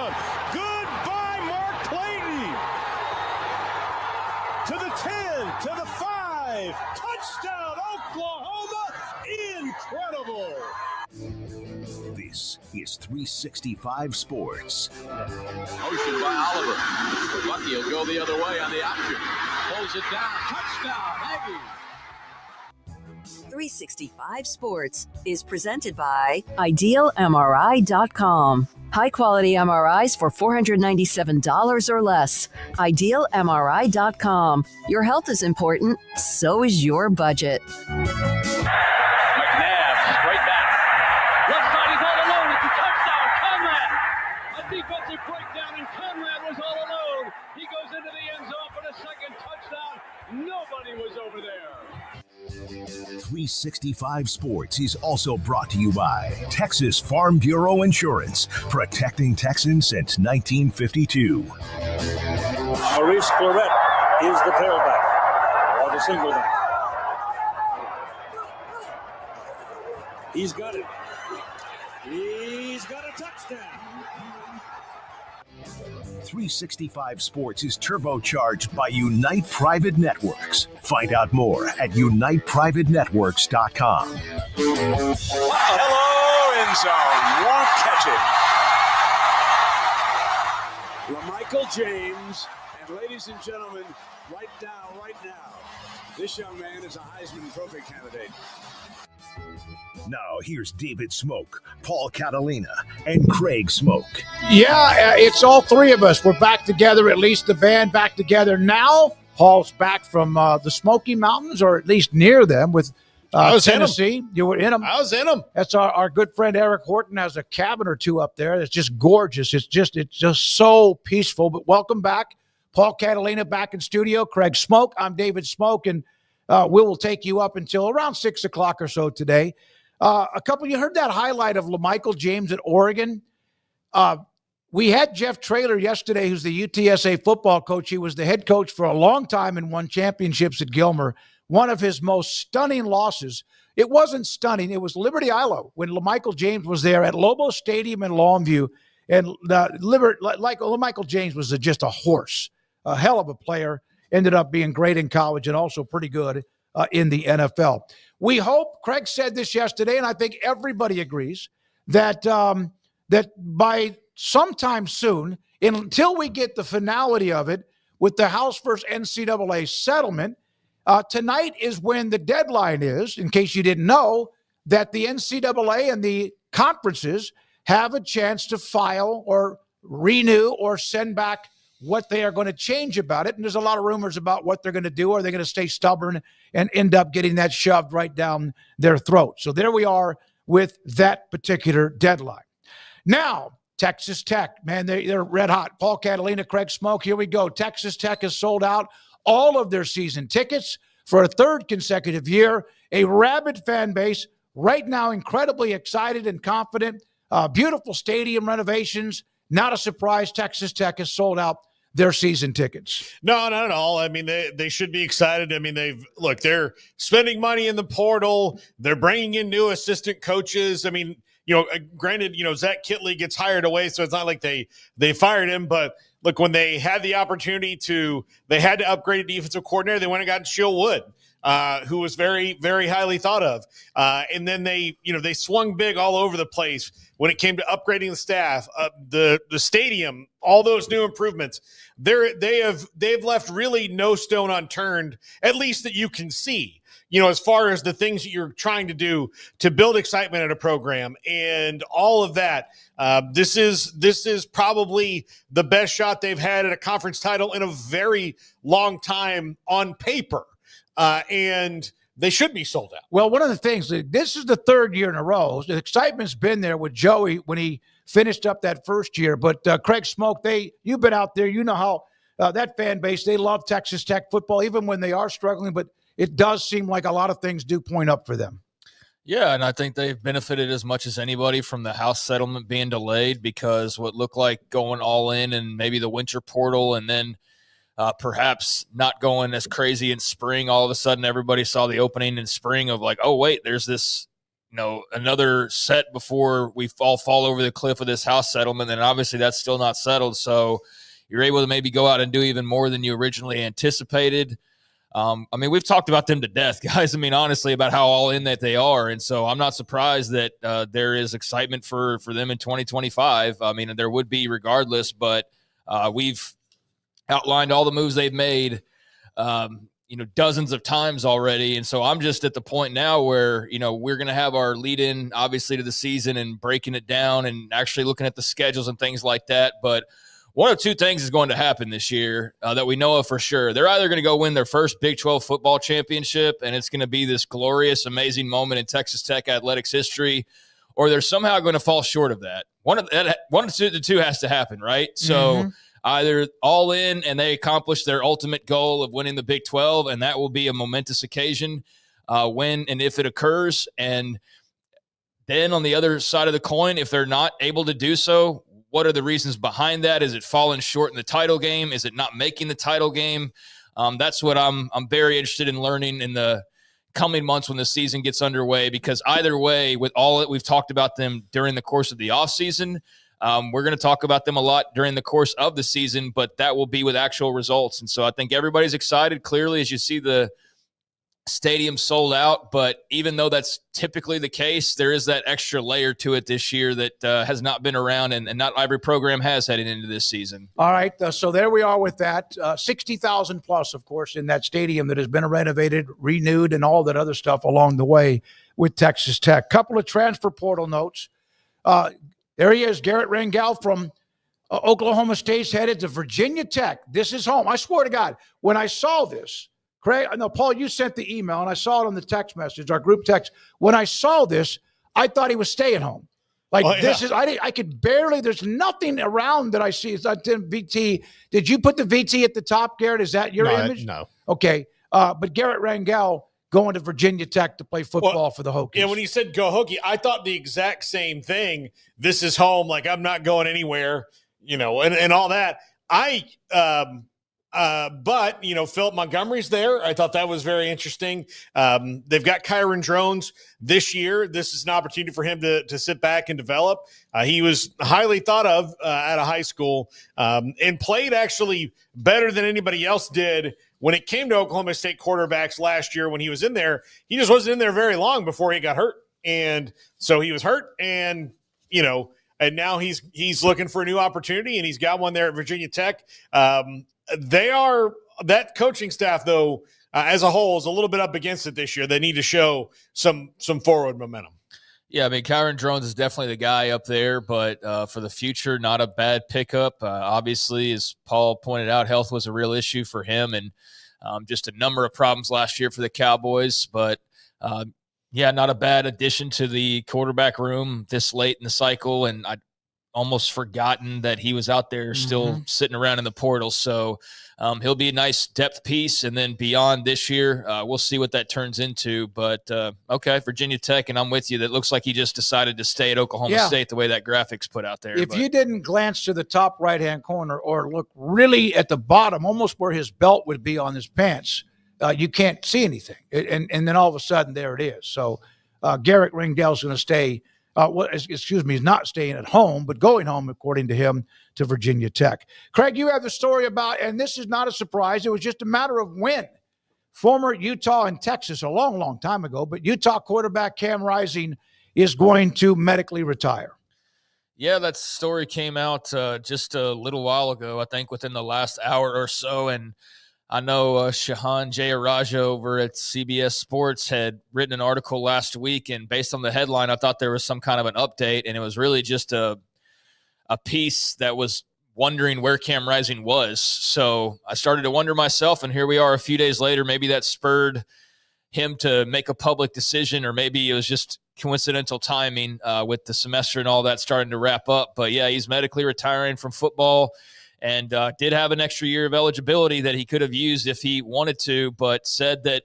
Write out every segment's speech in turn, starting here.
done. Goodbye, Mark Clayton. To the 10, to the 5. Touchdown, Oklahoma. Incredible. This is 365 Sports. Motion by Oliver. Lucky he'll go the other way on the option. Pulls it down. Touchdown, Aggies. 365 Sports is presented by IdealMRI.com. High-quality MRIs for $497 or less. IdealMRI.com. Your health is important, so is your budget. McNabb, straight back. Left side, he's all alone. It's a touchdown. Conrad. A defensive breakdown, and Conrad was all alone. He goes into the end zone for the second touchdown. Nobody was over there. 365 Sports is also brought to you by Texas Farm Bureau Insurance, protecting Texans since 1952. Maurice Claret is the tailback, or the single back. He's got it. He's got a touchdown. 365 Sports is turbocharged by Unite Private Networks. Find out more at uniteprivatenetworks.com. Hello, end zone. Won't catch it. LaMichael James, and ladies and gentlemen, right now, this young man is a Heisman Trophy candidate. Now, here's David Smoak, Paul Catalina, and Craig Smoak. Yeah, it's all three of us. We're back together, at least the band back together now. Paul's back from the Smoky Mountains, or at least near them, with Tennessee. You were in them. I was in them. That's our good friend Eric Horton has a cabin or two up there. It's just gorgeous. It's just so peaceful. But welcome back. Paul Catalina back in studio. Craig Smoak. I'm David Smoak, and we will take you up until around 6 o'clock or so today. You heard that highlight of LaMichael James at Oregon. We had Jeff Traylor yesterday, who's the UTSA football coach. He was the head coach for a long time and won championships at Gilmer. One of his most stunning losses. It wasn't stunning. It was Liberty Ilo when LaMichael James was there at Lobo Stadium in Longview. And LaMichael James was just a horse, a hell of a player. Ended up being great in college and also pretty good in the NFL. We hope, Craig said this yesterday, and I think everybody agrees, that that by sometime soon, until we get the finality of it with the House versus NCAA settlement, tonight is when the deadline is, in case you didn't know, that the NCAA and the conferences have a chance to file or renew or send back what they are going to change about it. And there's a lot of rumors about what they're going to do. Are they going to stay stubborn and end up getting that shoved right down their throat? So there we are with that particular deadline. Now, Texas Tech, man, they're red hot. Paul Catalina, Craig Smoak, here we go. Texas Tech has sold out all of their season tickets for a third consecutive year. A rabid fan base right now, incredibly excited and confident. Beautiful stadium renovations. Not a surprise, Texas Tech has sold out their season tickets. No, not at all. I mean, they should be excited. I mean, they're spending money in the portal. They're bringing in new assistant coaches. I mean, granted, Zach Kitley gets hired away, so it's not like they fired him. But look, when they had the opportunity they had to upgrade a defensive coordinator. They went and got Shill Wood, who was very, very highly thought of. And then they swung big all over the place when it came to upgrading the staff, the stadium, all those new improvements. They've left really no stone unturned, at least that you can see, as far as the things that you're trying to do to build excitement at a program and all of that. This is probably the best shot they've had at a conference title in a very long time on paper. And they should be sold out. Well, one of the things, this is the third year in a row. The excitement's been there with Joey when he finished up that first year. But Craig Smoak, you've been out there. You know how that fan base, they love Texas Tech football, even when they are struggling. But it does seem like a lot of things do point up for them. Yeah, and I think they've benefited as much as anybody from the House settlement being delayed, because what looked like going all in and maybe the winter portal and then perhaps not going as crazy in spring. All of a sudden, everybody saw the opening in spring of like, oh, wait, there's this another set before we all fall over the cliff of this house settlement. And obviously that's still not settled. So you're able to maybe go out and do even more than you originally anticipated. We've talked about them to death, guys. Honestly, about how all in that they are. And so I'm not surprised that there is excitement for them in 2025. There would be regardless, but we've outlined all the moves they've made, dozens of times already. And so I'm just at the point now where, we're going to have our lead in obviously to the season and breaking it down and actually looking at the schedules and things like that. But one of two things is going to happen this year that we know of for sure. They're either going to go win their first Big 12 football championship, and it's going to be this glorious, amazing moment in Texas Tech athletics history, or they're somehow going to fall short of that. One of the two has to happen, right? So either all in and they accomplish their ultimate goal of winning the Big 12, and that will be a momentous occasion when and if it occurs. And then on the other side of the coin, if they're not able to do so, what are the reasons behind that? Is it falling short in the title game? Is it not making the title game? That's what I'm very interested in learning in the coming months when the season gets underway, because either way, with all that we've talked about them during the course of the offseason, we're going to talk about them a lot during the course of the season, but that will be with actual results. And so I think everybody's excited, clearly, as you see the stadium sold out. But even though that's typically the case, there is that extra layer to it this year that has not been around and not every program has heading into this season. All right. So there we are with that. 60,000 plus, of course, in that stadium that has been renovated, renewed, and all that other stuff along the way with Texas Tech. Couple of transfer portal notes. There he is, Garrett Rangel from Oklahoma State's headed to Virginia Tech. This is home. I swear to God, when I saw this, Craig, I know, Paul, you sent the email, and I saw it on the text message, our group text. When I saw this, I thought he was staying home. This is, I could barely, there's nothing around that I see. It's not VT. Did you put the VT at the top, Garrett? Is that your image? No. Okay. But Garrett Rangel going to Virginia Tech to play football for the Hokies. Yeah, when you said go Hokie, I thought the exact same thing. This is home. Like, I'm not going anywhere, and all that. But Philip Montgomery's there. I thought that was very interesting. They've got Kyron Drones this year. This is an opportunity for him to sit back and develop. He was highly thought of out of high school and played actually better than anybody else did when it came to Oklahoma State quarterbacks last year. When he was in there, he just wasn't in there very long before he got hurt. And so he was hurt, and and now he's looking for a new opportunity, and he's got one there at Virginia Tech. That coaching staff, though, as a whole, is a little bit up against it this year. They need to show some forward momentum. Yeah, Kyron Drones is definitely the guy up there, but for the future, not a bad pickup. Obviously, as Paul pointed out, health was a real issue for him, and just a number of problems last year for the Cowboys. But, not a bad addition to the quarterback room this late in the cycle, and I'd almost forgotten that he was out there still sitting around in the portal. So he'll be a nice depth piece. And then beyond this year, we'll see what that turns into. But, okay, Virginia Tech, and I'm with you. That looks like he just decided to stay at Oklahoma State the way that graphic's put out there. If you didn't glance to the top right-hand corner or look really at the bottom, almost where his belt would be on his pants, you can't see anything. And then all of a sudden, there it is. So Garrett Ringdale's going to stay he's not staying at home, but going home, according to him, to Virginia Tech. Craig, you have the story about, and this is not a surprise, it was just a matter of when. Former Utah and Texas, a long, long time ago, but Utah quarterback Cam Rising is going to medically retire. Yeah, that story came out just a little while ago, I think within the last hour or so, and I know Shahan Jayaraja over at CBS Sports had written an article last week, and based on the headline, I thought there was some kind of an update, and it was really just a piece that was wondering where Cam Rising was. So I started to wonder myself, and here we are a few days later. Maybe that spurred him to make a public decision, or maybe it was just coincidental timing with the semester and all that starting to wrap up. But, yeah, he's medically retiring from football. And did have an extra year of eligibility that he could have used if he wanted to, but said that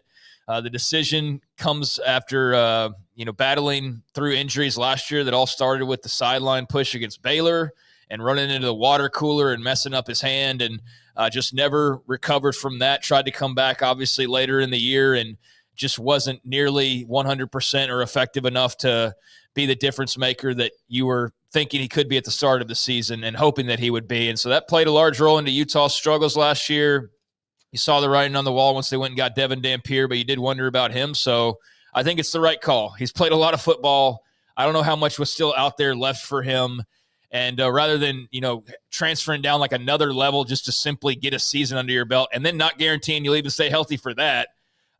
the decision comes after, battling through injuries last year that all started with the sideline push against Baylor and running into the water cooler and messing up his hand, and just never recovered from that. Tried to come back, obviously, later in the year and just wasn't nearly 100% or effective enough to be the difference maker that you were thinking he could be at the start of the season and hoping that he would be. And so that played a large role into Utah's struggles last year. You saw the writing on the wall once they went and got Devin Dampier, but you did wonder about him. So I think it's the right call. He's played a lot of football. I don't know how much was still out there left for him. And rather than, transferring down like another level just to simply get a season under your belt and then not guaranteeing you'll even stay healthy for that,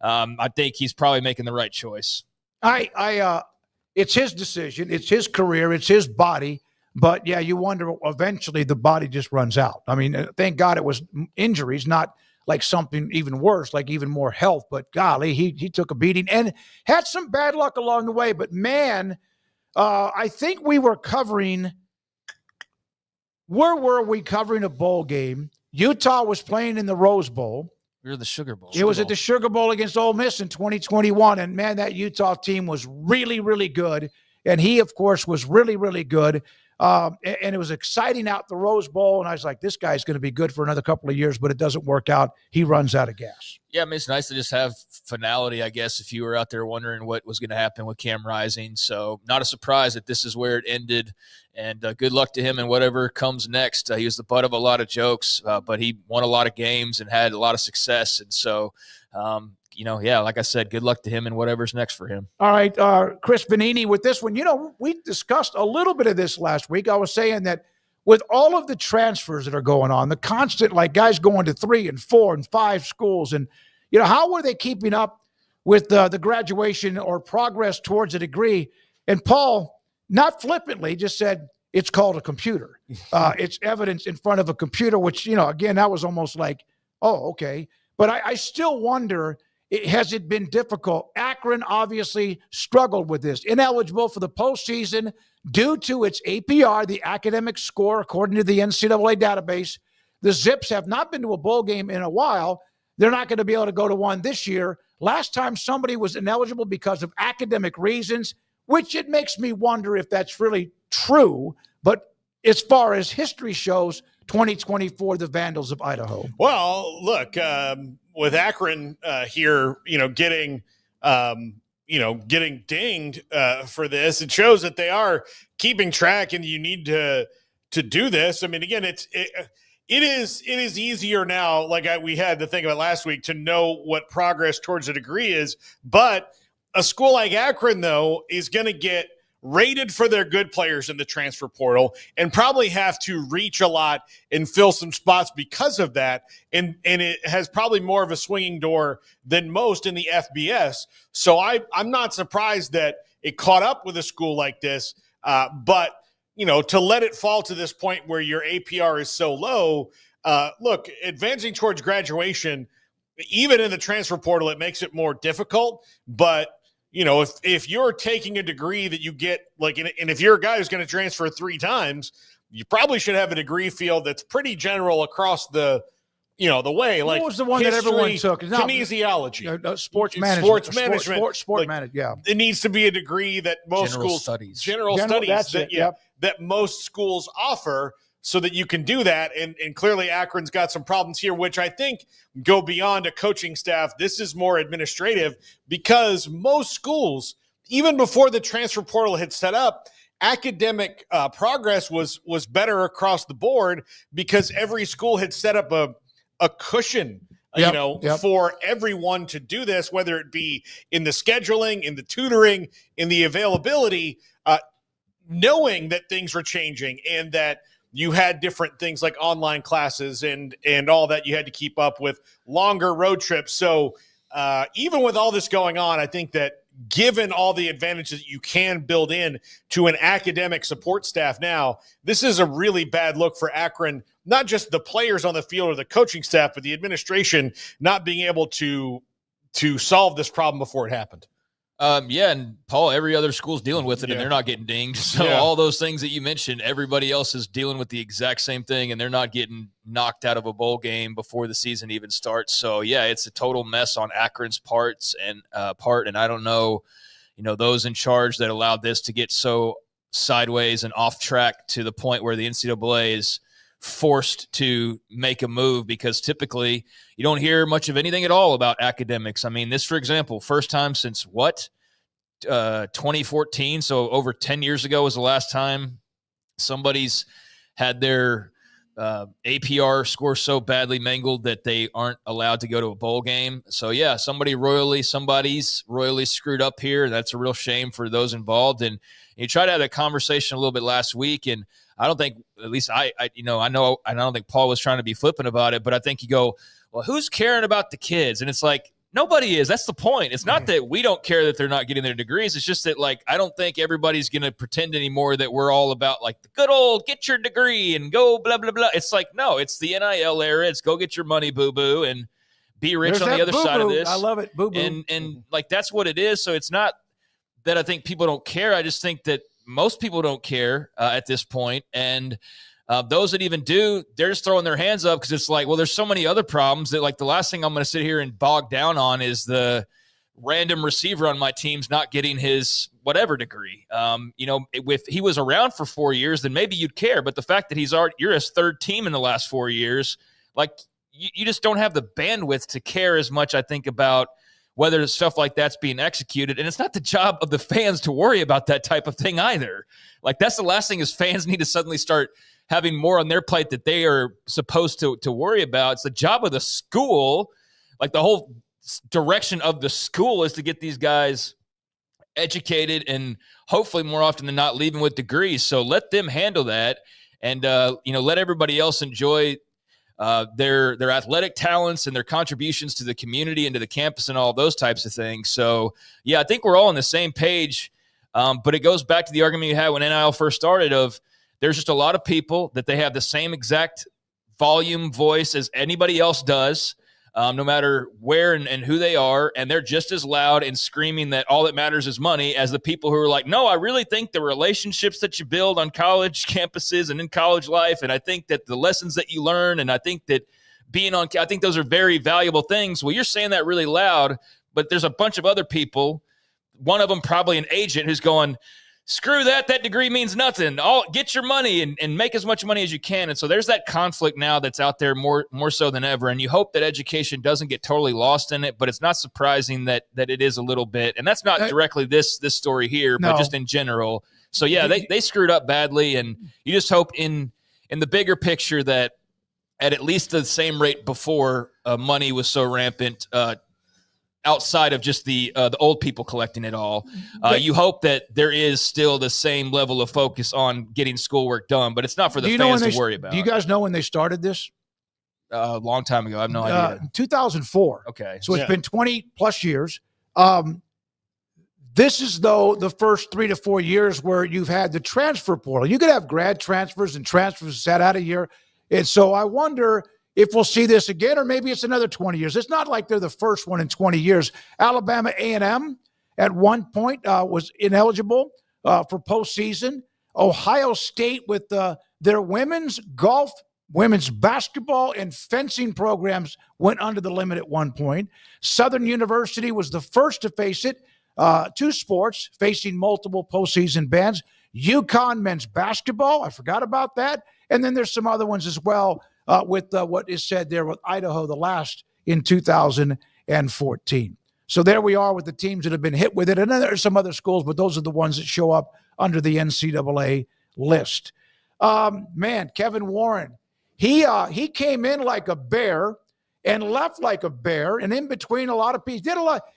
I think he's probably making the right choice. It's his decision. It's his career. It's his body. But, yeah, you wonder eventually the body just runs out. I mean, thank God it was injuries, not like something even worse, like even more health. But, golly, he took a beating and had some bad luck along the way. But, man, I think we were covering – where were we covering a bowl game? Utah was playing in the Rose Bowl. We were the Sugar Bowl. It was at the Sugar Bowl against Ole Miss in 2021. And, man, that Utah team was really, really good. And he, of course, was really, really good. And it was exciting out the Rose Bowl. And I was like, this guy's going to be good for another couple of years, but it doesn't work out. He runs out of gas. Yeah, I mean, it's nice to just have finality, I guess, if you were out there wondering what was going to happen with Cam Rising. So not a surprise that this is where it ended. And good luck to him and whatever comes next. He was the butt of a lot of jokes, but he won a lot of games and had a lot of success. And so, like I said, good luck to him and whatever's next for him. All right, Chris Vanini with this one. We discussed a little bit of this last week. I was saying that with all of the transfers that are going on, the constant, like guys going to 3 and 4 and 5 schools, and, how were they keeping up with the graduation or progress towards a degree? And Paul, not flippantly, just said, it's called a computer. It's evidence in front of a computer, which, again, that was almost like, oh, okay. But I still wonder, has it been difficult? Akron obviously struggled with this. Ineligible for the postseason due to its APR, the academic score, according to the NCAA database. The Zips have not been to a bowl game in a while. They're not going to be able to go to one this year. Last time somebody was ineligible because of academic reasons, which it makes me wonder if that's really true. But as far as history shows, 2024, the Vandals of Idaho. Well, look, with Akron here, getting dinged for this, it shows that they are keeping track, and you need to do this. I mean, again, it is easier now, like we had to think about last week, to know what progress towards a degree is. But a school like Akron, though, is going to get rated for their good players in the transfer portal and probably have to reach a lot and fill some spots because of that. And it has probably more of a swinging door than most in the FBS. So I'm not surprised that it caught up with a school like this. But, to let it fall to this point where your APR is so low, look, advancing towards graduation, even in the transfer portal, it makes it more difficult. But if you're taking a degree that you get, and if you're a guy who's going to transfer 3 times, you probably should have a degree field that's pretty general across the way. Like, what was the one history, that everyone took? Kinesiology. Sports management. Sport management. Yeah. It needs to be a degree that most schools, general studies, that most schools offer, so that you can do that. And clearly Akron's got some problems here, which I think go beyond a coaching staff. This is more administrative, because most schools, even before the transfer portal had set up, academic progress was better across the board, because every school had set up a cushion, for everyone to do this, whether it be in the scheduling, in the tutoring, in the availability, knowing that things were changing and that you had different things like online classes and all that you had to keep up with, longer road trips. So even with all this going on, I think that given all the advantages that you can build in to an academic support staff now, this is a really bad look for Akron, not just the players on the field or the coaching staff, but the administration not being able to solve this problem before it happened. And Paul, every other school's dealing with it, and they're not getting dinged. So all those things that you mentioned, everybody else is dealing with the exact same thing, and they're not getting knocked out of a bowl game before the season even starts. So it's a total mess on Akron's part, and I don't know, those in charge that allowed this to get so sideways and off track to the point where the NCAA is forced to make a move, because typically you don't hear much of anything at all about academics. I mean, this, for example, first time since 2014. So over 10 years ago was the last time somebody's had their APR score so badly mangled that they aren't allowed to go to a bowl game. So yeah, somebody's royally screwed up here. That's a real shame for those involved. And you tried to have that conversation a little bit last week, and I don't think, at least I don't think Paul was trying to be flippant about it, but I think you go, well, who's caring about the kids? And it's like, nobody is. That's the point. It's not that we don't care that they're not getting their degrees. It's just that, like, I don't think everybody's going to pretend anymore that we're all about, like, the good old get your degree and go blah, blah, blah. It's like, no, it's the NIL era. It's go get your money, boo-boo, and be rich on the other side of this. I love it, boo-boo. And like, that's what it is. So it's not that I think people don't care. I just think that most people don't care at this point. And those that even do, they're just throwing their hands up because it's like, well, there's so many other problems that, like, the last thing I'm going to sit here and bog down on is the random receiver on my team's not getting his whatever degree. If he was around for 4 years, then maybe you'd care. But the fact that you're his third team in the last 4 years, like, you just don't have the bandwidth to care as much, I think, about whether stuff like that's being executed. And it's not the job of the fans to worry about that type of thing either. Like, that's the last thing, is fans need to suddenly start having more on their plate that they are supposed to worry about. It's the job of the school. Like, the whole direction of the school is to get these guys educated and hopefully more often than not leaving with degrees. So let them handle that, and let everybody else enjoy their athletic talents and their contributions to the community and to the campus and all those types of things. So yeah, I think we're all on the same page. But it goes back to the argument you had when NIL first started of, there's just a lot of people that they have the same exact volume voice as anybody else does, no matter where and who they are. And they're just as loud and screaming that all that matters is money as the people who are like, no, I really think the relationships that you build on college campuses and in college life, and I think that the lessons that you learn, and I think that I think those are very valuable things. Well, you're saying that really loud, but there's a bunch of other people, one of them probably an agent, who's going, screw that degree means nothing. Get your money and make as much money as you can. And so there's that conflict now that's out there more so than ever. And you hope that education doesn't get totally lost in it, but it's not surprising that it is a little bit. And that's not directly this story here, but just in general. So yeah, they screwed up badly, and you just hope in the bigger picture that at least the same rate before money was so rampant, outside of just the old people collecting it all, you hope that there is still the same level of focus on getting schoolwork done, but it's not for the fans to worry about. Do you guys know when they started this? A long time ago. I have no idea. 2004. Okay. So it's been 20 plus years. This is, though, the first 3 to 4 years where you've had the transfer portal. You could have grad transfers and transfers sat out a year. And so I wonder if we'll see this again, or maybe it's another 20 years. It's not like they're the first one in 20 years. Alabama A&M at one point was ineligible for postseason. Ohio State with their women's golf, women's basketball, and fencing programs went under the limit at one point. Southern University was the first to face it. Two sports facing multiple postseason bans. UConn men's basketball, I forgot about that. And then there's some other ones as well, with what is said there with Idaho, the last in 2014. So there we are with the teams that have been hit with it. And then there are some other schools, but those are the ones that show up under the NCAA list. Kevin Warren, he came in like a bear and left like a bear, and in between a lot of people.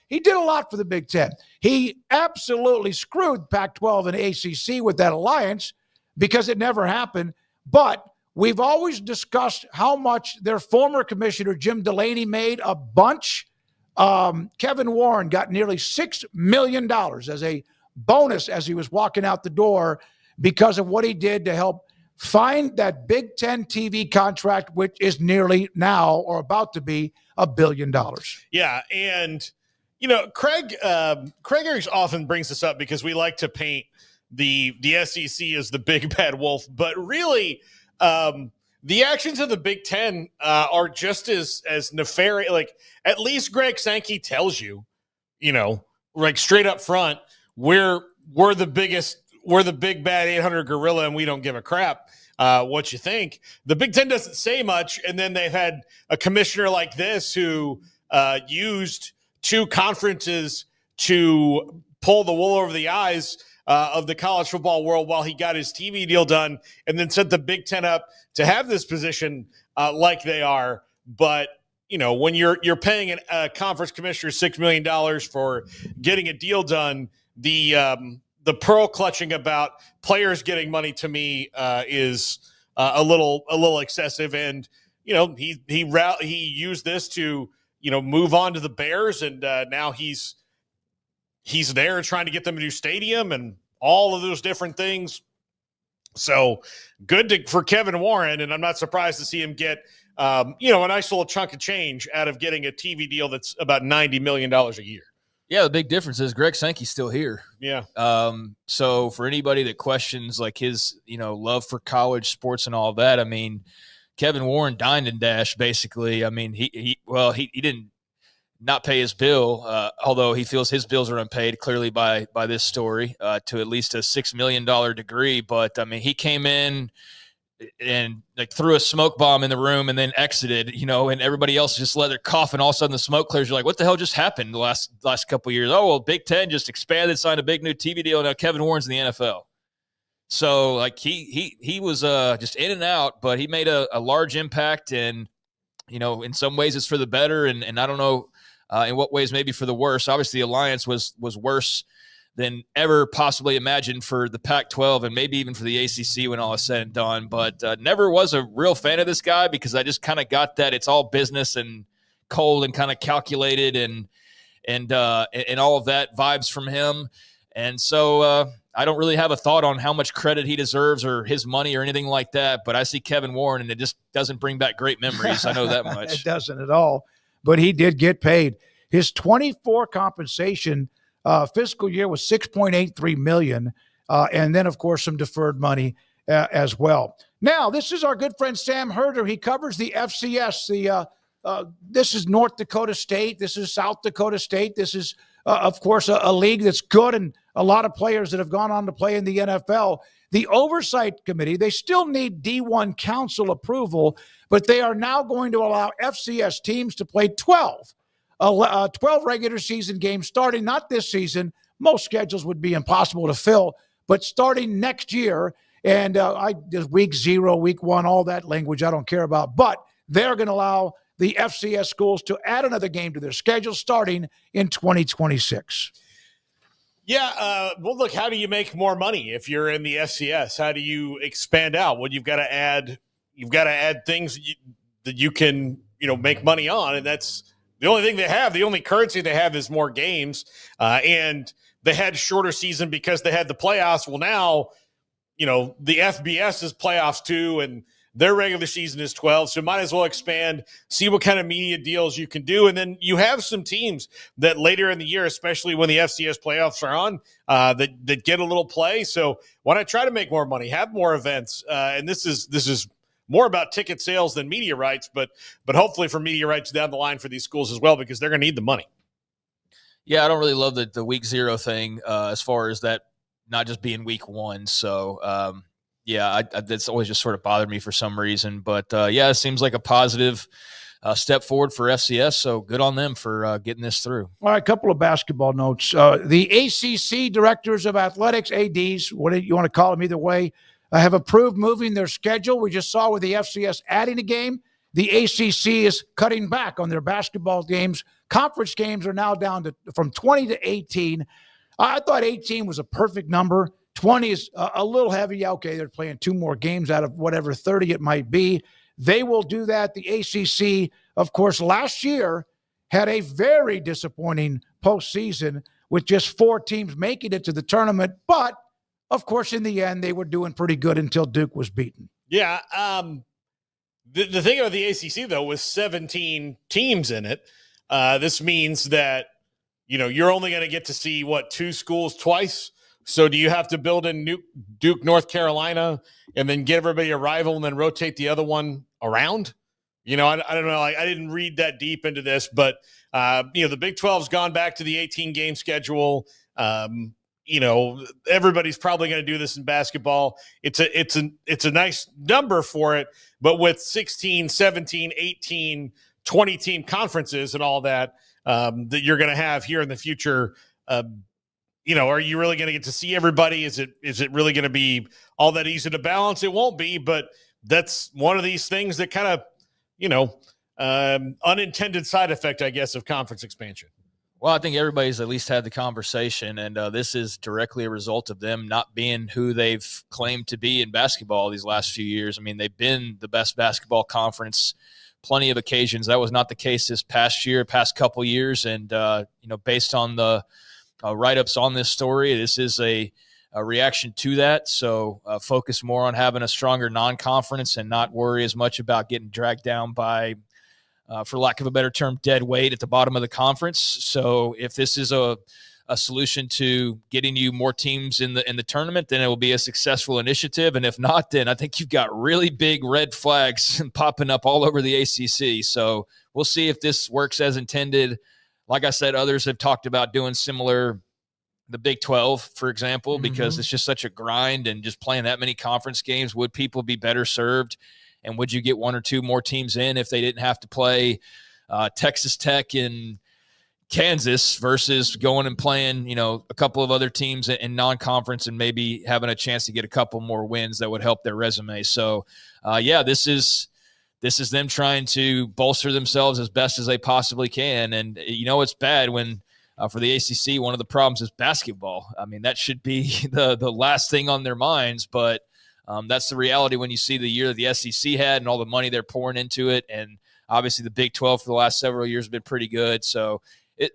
He did a lot for the Big Ten. He absolutely screwed Pac-12 and ACC with that alliance because it never happened. But we've always discussed how much their former commissioner, Jim Delaney, made a bunch. Kevin Warren got nearly $6 million as a bonus as he was walking out the door because of what he did to help find that Big Ten TV contract, which is nearly now or about to be $1 billion. Yeah, and Craig Eriks often brings this up because we like to paint the SEC as the big bad wolf, but really, the actions of the Big Ten are just as nefarious. Like, at least Greg Sankey tells you, like straight up front, we're the biggest. We're the big bad 800 gorilla, and we don't give a crap. what you think. The Big Ten doesn't say much, and then they've had a commissioner like this who used two conferences to pull the wool over the eyes of the college football world while he got his TV deal done, and then set the Big Ten up to have this position like they are. But when you're paying a conference commissioner $6 million for getting a deal done, the pearl clutching about players getting money to me is a little excessive. And he used this to move on to the Bears, and now he's there trying to get them a new stadium and all of those different things. So good for Kevin Warren, and I'm not surprised to see him get a nice little chunk of change out of getting a TV deal that's about $90 million a year. Yeah, the big difference is Greg Sankey's still here. Yeah. So for anybody that questions like his, love for college sports and all that, I mean, Kevin Warren dined and dashed basically. I mean, he didn't not pay his bill, although he feels his bills are unpaid clearly by this story to at least a $6 million degree. But I mean, he came in and like threw a smoke bomb in the room and then exited, and everybody else just let their cough, and all of a sudden the smoke clears. You're like, what the hell just happened the last couple of years? Oh, well, Big Ten just expanded, signed a big new TV deal. Now Kevin Warren's in the NFL. So like he was just in and out, but he made a large impact, and in some ways it's for the better, and I don't know in what ways maybe for the worse. Obviously the alliance was worse than ever possibly imagined for the Pac-12 and maybe even for the ACC when all is said and done. But never was a real fan of this guy because I just kind of got that it's all business and cold and kind of calculated and all of that vibes from him. And so I don't really have a thought on how much credit he deserves or his money or anything like that. But I see Kevin Warren, and it just doesn't bring back great memories. I know that much. It doesn't at all. But he did get paid. His 24 compensation fiscal year was $6.83 million, and then, of course, some deferred money as well. Now, this is our good friend Sam Herder. He covers the FCS. This is North Dakota State. This is South Dakota State. This is, of course, a league that's good and a lot of players that have gone on to play in the NFL. The Oversight Committee, they still need D1 council approval, but they are now going to allow FCS teams to play 12 regular season games starting not this season. Most schedules would be impossible to fill, but starting next year. And week 0, week 1, all that language I don't care about. But they're going to allow the FCS schools to add another game to their schedule starting in 2026. Yeah. Well, look, how do you make more money if you're in the FCS? How do you expand out? Well, you've got to add things that you can, make money on. And that's the only thing they have. The only currency they have is more games. And they had shorter season because they had the playoffs. Well, now, the FBS is playoffs too, and their regular season is 12. So might as well expand, see what kind of media deals you can do. And then you have some teams that later in the year, especially when the FCS playoffs are on, that get a little play. So why not try to make more money, have more events? And this is more about ticket sales than media rights, but hopefully for media rights down the line for these schools as well, because they're going to need the money. Yeah, I don't really love the week 0 thing as far as that not just being week 1. So, that's always just sort of bothered me for some reason. But, it seems like a positive step forward for FCS, so good on them for getting this through. All right, a couple of basketball notes. The ACC directors of athletics, ADs, what do you want to call them either way, have approved moving their schedule. We just saw with the FCS adding a game. The ACC is cutting back on their basketball games. Conference games are now down from 20 to 18. I thought 18 was a perfect number. 20 is a little heavy. Okay, they're playing 2 more games out of whatever 30 it might be. They will do that. The ACC, of course, last year had a very disappointing postseason with just 4 teams making it to the tournament. But, of course, in the end, they were doing pretty good until Duke was beaten. Yeah. The thing about the ACC, though, with 17 teams in it, this means that, you're only going to get to see, 2 schools twice? So do you have to build in Duke, North Carolina, and then get everybody a rival and then rotate the other one around? I don't know. I didn't read that deep into this, but, the Big 12's gone back to the 18-game schedule. everybody's probably going to do this in basketball. It's a nice number for it, but with 16, 17, 18, 20 team conferences and all that you're going to have here in the future, are you really going to get to see everybody? Is it really going to be all that easy to balance? It won't be, but that's one of these things that kind of, unintended side effect, I guess, of conference expansion. Well, I think everybody's at least had the conversation, and this is directly a result of them not being who they've claimed to be in basketball these last few years. I mean, they've been the best basketball conference plenty of occasions. That was not the case this past couple years, and based on the write-ups on this story, this is a reaction to that. So focus more on having a stronger non-conference and not worry as much about getting dragged down by for lack of a better term, dead weight at the bottom of the conference. So if this is a solution to getting you more teams in the tournament, then it will be a successful initiative. And if not, then I think you've got really big red flags popping up all over the ACC. So we'll see if this works as intended. Like I said, others have talked about doing similar, the Big 12, for example, because it's just such a grind and just playing that many conference games. Would people be better served? And would you get one or two more teams in if they didn't have to play Texas Tech and Kansas versus going and playing, a couple of other teams in non-conference and maybe having a chance to get a couple more wins that would help their resume. So, this is them trying to bolster themselves as best as they possibly can. And, it's bad when for the ACC, one of the problems is basketball. I mean, that should be the last thing on their minds, but that's the reality when you see the year that the SEC had and all the money they're pouring into it. And obviously the Big 12 for the last several years have been pretty good. So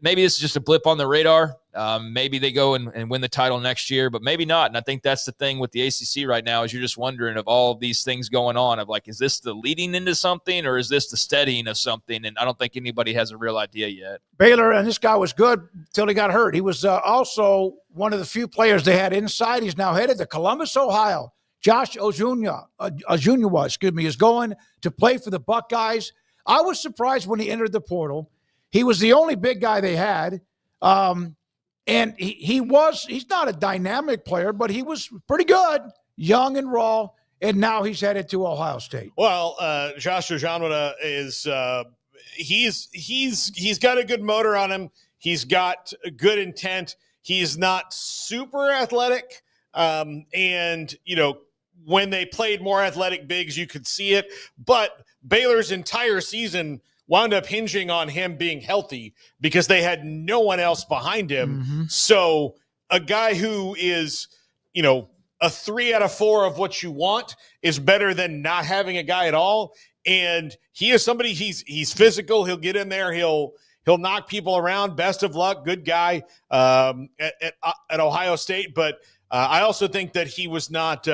maybe this is just a blip on the radar. Maybe they go and win the title next year, but maybe not. And I think that's the thing with the ACC right now is you're just wondering of all of these things going on of like, is this the leading into something or is this the steadying of something? And I don't think anybody has a real idea yet. Baylor, and this guy was good until he got hurt. He was also one of the few players they had inside. He's now headed to Columbus, Ohio. Josh Ojunya, is going to play for the Buckeyes. I was surprised when he entered the portal. He was the only big guy they had. And he's not a dynamic player, but he was pretty good, young and raw, and now he's headed to Ohio State. Well, Josh Ojunya is he's got a good motor on him. He's got good intent. He's not super athletic. When they played more athletic bigs, you could see it. But Baylor's entire season wound up hinging on him being healthy because they had no one else behind him. Mm-hmm. So a guy who is, a 3 out of 4 of what you want is better than not having a guy at all. And he is somebody, he's physical. He'll get in there. He'll knock people around. Best of luck. Good guy at Ohio State. But I also think that he was not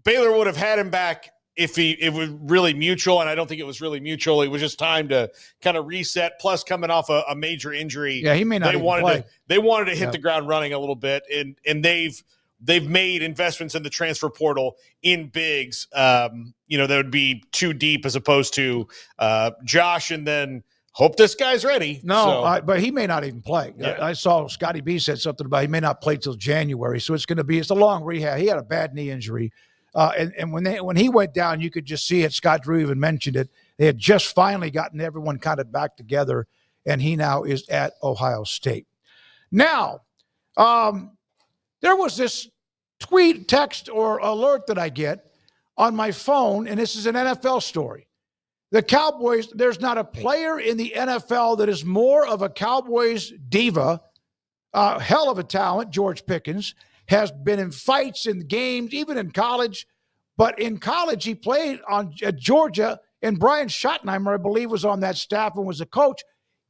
Baylor would have had him back if it was really mutual, and I don't think it was really mutual. It was just time to kind of reset, plus coming off a major injury. Yeah, he may not play. They wanted to hit the ground running a little bit, and they've made investments in the transfer portal in bigs, that would be too deep as opposed to Josh and then hope this guy's ready. No, but he may not even play. Yeah. I saw Scotty B said something about he may not play till January, so it's a long rehab. He had a bad knee injury. And when he went down, you could just see it. Scott Drew even mentioned it. They had just finally gotten everyone kind of back together, and he now is at Ohio State. Now, there was this tweet, text, or alert that I get on my phone, and this is an NFL story. The Cowboys, there's not a player in the NFL that is more of a Cowboys diva, hell of a talent, George Pickens, has been in fights in games, even in college. But in college, he played at Georgia, and Brian Schottenheimer, I believe, was on that staff and was a coach,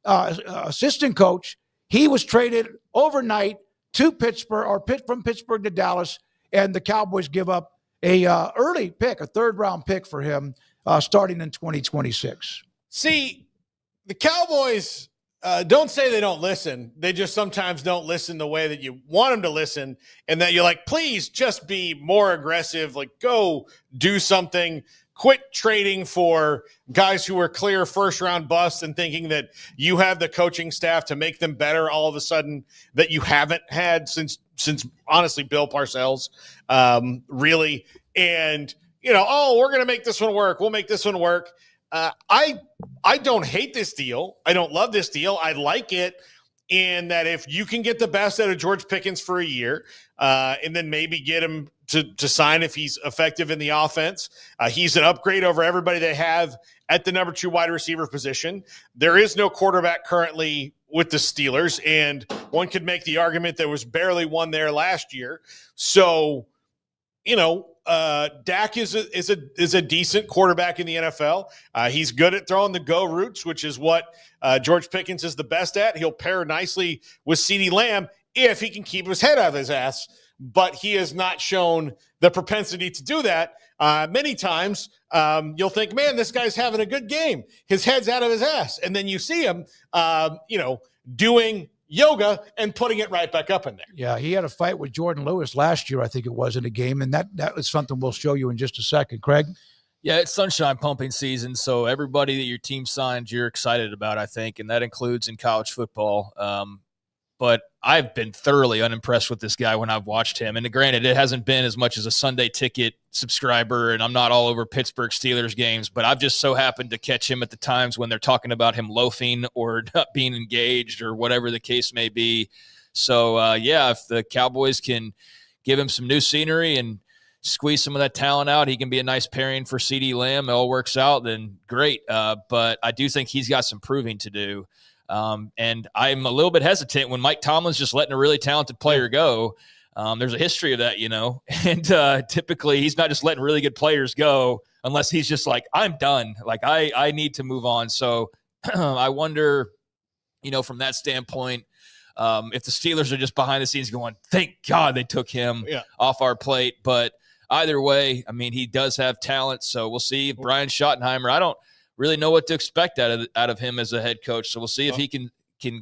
assistant coach. He was traded overnight to Pittsburgh, or from Pittsburgh to Dallas, and the Cowboys give up a early pick, a third-round pick for him, starting in 2026. See, the Cowboys don't say they don't listen. They just sometimes don't listen the way that you want them to listen, and that you're like, please just be more aggressive. Like, go do something. quit trading for guys who are clear first-round busts and thinking that you have the coaching staff to make them better all of a sudden that you haven't had since honestly Bill Parcells, really. And, we're going to make this one work. We'll make this one work. I don't hate this deal. I don't love this deal. I like it in that if you can get the best out of George Pickens for a year and then maybe get him to sign if he's effective in the offense. He's an upgrade over everybody they have at the number 2 wide receiver position. There is no quarterback currently with the Steelers, and one could make the argument there was barely one there last year. So, Dak is a decent quarterback in the NFL. He's good at throwing the go routes, which is what George Pickens is the best at. He'll pair nicely with CeeDee Lamb if he can keep his head out of his ass. But he has not shown the propensity to do that. Many times you'll think, man, this guy's having a good game. His head's out of his ass. And then you see him, doing yoga and putting it right back up in there. Yeah, he had a fight with Jordan Lewis last year, I think it was, in a game. And that was something we'll show you in just a second. Craig? Yeah, it's sunshine pumping season. So everybody that your team signed, you're excited about, I think. And that includes in college football. But I've been thoroughly unimpressed with this guy when I've watched him. And granted, it hasn't been as much as a Sunday ticket subscriber, and I'm not all over Pittsburgh Steelers games, but I've just so happened to catch him at the times when they're talking about him loafing or not being engaged or whatever the case may be. So, if the Cowboys can give him some new scenery and squeeze some of that talent out, he can be a nice pairing for CeeDee Lamb. It all works out, then great. But I do think he's got some proving to do. And I'm a little bit hesitant when Mike Tomlin's just letting a really talented player go. There's a history of that, and typically he's not just letting really good players go unless he's just like, I'm done. Like I need to move on. So I wonder, from that standpoint, if the Steelers are just behind the scenes going, thank God they took him off our plate. But either way, I mean, he does have talent. So we'll see. Brian Schottenheimer, I don't really know what to expect out of him as a head coach. So we'll see if he can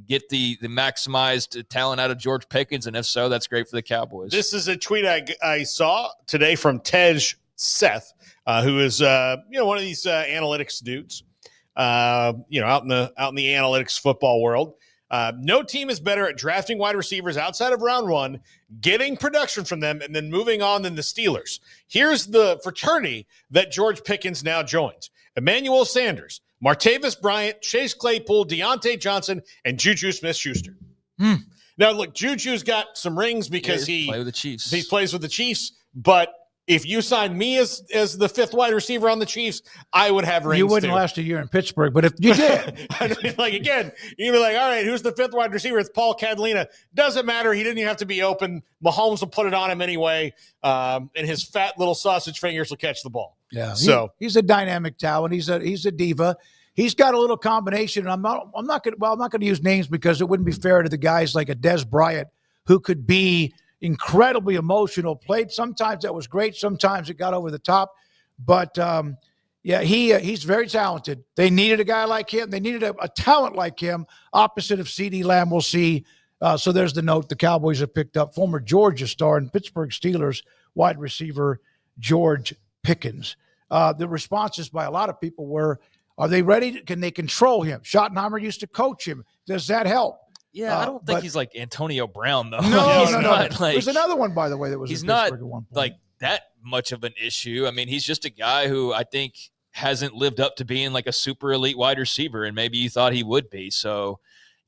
get the maximized talent out of George Pickens, and if so, that's great for the Cowboys. This is a tweet I saw today from Tej Seth, who is one of these analytics dudes, out in the analytics football world. No team is better at drafting wide receivers outside of round 1, getting production from them, and then moving on than the Steelers. Here's the fraternity that George Pickens now joins: Emmanuel Sanders, Martavis Bryant, Chase Claypool, Deontay Johnson, and Juju Smith-Schuster. Now, look, Juju's got some rings because he plays with the Chiefs. He plays with the Chiefs, but if you signed me as the 5th wide receiver on the Chiefs, I would have rings. You wouldn't too. last a year in Pittsburgh, but if you did. I mean, again, you'd be like, all right, who's the 5th wide receiver? It's Paul Catalina. Doesn't matter. He didn't even have to be open. Mahomes will put it on him anyway, and his fat little sausage fingers will catch the ball. Yeah, so he's a dynamic talent. He's a diva. He's got a little combination. And I'm not going to use names because it wouldn't be fair to the guys like a Des Bryant, who could be incredibly emotional. Played sometimes that was great. Sometimes it got over the top. But he's very talented. They needed a guy like him. They needed a talent like him, opposite of CeeDee Lamb. We'll see. So there's the note the Cowboys have picked up former Georgia star and Pittsburgh Steelers wide receiver George Pickens. The responses by a lot of people were, are they ready? Can they control him? Schottenheimer used to coach him. Does that help? Yeah, I don't think he's like Antonio Brown, though. No. There's another one, by the way, that was he's in not Pittsburgh at one point. like that much of an issue. I mean, he's just a guy who I think hasn't lived up to being like a super elite wide receiver, and maybe you thought he would be. So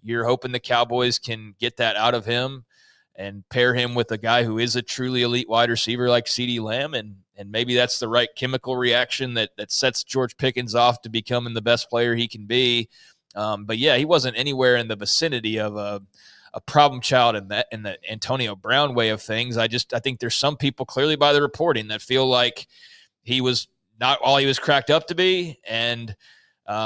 you're hoping the Cowboys can get that out of him and pair him with a guy who is a truly elite wide receiver like CeeDee Lamb, and maybe that's the right chemical reaction that sets George Pickens off to becoming the best player he can be. But yeah, he wasn't anywhere in the vicinity of a problem child in the Antonio Brown way of things. I think there's some people, clearly by the reporting, that feel like he was not all he was cracked up to be, and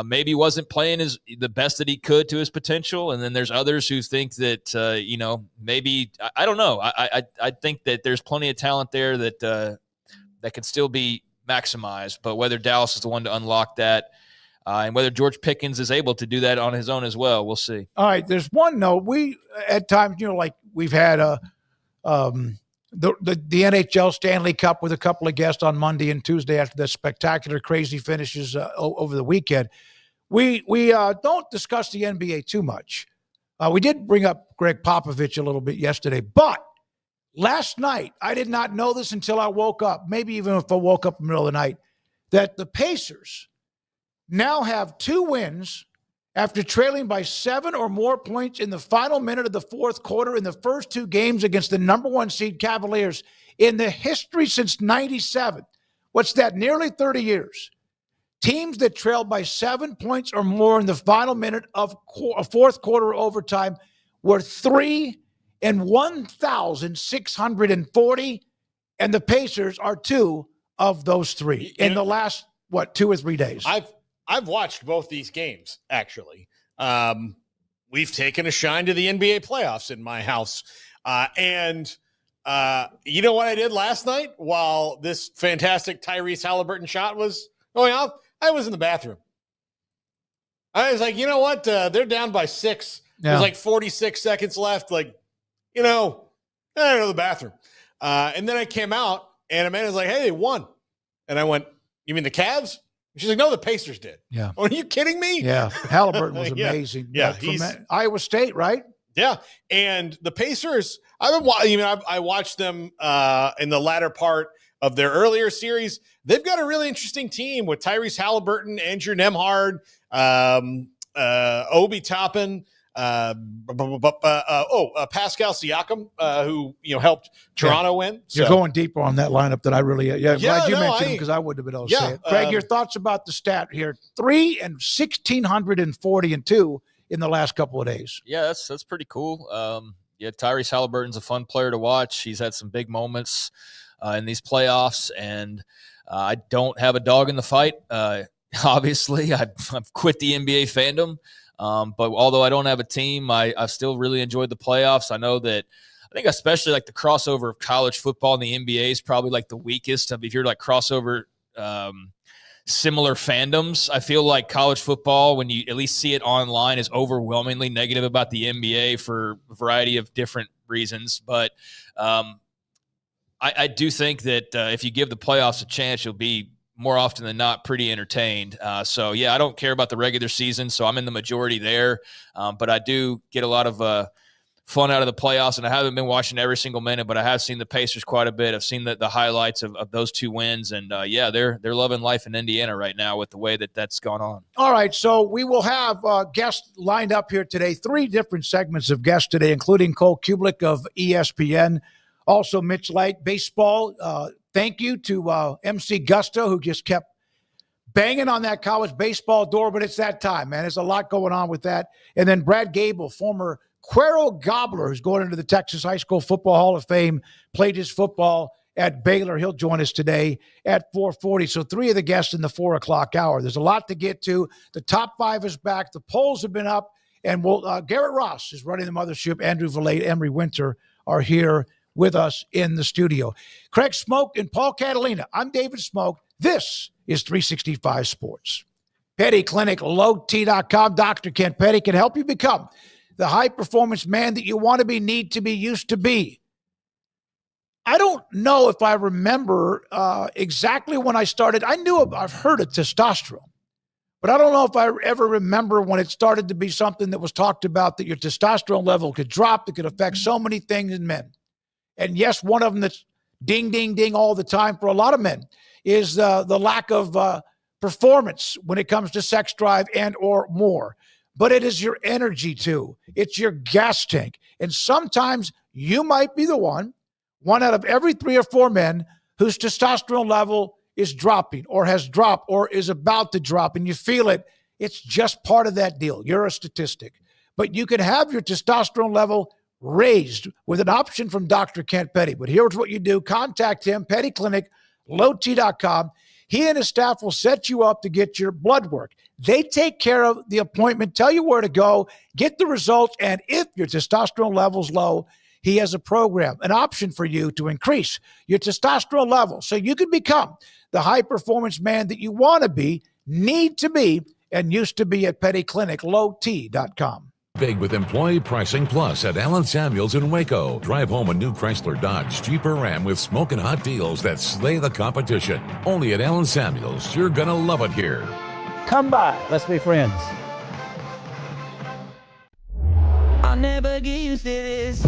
maybe wasn't playing the best that he could to his potential. And then there's others who think that maybe I don't know. I think that there's plenty of talent there that can still be maximized, but whether Dallas is the one to unlock that. And whether George Pickens is able to do that on his own as well, we'll see. All right, there's one note. We at times, like we've had the NHL Stanley Cup with a couple of guests on Monday and Tuesday after the spectacular, crazy finishes over the weekend. We don't discuss the NBA too much. We did bring up Greg Popovich a little bit yesterday, but last night, I did not know this until I woke up, maybe even if I woke up in the middle of the night, that the Pacers now have 2 wins after trailing by 7 or more points in the final minute of the fourth quarter in the first 2 games against the number 1 seed Cavaliers in the history since 97. What's that? Nearly 30 years. Teams that trailed by 7 points or more in the final minute of a fourth quarter overtime were 3 and 1,640, and the Pacers are 2 of those 3 in the last, 2 or 3 days. I've watched both these games, actually. We've taken a shine to the NBA playoffs in my house. And you know what I did last night while this fantastic Tyrese Halliburton shot was going off? I was in the bathroom. I was like, you know what? They're down by 6. Yeah. There's like 46 seconds left. Like, I go to the bathroom. And then I came out, and Amanda's like, hey, they won. And I went, you mean the Cavs? She's like, no, the Pacers did. Yeah. Oh, are you kidding me? Yeah. Halliburton was amazing. Yeah. From Iowa State, right? Yeah. And the Pacers, I watched them in the latter part of their earlier series. They've got a really interesting team with Tyrese Halliburton, Andrew Nembhard, Obi Toppin, Pascal Siakam, who helped Toronto win. So. You're going deeper on that lineup that I really glad you mentioned him because I wouldn't have been able to say it. Craig, your thoughts about the stat here: 3 and 1,642 in the last couple of days. Yeah, that's pretty cool. Tyrese Halliburton's a fun player to watch. He's had some big moments in these playoffs, and I don't have a dog in the fight. Obviously, I've quit the NBA fandom. But although I don't have a team, I've still really enjoyed the playoffs. I think especially like the crossover of college football and the NBA is probably like the weakest. If you're like crossover similar fandoms, I feel like college football, when you at least see it online, is overwhelmingly negative about the NBA for a variety of different reasons. But I do think that if you give the playoffs a chance, you'll be more often than not pretty entertained. I don't care about the regular season, so I'm in the majority there. But I do get a lot of fun out of the playoffs, and I haven't been watching every single minute, but I have seen the Pacers quite a bit. I've seen the highlights of those 2 wins, and they're loving life in Indiana right now with the way that's gone on. All right, so we will have guests lined up here today, 3 different segments of guests today, including Cole Cubelic of ESPN, also Mitch Light, baseball. Thank you to MC Gusto, who just kept banging on that college baseball door, but it's that time, man. There's a lot going on with that. And then Brad Gable, former Cuero Gobbler, who's going into the Texas High School Football Hall of Fame, played his football at Baylor. He'll join us today at 4:40. So 3 of the guests in the 4 o'clock hour. There's a lot to get to. The top 5 is back. The polls have been up. And Garrett Ross is running the mothership. Andrew Valade, Emery Winter are here with us in the studio. Craig Smoak and Paul Catalina. I'm David Smoak. This is 365 Sports. Petty Clinic, lowt.com. Dr. Kent Petty can help you become the high-performance man that you want to be, need to be, used to be. I don't know if I remember exactly when I started. I've heard of testosterone, but I don't know if I ever remember when it started to be something that was talked about, that your testosterone level could drop, that could affect so many things in men. And yes, one of them that's ding, ding, ding all the time for a lot of men is the lack of performance when it comes to sex drive and or more. But it is your energy too. It's your gas tank. And sometimes you might be the one out of every 3 or 4 men whose testosterone level is dropping or has dropped or is about to drop, and you feel it. It's just part of that deal. You're a statistic. But you can have your testosterone level raised with an option from Dr. Kent Petty. But here's what you do. Contact him, Petty Clinic, lowt.com. He and his staff will set you up to get your blood work. They take care of the appointment, tell you where to go, get the results, and if your testosterone level's low, he has a program, an option for you to increase your testosterone level so you can become the high-performance man that you want to be, need to be, and used to be at Petty Clinic, lowt.com. Big with Employee Pricing Plus at Allen Samuels in Waco. Drive home a new Chrysler Dodge Jeep or Ram with smoking hot deals that slay the competition. Only at Allen Samuels. You're gonna love it here. Come by. Let's be friends. I'll never get used to this.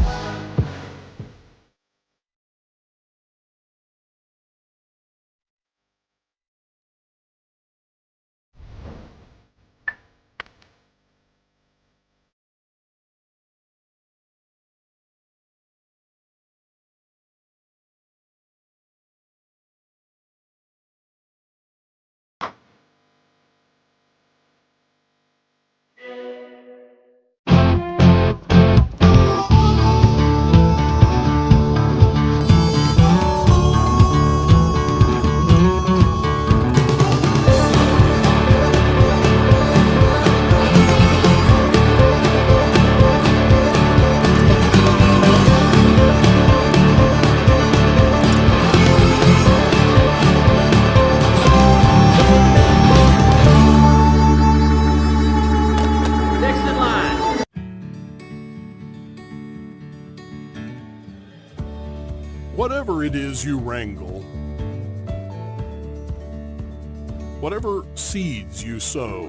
Whatever it is you wrangle, whatever seeds you sow,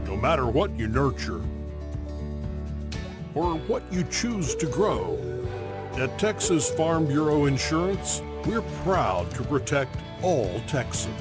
no matter what you nurture or what you choose to grow, at Texas Farm Bureau Insurance, we're proud to protect all Texans.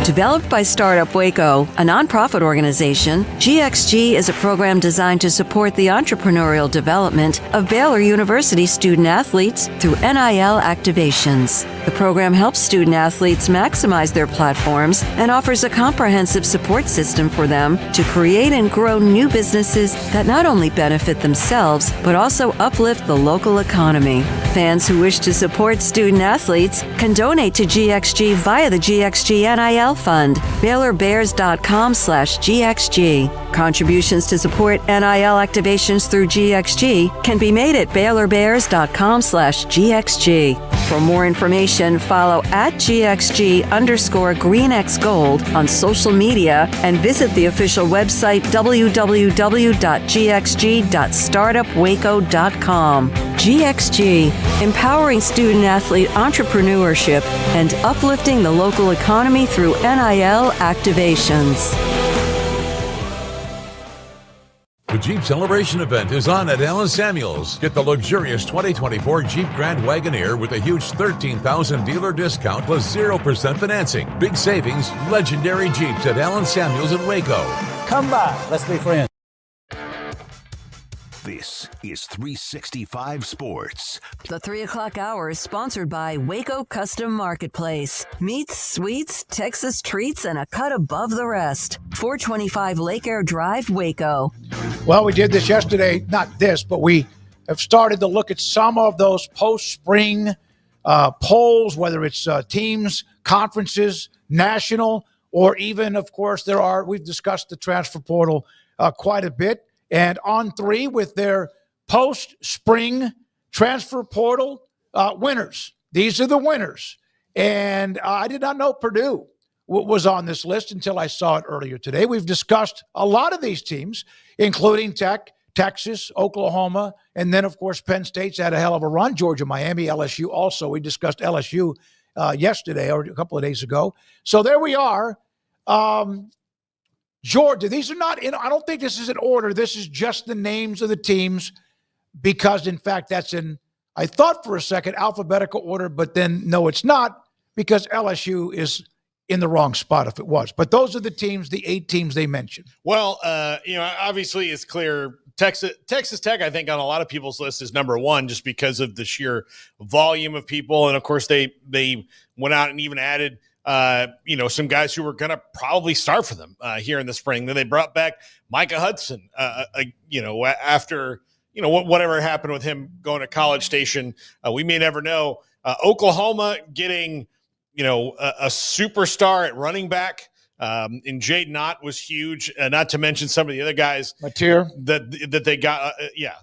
Developed by Startup Waco, a nonprofit organization, GXG is a program designed to support the entrepreneurial development of Baylor University student athletes through NIL activations. The program helps student athletes maximize their platforms and offers a comprehensive support system for them to create and grow new businesses that not only benefit themselves, but also uplift the local economy. Fans who wish to support student athletes can donate to GXG via the GXG NIL Fund, BaylorBears.com/GXG. Contributions to support NIL activations through GXG can be made at BaylorBears.com/GXG. For more information, follow at GXG_GreenXGold on social media and visit the official website www.gxg.startupwaco.com. GXG, empowering student athlete entrepreneurship and uplifting the local economy through NIL activations. The Jeep Celebration event is on at Allen Samuels. Get the luxurious 2024 Jeep Grand Wagoneer with a huge $13,000 dealer discount plus 0% financing. Big savings, legendary Jeeps at Allen Samuels in Waco. Come by. Let's be friends. This is 365 Sports. The 3 o'clock hour is sponsored by Waco Custom Marketplace. Meats, sweets, Texas treats, and a cut above the rest. 425 Lake Air Drive, Waco. Well, we did this yesterday. Not this, but we have started to look at some of those post-spring polls, whether it's teams, conferences, national, or even, of course, we've discussed the transfer portal quite a bit. And On 3 with their post-spring transfer portal winners. These are the winners. And I did not know Purdue was on this list until I saw it earlier today. We've discussed a lot of these teams, including Tech, Texas, Oklahoma, and then, of course, Penn State's had a hell of a run. Georgia, Miami, LSU also. We discussed LSU yesterday or a couple of days ago. So there we are. Georgia, these are not in, I don't think this is in order. This is just the names of the teams because, in fact, that's in, I thought for a second, alphabetical order, but then no, it's not because LSU is in the wrong spot if it was. But those are the teams, the 8 teams they mentioned. Well, obviously it's clear Texas Tech, I think, on a lot of people's list is number one just because of the sheer volume of people. And, of course, they went out and even added some guys who were going to probably start for them here in the spring. Then they brought back Micah Hudson, after, whatever happened with him going to College Station. We may never know. Oklahoma getting, a superstar at running back in Jaden Ott was huge. Not to mention some of the other guys Mateer that they got.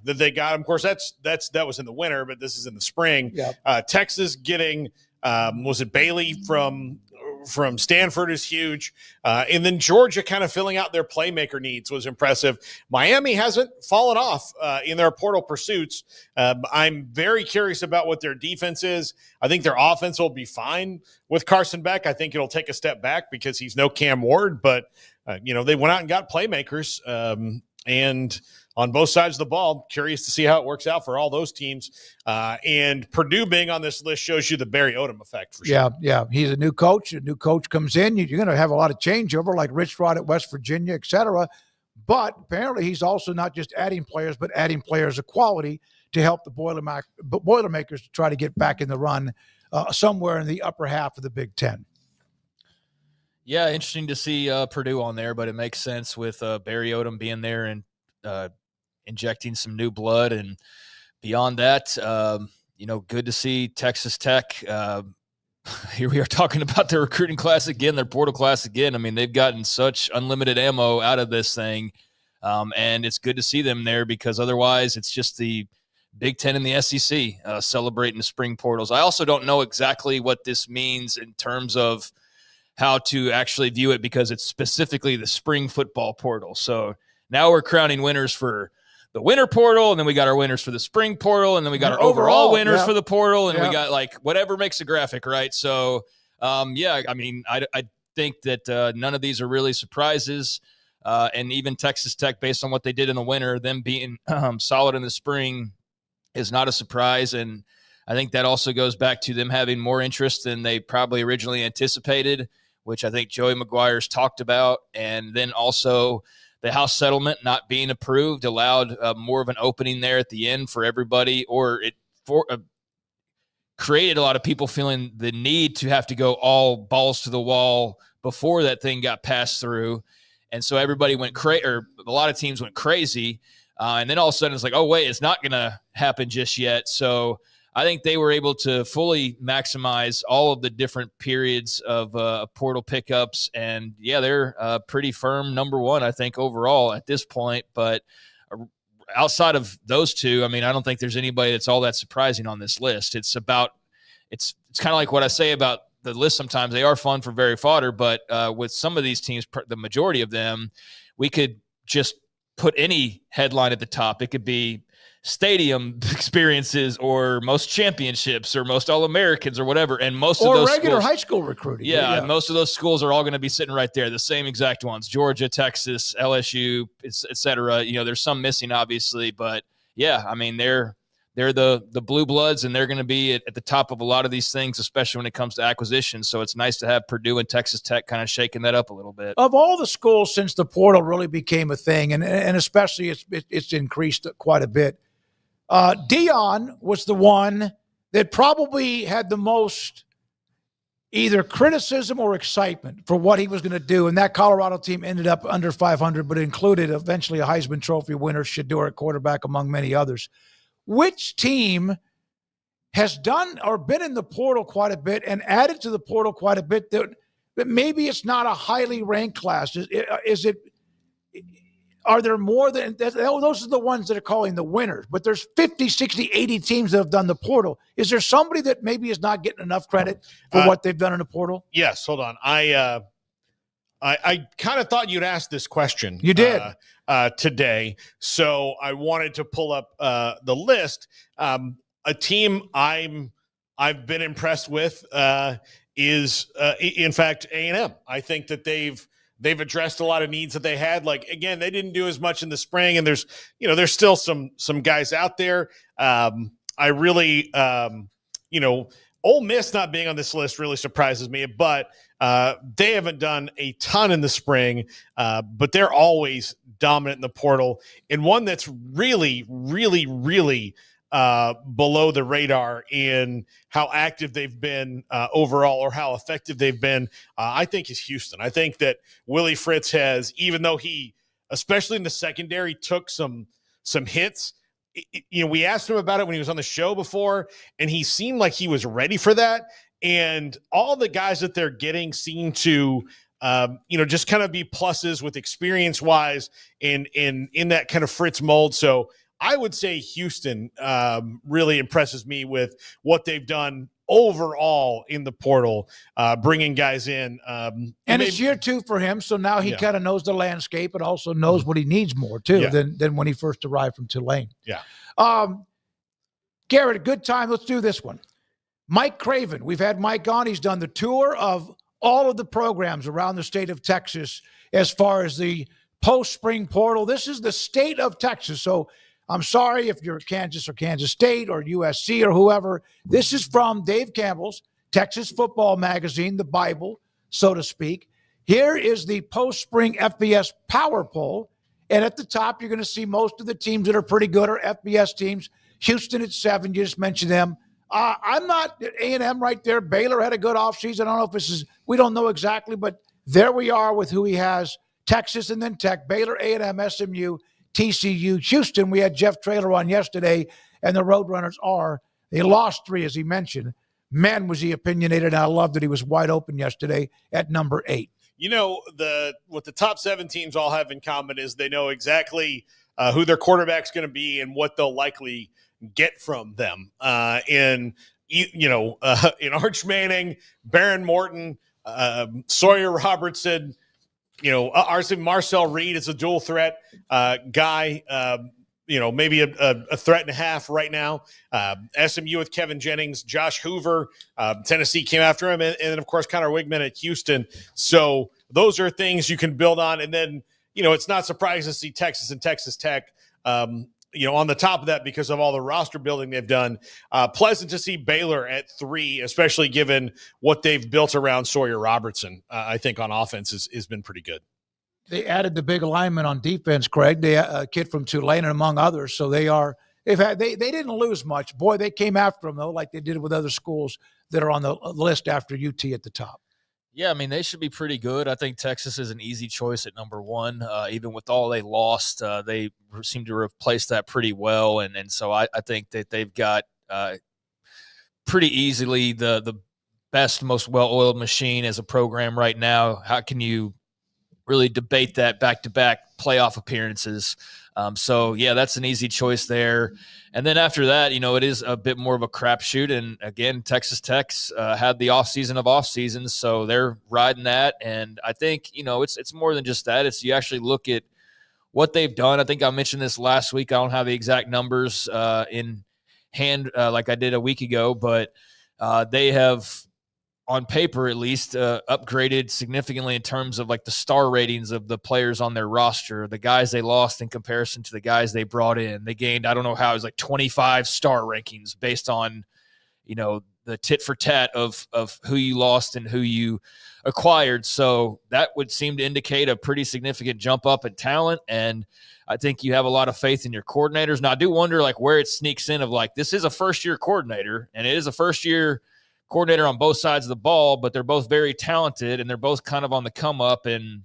That they got. Of course, that was in the winter, but this is in the spring. Yep. Texas getting, was it Bailey from from Stanford is huge. And then Georgia kind of filling out their playmaker needs was impressive. Miami hasn't fallen off in their portal pursuits. I'm very curious about what their defense is. I think their offense will be fine with Carson Beck. I think it'll take a step back because he's no Cam Ward, but they went out and got playmakers. And on both sides of the ball, curious to see how it works out for all those teams. And Purdue being on this list shows you the Barry Odom effect for sure. Yeah. He's a new coach. A new coach comes in. You're going to have a lot of changeover, like Rich Rod at West Virginia, et cetera. But apparently he's also not just adding players, but adding players of quality to help the Boilermakers to try to get back in the run somewhere in the upper half of the Big Ten. Yeah, interesting to see Purdue on there, but it makes sense with Barry Odom being there and injecting some new blood. And beyond that, good to see Texas Tech. Here we are talking about their recruiting class again, their portal class again. I mean, they've gotten such unlimited ammo out of this thing, and it's good to see them there because otherwise it's just the Big Ten and the SEC celebrating the spring portals. I also don't know exactly what this means in terms of how to actually view it because it's specifically the spring football portal. So now we're crowning winners for the winter portal, and then we got our winners for the spring portal, and then we got our overall winners for the portal, and we got like whatever makes a graphic, right? So, I think that none of these are really surprises, and even Texas Tech, based on what they did in the winter, them being solid in the spring is not a surprise, and I think that also goes back to them having more interest than they probably originally anticipated, which I think Joey McGuire's talked about, and then also the House settlement not being approved allowed more of an opening there at the end for everybody, or it created a lot of people feeling the need to have to go all balls to the wall before that thing got passed through. And so everybody went crazy, or a lot of teams went crazy. And then all of a sudden it's like, oh, wait, it's not going to happen just yet. So I think they were able to fully maximize all of the different periods of portal pickups. And, yeah, they're pretty firm number one, I think, overall at this point. But outside of those two, I mean, I don't think there's anybody that's all that surprising on this list. It's kind of like what I say about the list sometimes. They are fun for very fodder, but with some of these teams, the majority of them, we could just put any headline at the top. It could be stadium experiences or most championships or most All-Americans or whatever. And most of those regular schools, high school recruiting. Yeah, most of those schools are all going to be sitting right there, the same exact ones, Georgia, Texas, LSU, et cetera. There's some missing obviously, but yeah, I mean, they're the blue bloods, and they're going to be at the top of a lot of these things, especially when it comes to acquisitions. So it's nice to have Purdue and Texas Tech kind of shaking that up a little bit. Of all the schools since the portal really became a thing, and especially it's increased quite a bit, Dion was the one that probably had the most either criticism or excitement for what he was going to do. And that Colorado team ended up under 500, but included eventually a Heisman Trophy winner, Shedeur at quarterback, among many others. Which team has done or been in the portal quite a bit and added to the portal quite a bit that maybe it's not a highly ranked class? Are there more than – those are the ones that are calling the winners, but there's 50, 60, 80 teams that have done the portal. Is there somebody that maybe is not getting enough credit for what they've done in the portle? Yes, hold on. I kind of thought you'd ask this question. You did. Today, so I wanted to pull up the list. A team I've been impressed with is, in fact, A&M. I think that they've addressed a lot of needs that they had. Like, again, they didn't do as much in the spring, and there's still some guys out there. I really, Ole Miss not being on this list really surprises me, but they haven't done a ton in the spring, but they're always dominant in the portal. And one that's really, really, really below the radar in how active they've been overall, or how effective they've been, I think is Houston. I think that Willie Fritz has, even though he, especially in the secondary, took some hits. We asked him about it when he was on the show before, and he seemed like he was ready for that. And all the guys that they're getting seem to, just kind of be pluses with experience wise and in that kind of Fritz mold. So I would say Houston really impresses me with what they've done overall in the portal, bringing guys in. And it's year 2 for him, so now he kind of knows the landscape and also knows what he needs more, too, than when he first arrived from Tulane. Yeah. Garrett, a good time. Let's do this one. Mike Craven. We've had Mike on. He's done the tour of all of the programs around the state of Texas as far as the post-spring portal. This is the state of Texas, so I'm sorry if you're Kansas or Kansas State or USC or whoever. This is from Dave Campbell's Texas Football Magazine, the Bible, so to speak. Here is the post-spring FBS power poll, and at the top you're going to see most of the teams that are pretty good are FBS teams. Houston at 7, you just mentioned them. I'm not A&M right there. Baylor had a good offseason. I don't know if this is – we don't know exactly, but there we are with who he has. Texas and then Tech, Baylor, A&M, SMU, TCU, Houston. We had Jeff Traylor on yesterday, and the Roadrunners are. They lost 3, as he mentioned. Man, was he opinionated, and I love that he was wide open yesterday at number 8. You know, what the top 7 teams all have in common is they know exactly who their quarterback's going to be and what they'll likely get from them. In Arch Manning, Baron Morton, Sawyer Robertson, Marcel Reed is a dual threat guy, maybe a threat and a half right now. SMU with Kevin Jennings, Josh Hoover, Tennessee came after him, and then, of course, Connor Wigman at Houston. So those are things you can build on. And then, it's not surprising to see Texas and Texas Tech on the top of that because of all the roster building they've done. Pleasant to see Baylor at 3, especially given what they've built around Sawyer Robertson. I think on offense has been pretty good. They added the big alignment on defense, Craig. They a kid from Tulane and among others. So they didn't lose much. Boy, they came after them though, like they did with other schools that are on the list after UT at the top. Yeah, I mean, they should be pretty good. I think Texas is an easy choice at number 1. Even with all they lost, they seem to replace that pretty well. And so I think that they've got pretty easily the best, most well-oiled machine as a program right now. How can you really debate that back-to-back playoff appearances? So, yeah, that's an easy choice there. And then after that, it is a bit more of a crapshoot. And, again, Texas Tech's had the offseason of off-seasons, so they're riding that. And I think, it's more than just that. It's you actually look at what they've done. I think I mentioned this last week. I don't have the exact numbers in hand like I did a week ago, but they have – on paper at least, upgraded significantly in terms of like the star ratings of the players on their roster, the guys they lost in comparison to the guys they brought in. They gained, I don't know how, it was like 25 star rankings based on, the tit for tat of who you lost and who you acquired. So that would seem to indicate a pretty significant jump up in talent. And I think you have a lot of faith in your coordinators. Now I do wonder like where it sneaks in of like, this is a first year coordinator and it is a first year coordinator on both sides of the ball, but they're both very talented and they're both kind of on the come up. And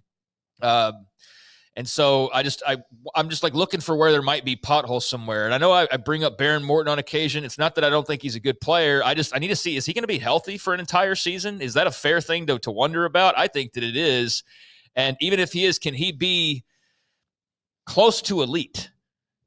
so I'm just like looking for where there might be potholes somewhere. And I know I bring up Baron Morton on occasion. It's not that I don't think he's a good player. I need to see, is he going to be healthy for an entire season? Is that a fair thing to wonder about? I think that it is. And even if he is, can he be close to elite?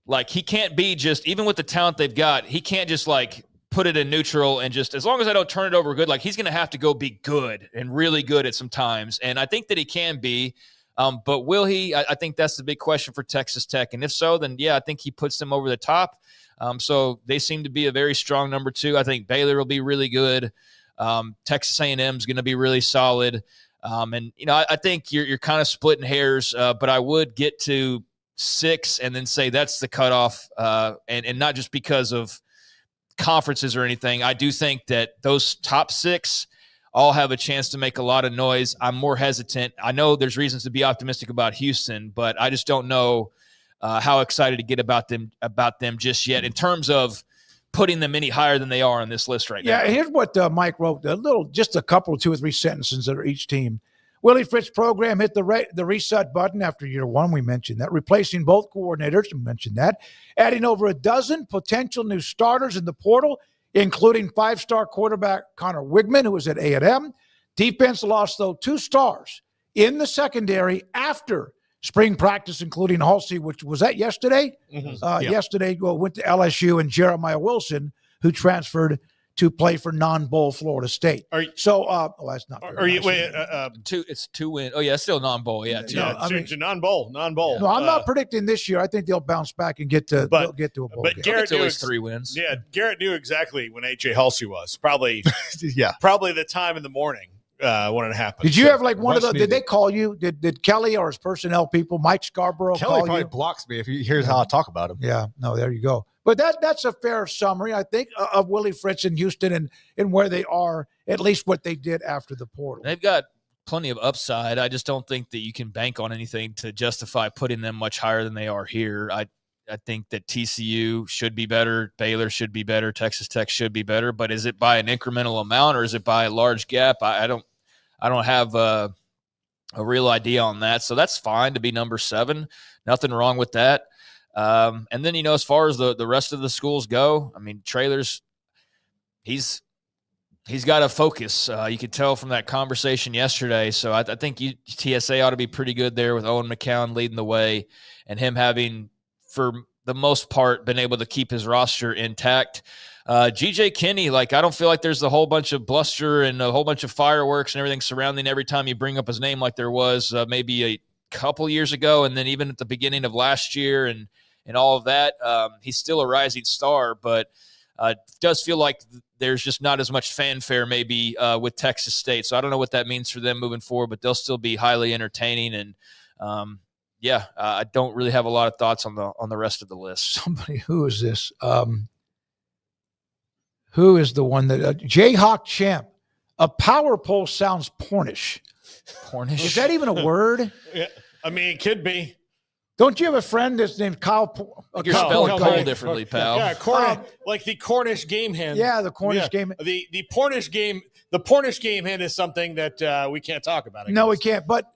Like he can't be just, even with the talent they've got, he can't just like put it in neutral and just, as long as I don't turn it over good, like he's going to have to go be good and really good at some times. And I think that he can be, but will he? I think that's the big question for Texas Tech. And if so, then yeah, I think he puts them over the top. So they seem to be a very strong number 2. I think Baylor will be really good. Texas A&M is going to be really solid. And, I think you're kind of splitting hairs, but I would get to 6 and then say that's the cutoff. And not just because of conferences or anything. I do think that those top 6 all have a chance to make a lot of noise. I'm more hesitant. I know there's reasons to be optimistic about Houston, but I just don't know how excited to get about them just yet in terms of putting them any higher than they are on this list right now. Yeah, here's what Mike wrote, just a couple, 2 or 3 sentences that are each team. Willie Fritz's program hit the reset button after year 1. We mentioned that. Replacing both coordinators, we mentioned that. Adding over a dozen potential new starters in the portal, including 5-star quarterback Connor Wigman, who was at A&M. Defense lost, though, 2 stars in the secondary after spring practice, including Halsey, which was that yesterday? Mm-hmm. Yesterday, went to LSU, and Jeremiah Wilson, who transferred to play for non-bowl Florida State. That's not. It's 2 wins. Oh yeah, still non-bowl. Yeah, to non-bowl. No, I'm not predicting this year. I think they'll bounce back and get to a bowl game. But Garrett knew 3 wins. Yeah, Garrett knew exactly when AJ Halsey was probably. Yeah, probably the time in the morning when it happened. Did you have like one of the? Did they call you? Did Kelly or his personnel people, Mike Scarborough, Kelly call probably you? blocks me if he hears how I talk about him. Yeah, no, there you go. But that's a fair summary, I think, of Willie Fritz and Houston and where they are, at least what they did after the portal. They've got plenty of upside. I just don't think that you can bank on anything to justify putting them much higher than they are here. I think that TCU should be better, Baylor should be better, Texas Tech should be better, but is it by an incremental amount or is it by a large gap? I don't have a real idea on that. So that's fine to be number 7. Nothing wrong with that. And then, as far as the rest of the schools go, I mean, Traylor's, he's got to focus. You could tell from that conversation yesterday. So I think TSA ought to be pretty good there with Owen McCown leading the way and him having, for the most part, been able to keep his roster intact. GJ Kinney, I don't feel like there's a whole bunch of bluster and a whole bunch of fireworks and everything surrounding every time you bring up his name like there was maybe a couple years ago. And then even at the beginning of last year and all of that, he's still a rising star, but it does feel like there's just not as much fanfare maybe with Texas State. So I don't know what that means for them moving forward, but they'll still be highly entertaining. And I don't really have a lot of thoughts on the rest of the list. Somebody, who is this? Who is the one that Jayhawk Champ? A power pole sounds pornish. Pornish? Is that even a word? Yeah, I mean, it could be. Don't you have a friend that's named Kyle? You're spelling coal differently, pal. Yeah, like the Cornish game hen. Yeah, the Cornish game. The Pornish game. The Pornish game hen is something that we can't talk about. No, we can't. But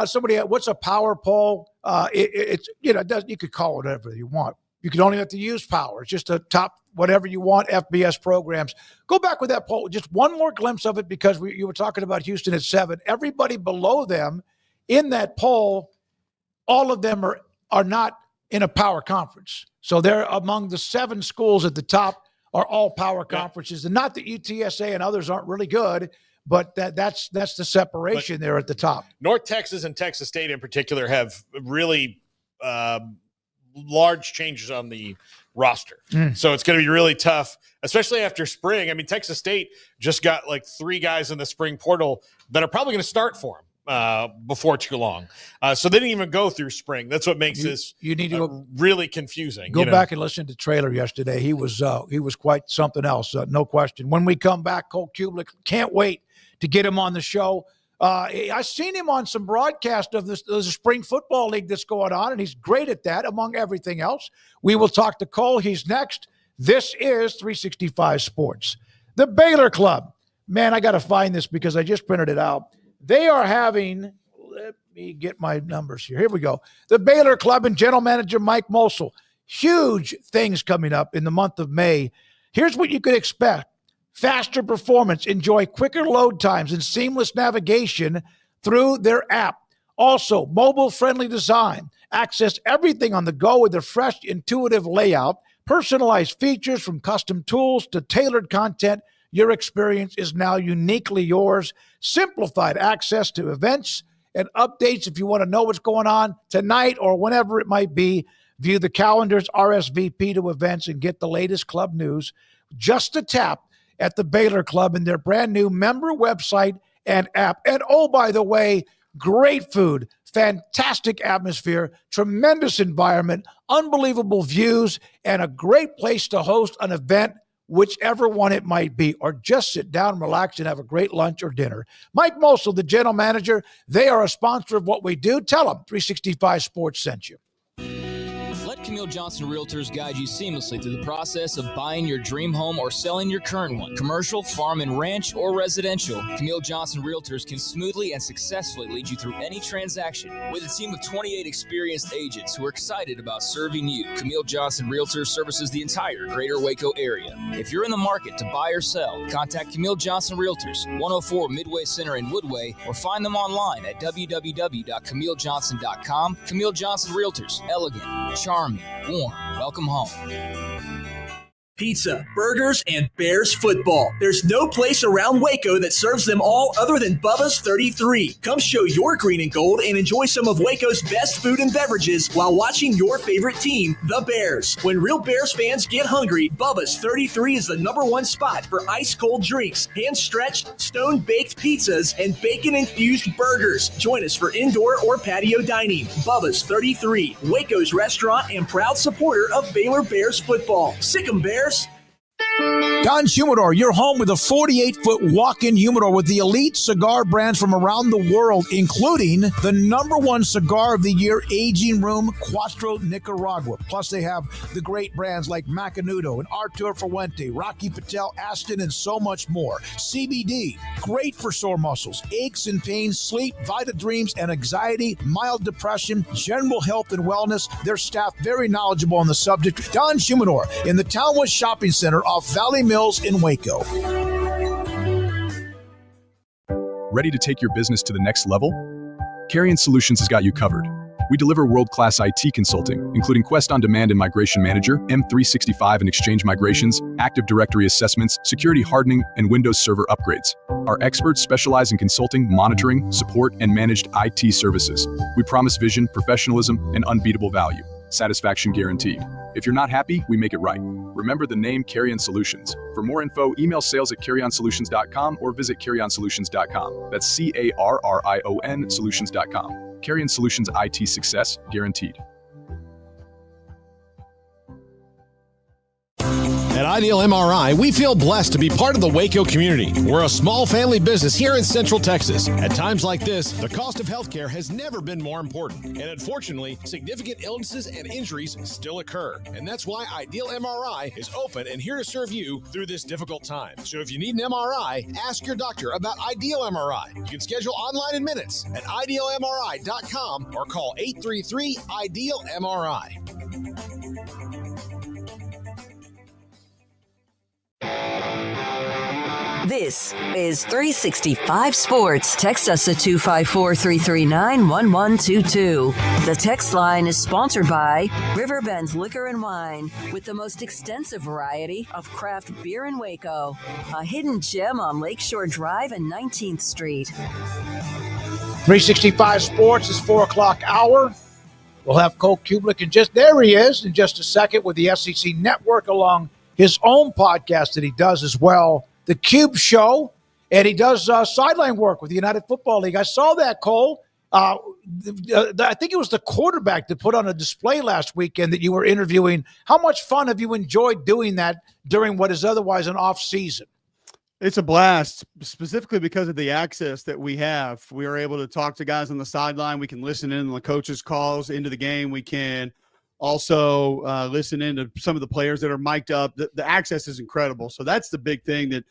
somebody, what's a power pole? It's you could call it whatever you want. You can only have to use power. It's just a top whatever you want FBS programs. Go back with that poll. Just one more glimpse of it because you were talking about Houston at 7. Everybody below them in that poll, all of them are not in a power conference. So they're among the 7 schools at the top are all power conferences. And not that UTSA and others aren't really good, but that's the separation there at the top. North Texas and Texas State in particular have really large changes on the roster. So it's going to be really tough, especially after spring. I mean, Texas State just got 3 guys in the spring portal that are probably going to start for them before too long. So they didn't even go through spring. That's what makes this you need to really confusing. Go back and listen to Traylor yesterday. He was quite something else, no question. When we come back, Cole Cubelic, can't wait to get him on the show. I've seen him on some broadcast of the spring football league that's going on, and he's great at that, among everything else. We will talk to Cole. He's next. This is 365 Sports. The Baylor Club. Man, I got to find this because I just printed it out. They are having, let me get my numbers here. Here we go. The Baylor Club and General Manager Mike Mosel. Huge things coming up in the month of May. Here's what you could expect. Faster performance, enjoy quicker load times and seamless navigation through their app. Also, mobile-friendly design. Access everything on the go with a fresh, intuitive layout. Personalized features from custom tools to tailored content. Your experience is now uniquely yours. Simplified access to events and updates if you want to know what's going on tonight or whenever it might be. View the calendars, RSVP to events, and get the latest club news. Just a tap at the Baylor Club and their brand new member website and app. And oh, by the way, great food, fantastic atmosphere, tremendous environment, unbelievable views, and a great place to host an event, whichever one it might be, or just sit down, relax, and have a great lunch or dinner. Mike Mosel, the general manager, they are a sponsor of what we do. Tell them 365 Sports sent you. Let Camille Johnson Realtors guide you seamlessly through the process of buying your dream home or selling your current one. Commercial, farm and ranch, or residential, Camille Johnson Realtors can smoothly and successfully lead you through any transaction. With a team of 28 experienced agents who are excited about serving you, Camille Johnson Realtors services the entire greater Waco area. If you're in the market to buy or sell, contact Camille Johnson Realtors, 104 Midway Center in Woodway, or find them online at www.camillejohnson.com. Camille Johnson Realtors, elegant, charming, warm. Welcome home. pizza, burgers, and Bears football. There's no place around Waco that serves them all other than Bubba's 33. Come show your green and gold and enjoy some of Waco's best food and beverages while watching your favorite team, the Bears. When real Bears fans get hungry, Bubba's 33 is the #1 spot for ice-cold drinks, hand-stretched, stone-baked pizzas, and bacon-infused burgers. Join us for indoor or patio dining. Bubba's 33, Waco's restaurant and proud supporter of Baylor Bears football. Sick 'em, Bears! Don's Humidor, your home with a 48-foot walk-in humidor with the elite cigar brands from around the world, including the #1 cigar of the year, Aging Room Cuatro Nicaragua. Plus, they have the great brands like Macanudo and Artur Fuente, Rocky Patel, Aston, and so much more. CBD, great for sore muscles, aches and pains, sleep, Vita Dreams, and anxiety, mild depression, general health and wellness. Their staff very knowledgeable on the subject. Don's Humidor in the Townwood Shopping Center off Valley Mills in Waco. Ready to take your business to the next level? Carrion Solutions has got you covered. We deliver world-class IT consulting, including Quest On Demand and Migration Manager, M365 and Exchange migrations, Active Directory assessments, security hardening, and Windows Server upgrades. Our experts specialize in consulting, monitoring, support, and managed IT services. We promise vision, professionalism, and unbeatable value. Satisfaction guaranteed. If you're not happy, we make it right. Remember the name Carrion Solutions. For more info, email sales@carrionsolutions.com or visit carrionsolutions.com. That's CARRION solutions.com. Carrion Solutions, IT success guaranteed. At Ideal MRI, we feel blessed to be part of the Waco community. We're a small family business here in Central Texas. At times like this, the cost of healthcare has never been more important. And unfortunately, significant illnesses and injuries still occur. And that's why Ideal MRI is open and here to serve you through this difficult time. So if you need an MRI, ask your doctor about Ideal MRI. You can schedule online in minutes at idealmri.com or call 833-IDEAL-MRI. This is 365 Sports. Text us at 254-339-1122. The text line is sponsored by Riverbend's Liquor and Wine, with the most extensive variety of craft beer in Waco. A hidden gem on Lakeshore Drive and 19th Street. 365 Sports is 4 o'clock hour. We'll have Cole Cubelic in there he is in just a second with the SEC Network along his own podcast that he does as well, The Cube Show, and he does sideline work with the United Football League. I saw that, Cole. I think it was the quarterback that put on a display last weekend that you were interviewing. How much fun have you enjoyed doing that during what is otherwise an off season? It's a blast, specifically because of the access that we have. We are able to talk to guys on the sideline. We can listen in on the coaches' calls into the game. We can also listen in to some of the players that are mic'd up. The access is incredible. So that's the big thing that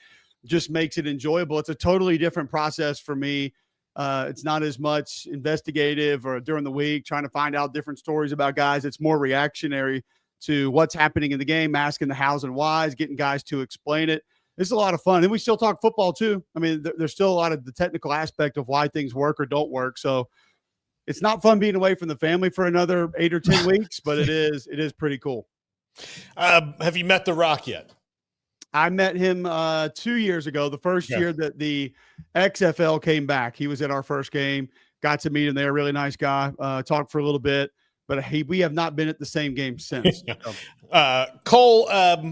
just makes it enjoyable. It's a totally different process for me. It's not as much investigative or during the week trying to find out different stories about guys. It's more reactionary to what's happening in the game, asking the hows and whys, getting guys to explain it. It's a lot of fun. And we still talk football too. I mean, there's still a lot of the technical aspect of why things work or don't work. So it's not fun being away from the family for another 8 or 10 weeks, but it is pretty cool. Have you met The Rock yet? I met him 2 years ago, the first year that the XFL came back. He was at our first game, got to meet him there. Really nice guy. Talked for a little bit, but we have not been at the same game since. Cole,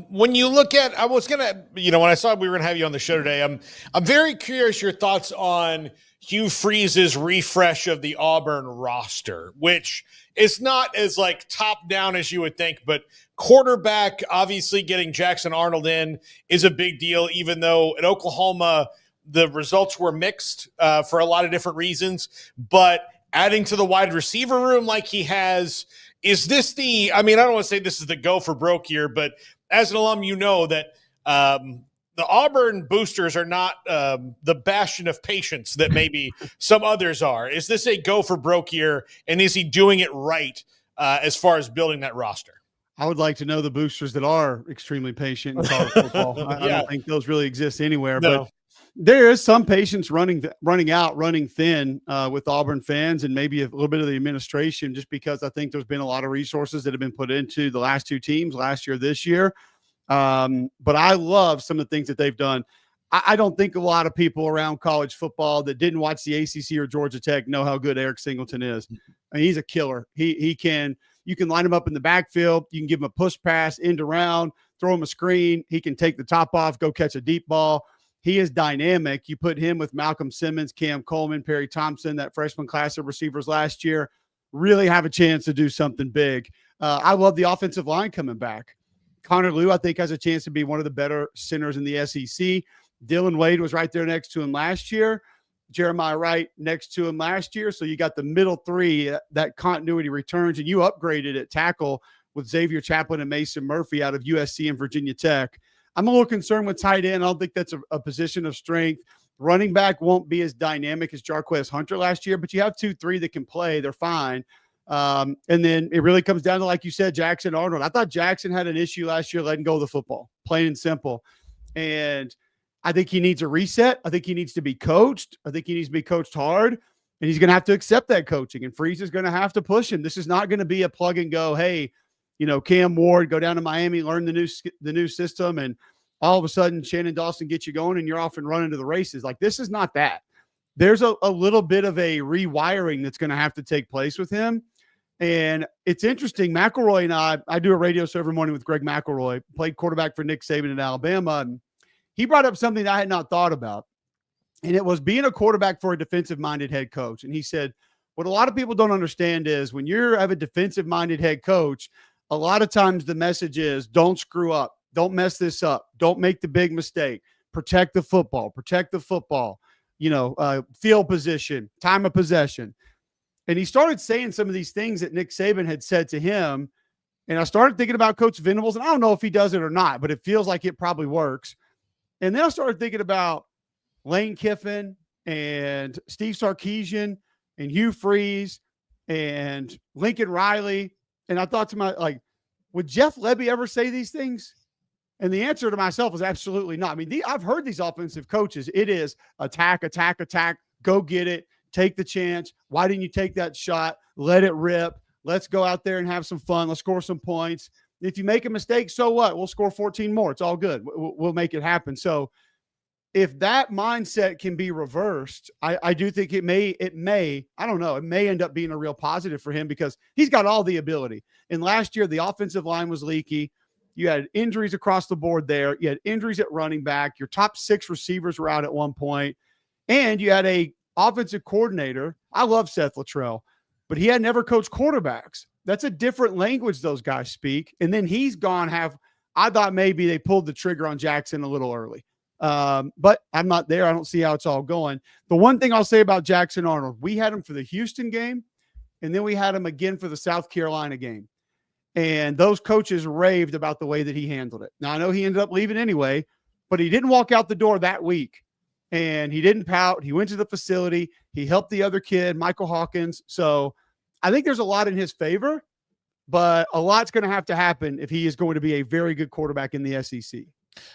when you look at, I was going to, when I saw we were going to have you on the show today, I'm very curious your thoughts on Hugh Freeze's refresh of the Auburn roster, which is not as top down as you would think, but quarterback, obviously getting Jackson Arnold in is a big deal, even though at Oklahoma, the results were mixed for a lot of different reasons, but adding to the wide receiver room like he has, is this I don't want to say this is the go for broke year, but as an alum, that the Auburn boosters are not the bastion of patience that maybe some others are. Is this a go for broke year, and is he doing it right as far as building that roster? I would like to know the boosters that are extremely patient in college football. I don't think those really exist anywhere, but there is some patience running thin with Auburn fans and maybe a little bit of the administration, just because I think there's been a lot of resources that have been put into the last two teams last year, this year. But I love some of the things that they've done. I don't think a lot of people around college football that didn't watch the ACC or Georgia Tech know how good Eric Singleton is. I mean, he's a killer. You can line him up in the backfield. You can give him a push pass, end around, throw him a screen. He can take the top off, go catch a deep ball. He is dynamic. You put him with Malcolm Simmons, Cam Coleman, Perry Thompson, that freshman class of receivers last year, really have a chance to do something big. I love the offensive line coming back. Connor Lew, I think, has a chance to be one of the better centers in the SEC. Dylan Wade was right there next to him last year. Jeremiah Wright next to him last year. So you got the middle three, that continuity returns, and you upgraded at tackle with Xavier Chaplin and Mason Murphy out of USC and Virginia Tech. I'm a little concerned with tight end. I don't think that's a position of strength. Running back won't be as dynamic as Jarquez Hunter last year, but you have 2-3 that can play. They're fine. And then it really comes down to, like you said, Jackson Arnold. I thought Jackson had an issue last year letting go of the football, plain and simple. And I think he needs a reset. I think he needs to be coached. I think he needs to be coached hard, and he's going to have to accept that coaching, and Freeze is going to have to push him. This is not going to be a plug and go, hey, Cam Ward, go down to Miami, learn the new system, and all of a sudden Shannon Dawson gets you going and you're off and running to the races. Like, this is not that. There's a little bit of a rewiring that's going to have to take place with him. And it's interesting. McElroy and I do a radio show every morning with Greg McElroy, played quarterback for Nick Saban in Alabama. And he brought up something that I had not thought about. And it was being a quarterback for a defensive-minded head coach. And he said, what a lot of people don't understand is when you have a defensive-minded head coach, a lot of times the message is don't screw up. Don't mess this up. Don't make the big mistake. Protect the football. Field position, time of possession. And he started saying some of these things that Nick Saban had said to him. And I started thinking about Coach Venables, and I don't know if he does it or not, but it feels like it probably works. And then I started thinking about Lane Kiffin and Steve Sarkisian and Hugh Freeze and Lincoln Riley. And I thought to myself, would Jeff Lebby ever say these things? And the answer to myself was absolutely not. I mean, I've heard these offensive coaches. It is attack, attack, attack, go get it, take the chance. Why didn't you take that shot? Let it rip. Let's go out there and have some fun. Let's score some points. If you make a mistake, so what? We'll score 14 more. It's all good. We'll make it happen. So if that mindset can be reversed, I do think it may, I don't know, it may end up being a real positive for him because he's got all the ability. And last year, the offensive line was leaky. You had injuries across the board there. You had injuries at running back. Your top 6 receivers were out at one point. And you had a offensive coordinator. I love Seth Luttrell, but he had never coached quarterbacks. That's a different language those guys speak. And then he's gone I thought maybe they pulled the trigger on Jackson a little early. But I'm not there. I don't see how it's all going. The one thing I'll say about Jackson Arnold, we had him for the Houston game, and then we had him again for the South Carolina game. And those coaches raved about the way that he handled it. Now, I know he ended up leaving anyway, but he didn't walk out the door that week. And he didn't pout. He went to the facility. He helped the other kid, Michael Hawkins. So I think there's a lot in his favor, but a lot's going to have to happen if he is going to be a very good quarterback in the SEC.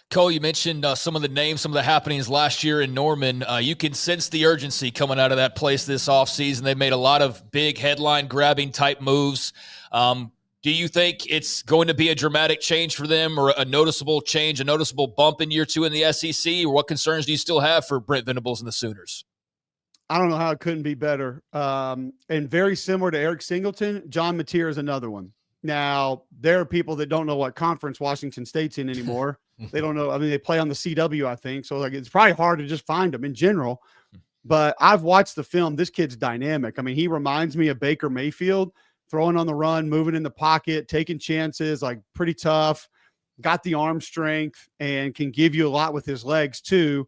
Cole, you mentioned some of the names, some of the happenings last year in Norman. You can sense the urgency coming out of that place this offseason. They've made a lot of big headline-grabbing type moves. Do you think it's going to be a dramatic change for them or a noticeable change, a noticeable bump in year 2 in the SEC? Or what concerns do you still have for Brent Venables and the Sooners? I don't know how it couldn't be better. And very similar to Eric Singleton, John Mateer is another one. Now, there are people that don't know what conference Washington State's in anymore. They don't know. I mean, they play on the CW, I think. So it's probably hard to just find them in general. But I've watched the film. This kid's dynamic. I mean, he reminds me of Baker Mayfield, throwing on the run, moving in the pocket, taking chances, pretty tough, got the arm strength, and can give you a lot with his legs too.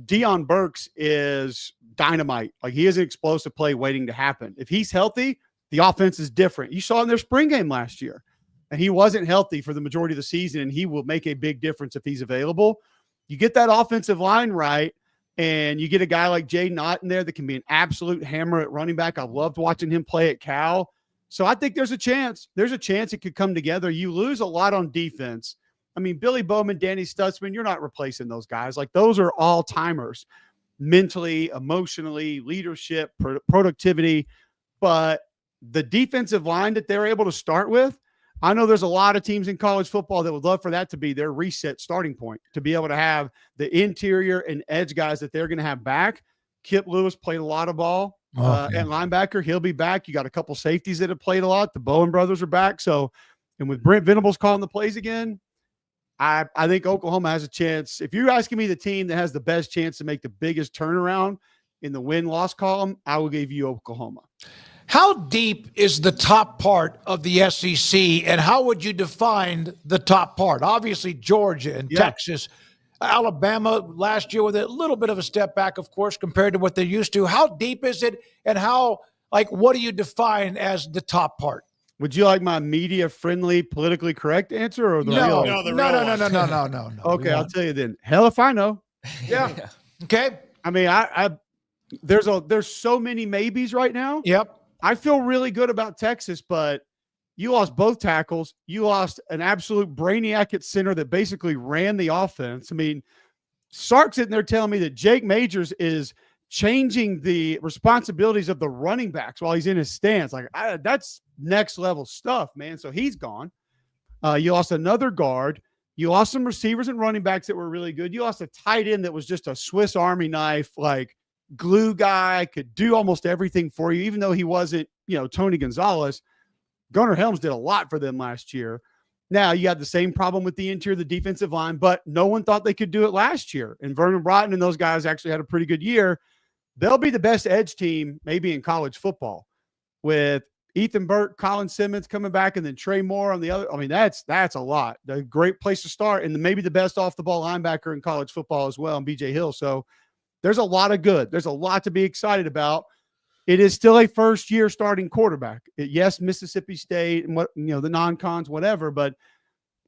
Deion Burks is dynamite. He is an explosive play waiting to happen. If he's healthy, the offense is different. You saw in their spring game last year, and he wasn't healthy for the majority of the season, and he will make a big difference if he's available. You get that offensive line right, and you get a guy like Jaden Ott in there that can be an absolute hammer at running back. I loved watching him play at Cal. So I think there's a chance. There's a chance it could come together. You lose a lot on defense. I mean, Billy Bowman, Danny Stutzman, you're not replacing those guys. Those are all timers, mentally, emotionally, leadership, productivity. But the defensive line that they're able to start with, I know there's a lot of teams in college football that would love for that to be their reset starting point, to be able to have the interior and edge guys that they're going to have back. Kip Lewis played a lot of ball at linebacker. He'll be back. You got a couple safeties that have played a lot. The Bowen brothers are back. So, and with Brent Venables calling the plays again, I think Oklahoma has a chance. If you're asking me the team that has the best chance to make the biggest turnaround in the win-loss column, I will give you Oklahoma. How deep is the top part of the SEC, and how would you define the top part? Obviously, Georgia and Texas, Alabama last year with a little bit of a step back, of course, compared to what they're used to. How deep is it, and what do you define as the top part? Would you like my media-friendly, politically correct answer, or the no, real? No. Okay, I'll tell you then. Hell if I know. Yeah. Okay. I mean, there's so many maybes right now. Yep. I feel really good about Texas, but you lost both tackles. You lost an absolute brainiac at center that basically ran the offense. I mean, Sark's sitting there telling me that Jake Majors is changing the responsibilities of the running backs while he's in his stance. Like, that's next level stuff, man. So he's gone. You lost another guard. You lost some receivers and running backs that were really good. You lost a tight end that was just a Swiss Army knife, like glue guy, could do almost everything for you, even though he wasn't, Tony Gonzalez. Gunnar Helms did a lot for them last year. Now, you had the same problem with the interior, the defensive line, but no one thought they could do it last year. And Vernon Broughton and those guys actually had a pretty good year. They'll be the best edge team maybe in college football with Ethan Burt, Colin Simmons coming back, and then Trey Moore on the other. I mean, that's a lot. A great place to start, and maybe the best off-the-ball linebacker in college football as well, and B.J. Hill. So there's a lot of good. There's a lot to be excited about. It is still a first-year starting quarterback. Yes, Mississippi State and the non-cons, whatever. But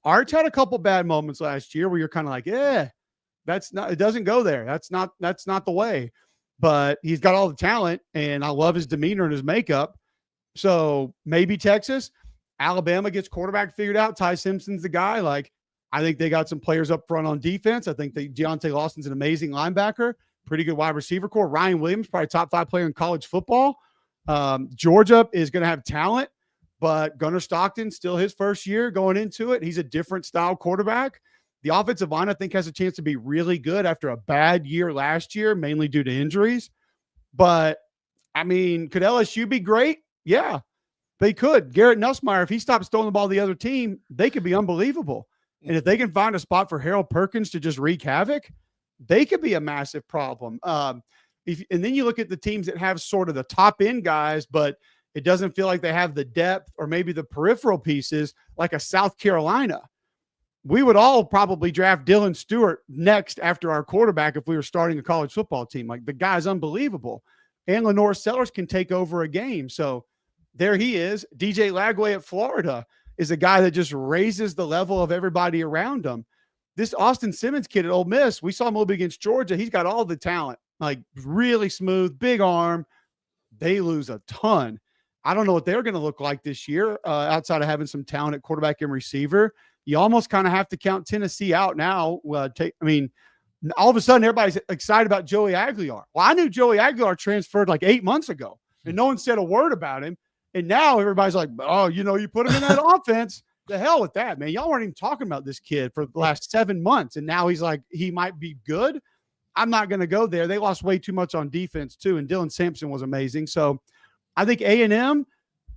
Arch had a couple bad moments last year where you're kind of like, that's not. It doesn't go there. That's not the way. But he's got all the talent, and I love his demeanor and his makeup. So maybe Texas, Alabama gets quarterback figured out. Ty Simpson's the guy. Like, I think they got some players up front on defense. I think Deontay Lawson's an amazing linebacker. Pretty good wide receiver core. Ryan Williams, probably top 5 player in college football. Georgia is going to have talent, but Gunnar Stockton, still his first year going into it. He's a different style quarterback. The offensive line, I think, has a chance to be really good after a bad year last year, mainly due to injuries. But, I mean, could LSU be great? Yeah, they could. Garrett Nussmeier, if he stops throwing the ball to the other team, they could be unbelievable. And if they can find a spot for Harold Perkins to just wreak havoc, they could be a massive problem. And then you look at the teams that have sort of the top end guys, but it doesn't feel like they have the depth or maybe the peripheral pieces like a South Carolina. We would all probably draft Dylan Stewart next after our quarterback if we were starting a college football team. Like, the guy's unbelievable. And Lenore Sellers can take over a game. So there he is. DJ Lagway at Florida is a guy that just raises the level of everybody around him. This Austin Simmons kid at Ole Miss, we saw him a little bit against Georgia. He's got all the talent, like really smooth, big arm. They lose a ton. I don't know what they're going to look like this year outside of having some talent at quarterback and receiver. You almost kind of have to count Tennessee out now. All of a sudden, everybody's excited about Joey Aguilar. Well, I knew Joey Aguilar transferred like 8 months ago, and no one said a word about him. And now everybody's like, oh, you put him in that offense. The hell with that, man. Y'all weren't even talking about this kid for the last 7 months, and now he's like, he might be good. I'm not going to go there. They lost way too much on defense, too, and Dylan Sampson was amazing. So I think A&M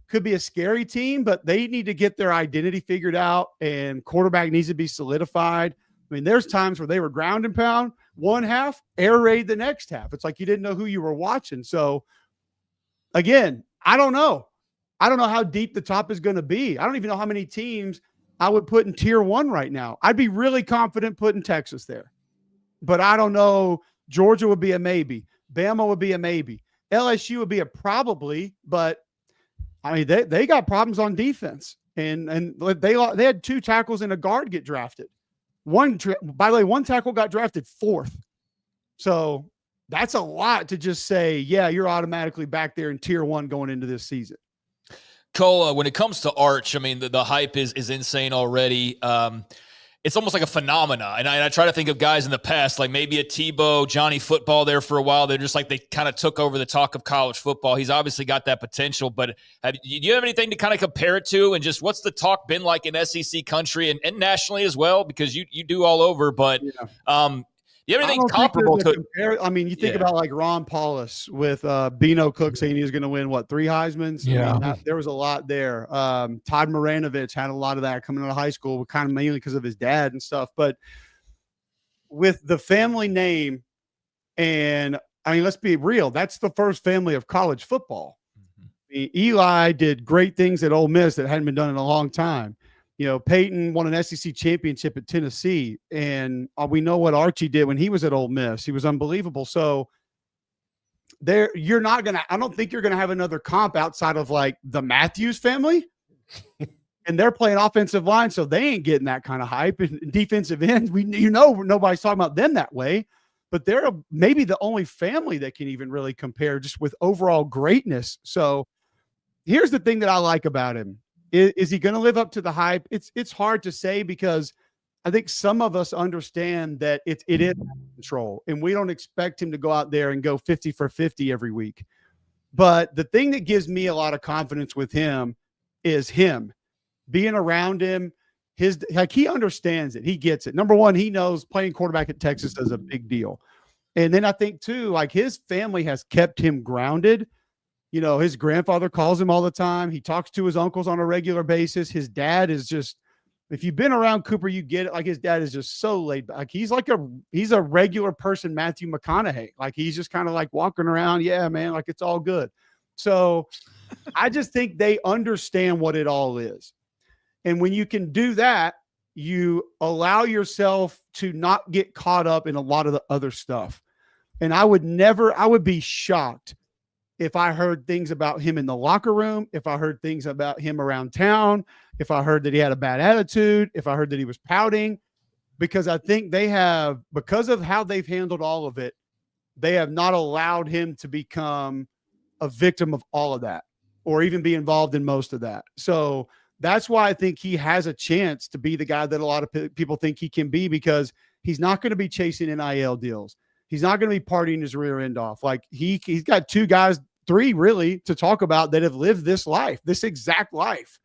could be a scary team, but they need to get their identity figured out, and quarterback needs to be solidified. I mean, there's times where they were ground and pound one half, air raid the next half. It's like you didn't know who you were watching. So, again, I don't know. I don't know how deep the top is going to be. I don't even know how many teams I would put in tier 1 right now. I'd be really confident putting Texas there. But I don't know. Georgia would be a maybe. Bama would be a maybe. LSU would be a probably, but I mean, they got problems on defense. And they had 2 tackles and a guard get drafted. By the way, one tackle got drafted 4th. So that's a lot to just say, yeah, you're automatically back there in tier 1 going into this season. Cole, when it comes to Arch, I mean, the hype is insane already. it's almost like a phenomena. And I try to think of guys in the past, like maybe a Tebow, Johnny Football there for a while. They're just like they kind of took over the talk of college football. He's obviously got that potential, but do you have anything to kind of compare it to? And just what's the talk been like in SEC country and nationally as well? Because you do all over, but do you have anything comparable to it? I mean, you think about like Ron Paulus with Bino Cook saying he was going to win, 3 Heismans? Yeah. I mean, there was a lot there. Todd Maranovich had a lot of that coming out of high school, kind of mainly because of his dad and stuff. But with the family name, and I mean, let's be real, that's the first family of college football. I mean, Eli did great things at Ole Miss that hadn't been done in a long time. You know, Peyton won an SEC championship at Tennessee, and we know what Archie did when he was at Ole Miss. He was unbelievable. So I don't think you're going to have another comp outside of like the Matthews family, and they're playing offensive line, so they ain't getting that kind of hype. And defensive ends, nobody's talking about them that way, but they're maybe the only family that can even really compare just with overall greatness. So here's the thing that I like about him. Is he going to live up to the hype? It's hard to say, because I think some of us understand that it is control, and we don't expect him to go out there and go 50 for 50 every week. But the thing that gives me a lot of confidence with him is him being around him. He understands it. He gets it. Number one, he knows playing quarterback at Texas is a big deal. And then I think too, like his family has kept him grounded. You know, his grandfather calls him all the time. He talks to his uncles on a regular basis. His dad is just, if you've been around Cooper, you get it. Like his dad is just so laid back. He's a regular person, Matthew McConaughey. Like he's just kind of like walking around. Yeah, man, like it's all good. So I just think they understand what it all is. And when you can do that, you allow yourself to not get caught up in a lot of the other stuff. And I would be shocked if I heard things about him in the locker room, if I heard things about him around town, if I heard that he had a bad attitude, if I heard that he was pouting, because I think because of how they've handled all of it, they have not allowed him to become a victim of all of that or even be involved in most of that. So that's why I think he has a chance to be the guy that a lot of people think he can be, because he's not going to be chasing NIL deals. He's not going to be partying his rear end off. Like he's got 3 really to talk about that have lived this life, this exact life.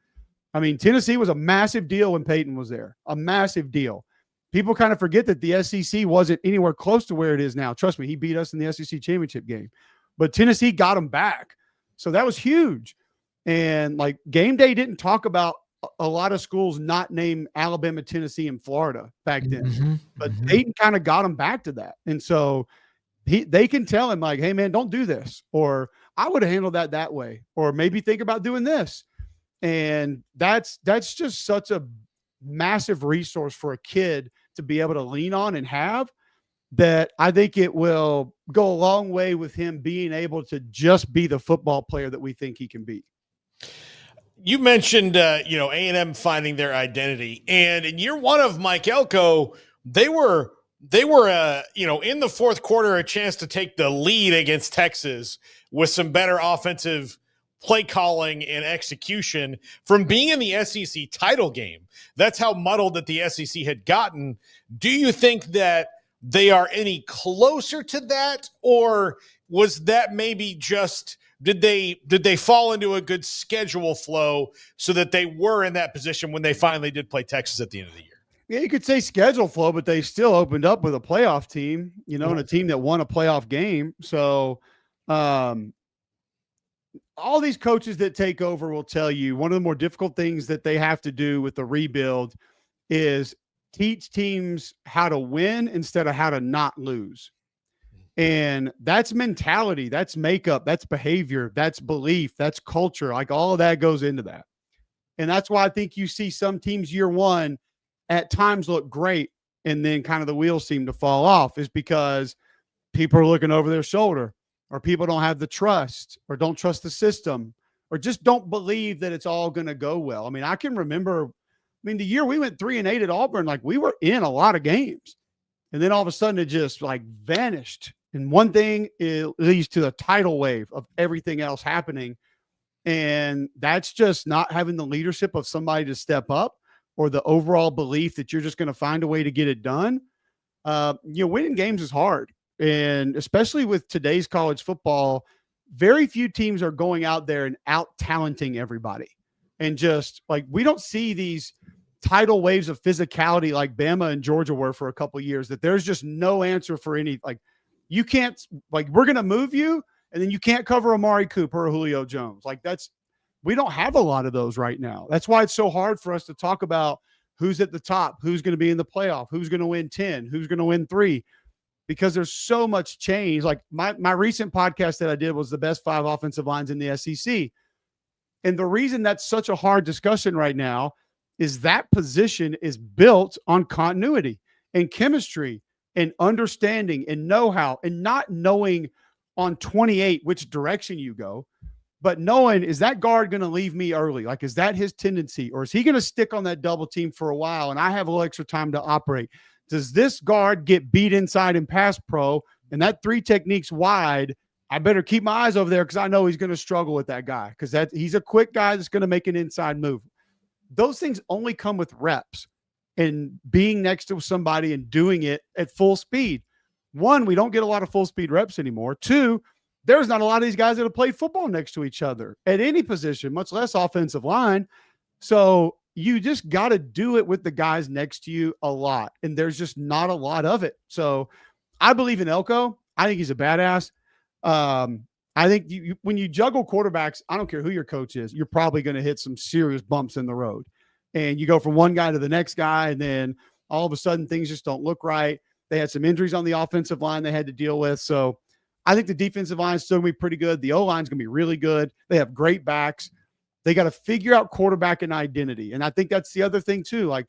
I mean, Tennessee was a massive deal when Peyton was there, a massive deal. People kind of forget that the SEC wasn't anywhere close to where it is now. Trust me, he beat us in the SEC championship game, but Tennessee got him back. So that was huge. And like game day didn't talk about a lot of schools not named Alabama, Tennessee, and Florida back then, but Peyton kind of got him back to that. And so they can tell him like, hey man, don't do this. Or I would have handled that way, or maybe think about doing this. And that's just such a massive resource for a kid to be able to lean on and have, that I think it will go a long way with him being able to just be the football player that we think he can be. You mentioned, A&M finding their identity, and in year one of Mike Elko, they were in the fourth quarter, a chance to take the lead against Texas with some better offensive play calling and execution from being in the SEC title game. That's how muddled that the SEC had gotten. Do you think that they are any closer to that, or was that maybe just did they fall into a good schedule flow so that they were in that position when they finally did play Texas at the end of the year? Yeah, you could say schedule flow, but they still opened up with a playoff team, and a team that won a playoff game. So all these coaches that take over will tell you one of the more difficult things that they have to do with the rebuild is teach teams how to win instead of how to not lose. And that's mentality, that's makeup, that's behavior, that's belief, that's culture. Like all of that goes into that. And that's why I think you see some teams year one at times look great, and then kind of the wheels seem to fall off, is because people are looking over their shoulder, or people don't have the trust, or don't trust the system, or just don't believe that it's all going to go well. I mean, I can remember, the year we went 3-8 at Auburn, like we were in a lot of games, and then all of a sudden it just like vanished. And one thing, it leads to the tidal wave of everything else happening. And that's just not having the leadership of somebody to step up, or the overall belief that you're just going to find a way to get it done, winning games is hard. And especially with today's college football, very few teams are going out there and out-talenting everybody. And just like, we don't see these tidal waves of physicality like Bama and Georgia were for a couple of years, that there's just no answer for any, like, you can't, like, we're going to move you and then you can't cover Amari Cooper or Julio Jones. Like, we don't have a lot of those right now. That's why it's so hard for us to talk about who's at the top, who's going to be in the playoff, who's going to win 10, who's going to win 3, because there's so much change. Like my recent podcast that I did was the best 5 offensive lines in the SEC. And the reason that's such a hard discussion right now is that position is built on continuity and chemistry and understanding and know-how, and not knowing on 28 which direction you go, but knowing, is that guard going to leave me early? Like, is that his tendency? Or is he going to stick on that double team for a while and I have a little extra time to operate? Does this guard get beat inside in pass pro and that 3 techniques wide? I better keep my eyes over there because I know he's going to struggle with that guy, because he's a quick guy that's going to make an inside move. Those things only come with reps and being next to somebody and doing it at full speed. 1, we don't get a lot of full speed reps anymore. 2, there's not a lot of these guys that have played football next to each other at any position, much less offensive line. So you just got to do it with the guys next to you a lot. And there's just not a lot of it. So I believe in Elko. I think he's a badass. I think when you juggle quarterbacks, I don't care who your coach is, you're probably going to hit some serious bumps in the road. And you go from one guy to the next guy, and then all of a sudden things just don't look right. They had some injuries on the offensive line they had to deal with. So I think the defensive line is still going to be pretty good. The O-line is going to be really good. They have great backs. They got to figure out quarterback and identity. And I think that's the other thing too. Like,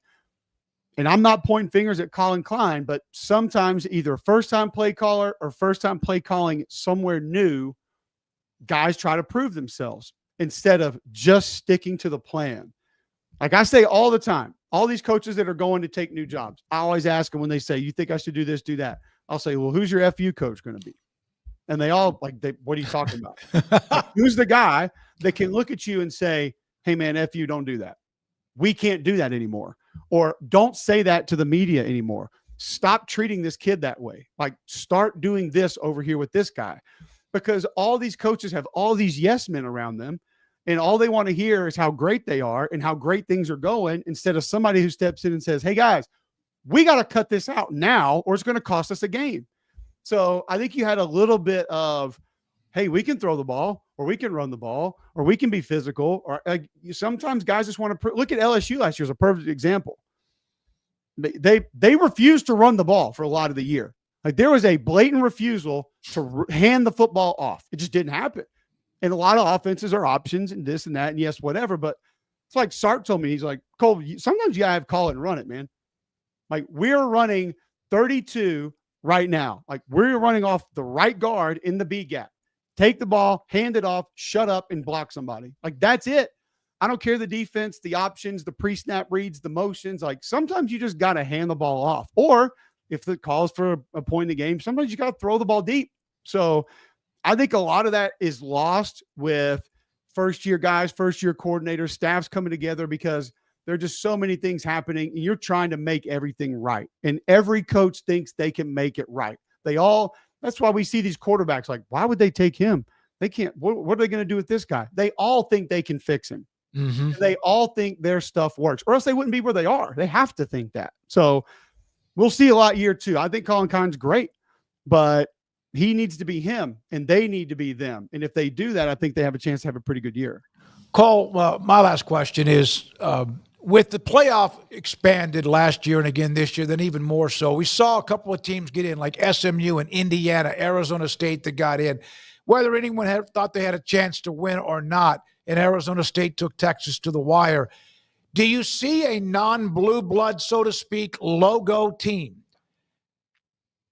and I'm not pointing fingers at Colin Klein, but sometimes either first-time play caller or first-time play calling somewhere new, guys try to prove themselves instead of just sticking to the plan. Like I say all the time, all these coaches that are going to take new jobs, I always ask them when they say, you think I should do this, do that? I'll say, well, who's your FU coach going to be? And they all like, what are you talking about? Like, who's the guy that can look at you and say, hey man, FU, don't do that. We can't do that anymore. Or don't say that to the media anymore. Stop treating this kid that way. Like, start doing this over here with this guy. Because all these coaches have all these yes men around them, and all they want to hear is how great they are and how great things are going, instead of somebody who steps in and says, hey guys, we got to cut this out now or it's going to cost us a game. So I think you had a little bit of, hey, we can throw the ball, or we can run the ball, or we can be physical, or sometimes guys just want to look at LSU last year as a perfect example. They refused to run the ball for a lot of the year. Like, there was a blatant refusal to hand the football off. It just didn't happen. And a lot of offenses are options and this and that, and yes, whatever. But it's like Sark told me, he's like, Cole, sometimes you gotta have call it and run it, man. Like, we're running 32 right now. Like, we're running off the right guard in the B gap. Take the ball, hand it off, shut up, and block somebody. Like, that's it. I don't care the defense, the options, the pre-snap reads, the motions. Like, sometimes you just got to hand the ball off. Or if the calls for a point in the game, sometimes you got to throw the ball deep. So I think a lot of that is lost with first-year guys, first-year coordinators, staffs coming together, because there are just so many things happening, and you're trying to make everything right. And every coach thinks they can make it right. That's why we see these quarterbacks like, why would they take him? They can't. What are they going to do with this guy? They all think they can fix him. Mm-hmm. They all think their stuff works, or else they wouldn't be where they are. They have to think that. So we'll see a lot year 2. I think Colin Kine's great, but he needs to be him, and they need to be them. And if they do that, I think they have a chance to have a pretty good year. Cole, my last question is, with the playoff expanded last year and again this year, then even more so, we saw a couple of teams get in, like SMU and Indiana, Arizona State, that got in. Whether anyone had thought they had a chance to win or not, and Arizona State took Texas to the wire. Do you see a non-blue blood, so to speak, logo team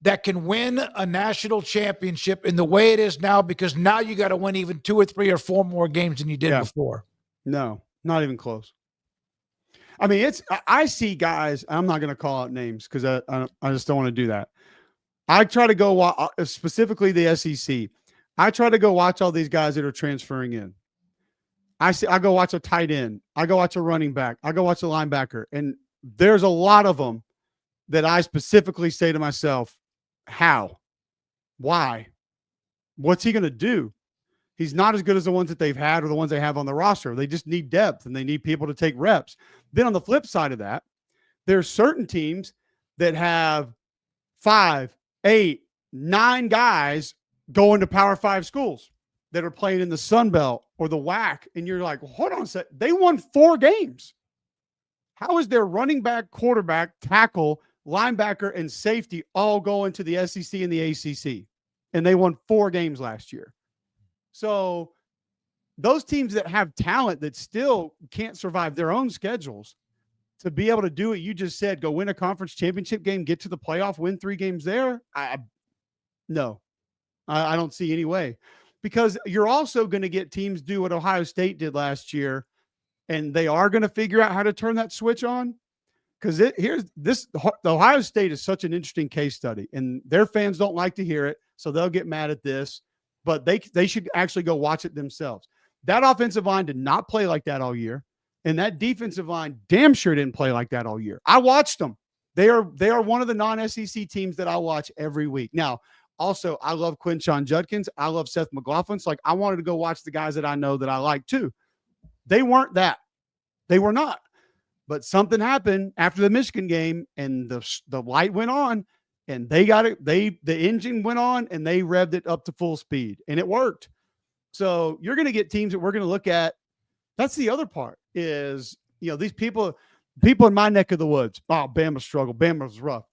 that can win a national championship in the way it is now? Because now you got to win even 2 or 3 or 4 more games than you did before. No, not even close. I mean, I see guys, I'm not going to call out names because I just don't want to do that. I try to go watch, specifically the SEC. I try to go watch all these guys that are transferring in. I go watch a tight end. I go watch a running back. I go watch a linebacker. And there's a lot of them that I specifically say to myself, how? Why? What's he going to do? He's not as good as the ones that they've had or the ones they have on the roster. They just need depth and they need people to take reps. Then on the flip side of that, there's certain teams that have 5, 8, 9 guys going to Power 5 schools that are playing in the Sun Belt or the WAC. And you're like, hold on a sec. They won 4 games. How is their running back, quarterback, tackle, linebacker, and safety all going to the SEC and the ACC? And they won 4 games last year. So those teams that have talent that still can't survive their own schedules, to be able to do what you just said, go win a conference championship game, get to the playoff, win 3 games there, I don't see any way. Because you're also going to get teams do what Ohio State did last year, and they are going to figure out how to turn that switch on. Because the Ohio State is such an interesting case study, and their fans don't like to hear it, so they'll get mad at this. But they should actually go watch it themselves. That offensive line did not play like that all year, and that defensive line damn sure didn't play like that all year. I watched them. They are one of the non-SEC teams that I watch every week. Now, also, I love Quinshon Judkins. I love Seth McLaughlin. So, I wanted to go watch the guys that I know that I like too. They weren't that. They were not. But something happened after the Michigan game, and the light went on, and they got it. The engine went on, and they revved it up to full speed, and it worked. So you're going to get teams that we're going to look at. That's the other part is, these people in my neck of the woods. Oh, Bama struggled. Bama was rough.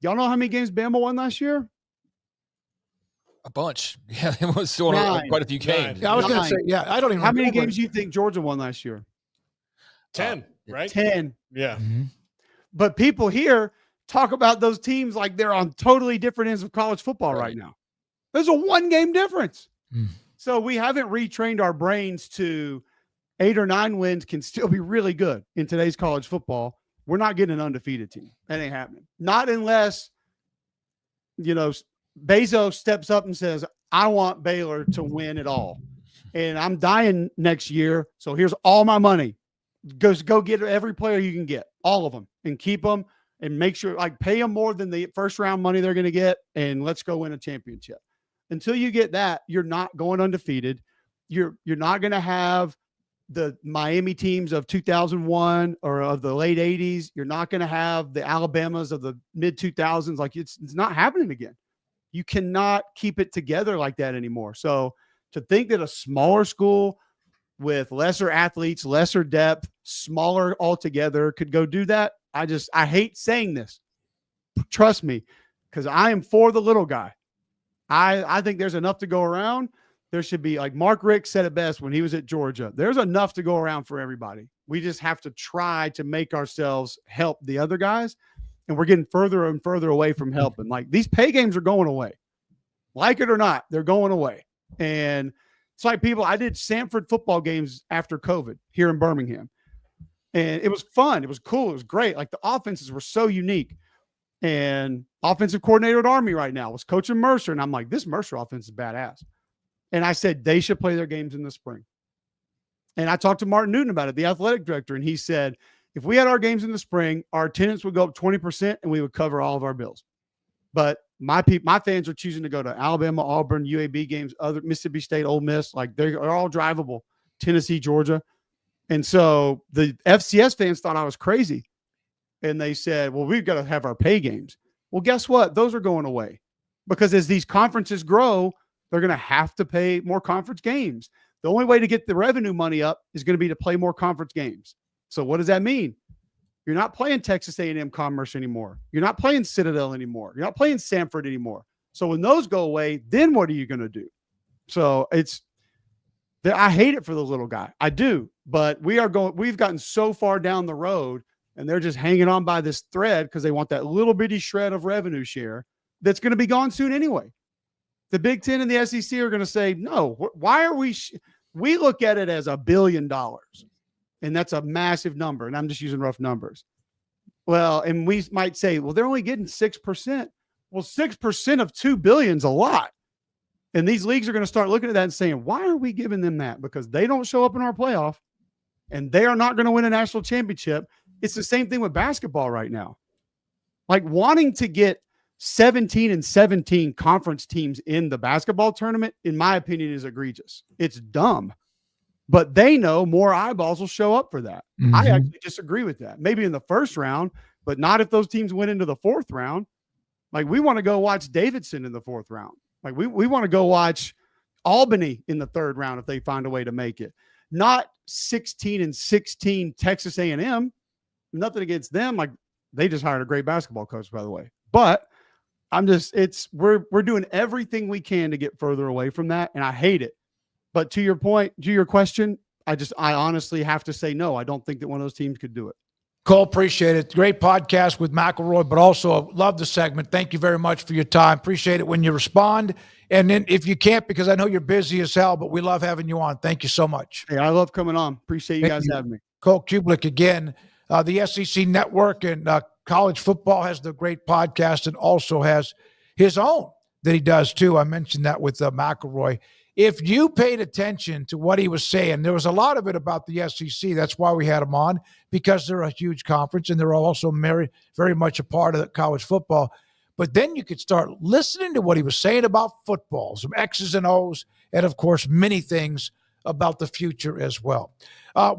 Y'all know how many games Bama won last year? A bunch. Yeah, it was still quite a few games. Yeah, I was going to say, I don't even How many games do you think Georgia won last year? 10, right? 10. Yeah. Mm-hmm. But people here talk about those teams like they're on totally different ends of college football right now. There's a 1-game difference. So we haven't retrained our brains to 8 or 9 wins can still be really good in today's college football. We're not getting an undefeated team. That ain't happening. Not unless, Bezos steps up and says, I want Baylor to win it all. And I'm dying next year, so here's all my money. Go get every player you can get, all of them, and keep them and make sure, pay them more than the first round money they're going to get, and let's go win a championship. Until you get that, you're not going undefeated. You're not going to have the Miami teams of 2001 or of the late 80s. You're not going to have the Alabamas of the mid 2000s. It's not happening again. You cannot keep it together like that anymore. So to think that a smaller school with lesser athletes, lesser depth, smaller altogether could go do that, I hate saying this. Trust me, because I am for the little guy. I think there's enough to go around. There should be, like Mark Richt said it best when he was at Georgia, there's enough to go around for everybody. We just have to try to make ourselves help the other guys. And we're getting further and further away from helping. These pay games are going away. Like it or not, they're going away. And it's like I did Sanford football games after COVID here in Birmingham. And it was fun. It was cool. It was great. The offenses were so unique. And offensive coordinator at Army right now was coaching Mercer. And I'm like, this Mercer offense is badass. And I said, they should play their games in the spring. And I talked to Martin Newton about it, the athletic director. And he said, if we had our games in the spring, our attendance would go up 20% and we would cover all of our bills. But my fans are choosing to go to Alabama, Auburn, UAB games, other Mississippi State, Ole Miss. They're all drivable. Tennessee, Georgia. And so the FCS fans thought I was crazy. And they said, well, we've got to have our pay games. Well, guess what? Those are going away. Because as these conferences grow, they're going to have to pay more conference games. The only way to get the revenue money up is going to be to play more conference games. So what does that mean? You're not playing Texas A&M Commerce anymore. You're not playing Citadel anymore. You're not playing Sanford anymore. So when those go away, then what are you going to do? So I hate it for the little guy. I do. But we've gotten so far down the road, and they're just hanging on by this thread because they want that little bitty shred of revenue share that's going to be gone soon anyway. The Big Ten and the SEC are going to say, no, why are we look at it as $1 billion. And that's a massive number. And I'm just using rough numbers. Well, and we might say, well, they're only getting 6%. Well, 6% of $2 billion is a lot. And these leagues are going to start looking at that and saying, why are we giving them that? Because they don't show up in our playoff and they are not going to win a national championship. It's the same thing with basketball right now. Like wanting to get 17 and 17 conference teams in the basketball tournament, in my opinion, is egregious. It's dumb. But they know more eyeballs will show up for that. Mm-hmm. I actually disagree with that. Maybe in the first round, but not if those teams went into the fourth round. Like, we want to go watch Davidson in the fourth round. Like, we want to go watch Albany in the third round if they find a way to make it. Not 16 and 16 Texas A&M. Nothing against them. Like, they just hired a great basketball coach, by the way. But we're doing everything we can to get further away from that, and I hate it. But to your point, to your question, I honestly have to say no. I don't think that one of those teams could do it. Cole, appreciate it. Great podcast with McElroy, but also love the segment. Thank you very much for your time. Appreciate it when you respond. And then if you can't, because I know you're busy as hell, but we love having you on. Thank you so much. Hey, I love coming on. Appreciate you guys having me. Cole Cubelic again. The SEC Network and college football has the great podcast and also has his own that he does too. I mentioned that with McElroy. If you paid attention to what he was saying, there was a lot of it about the SEC. That's why we had him on, because they're a huge conference and they're also very much a part of the college football. But then you could start listening to what he was saying about football, some X's and O's, and of course, many things about the future as well.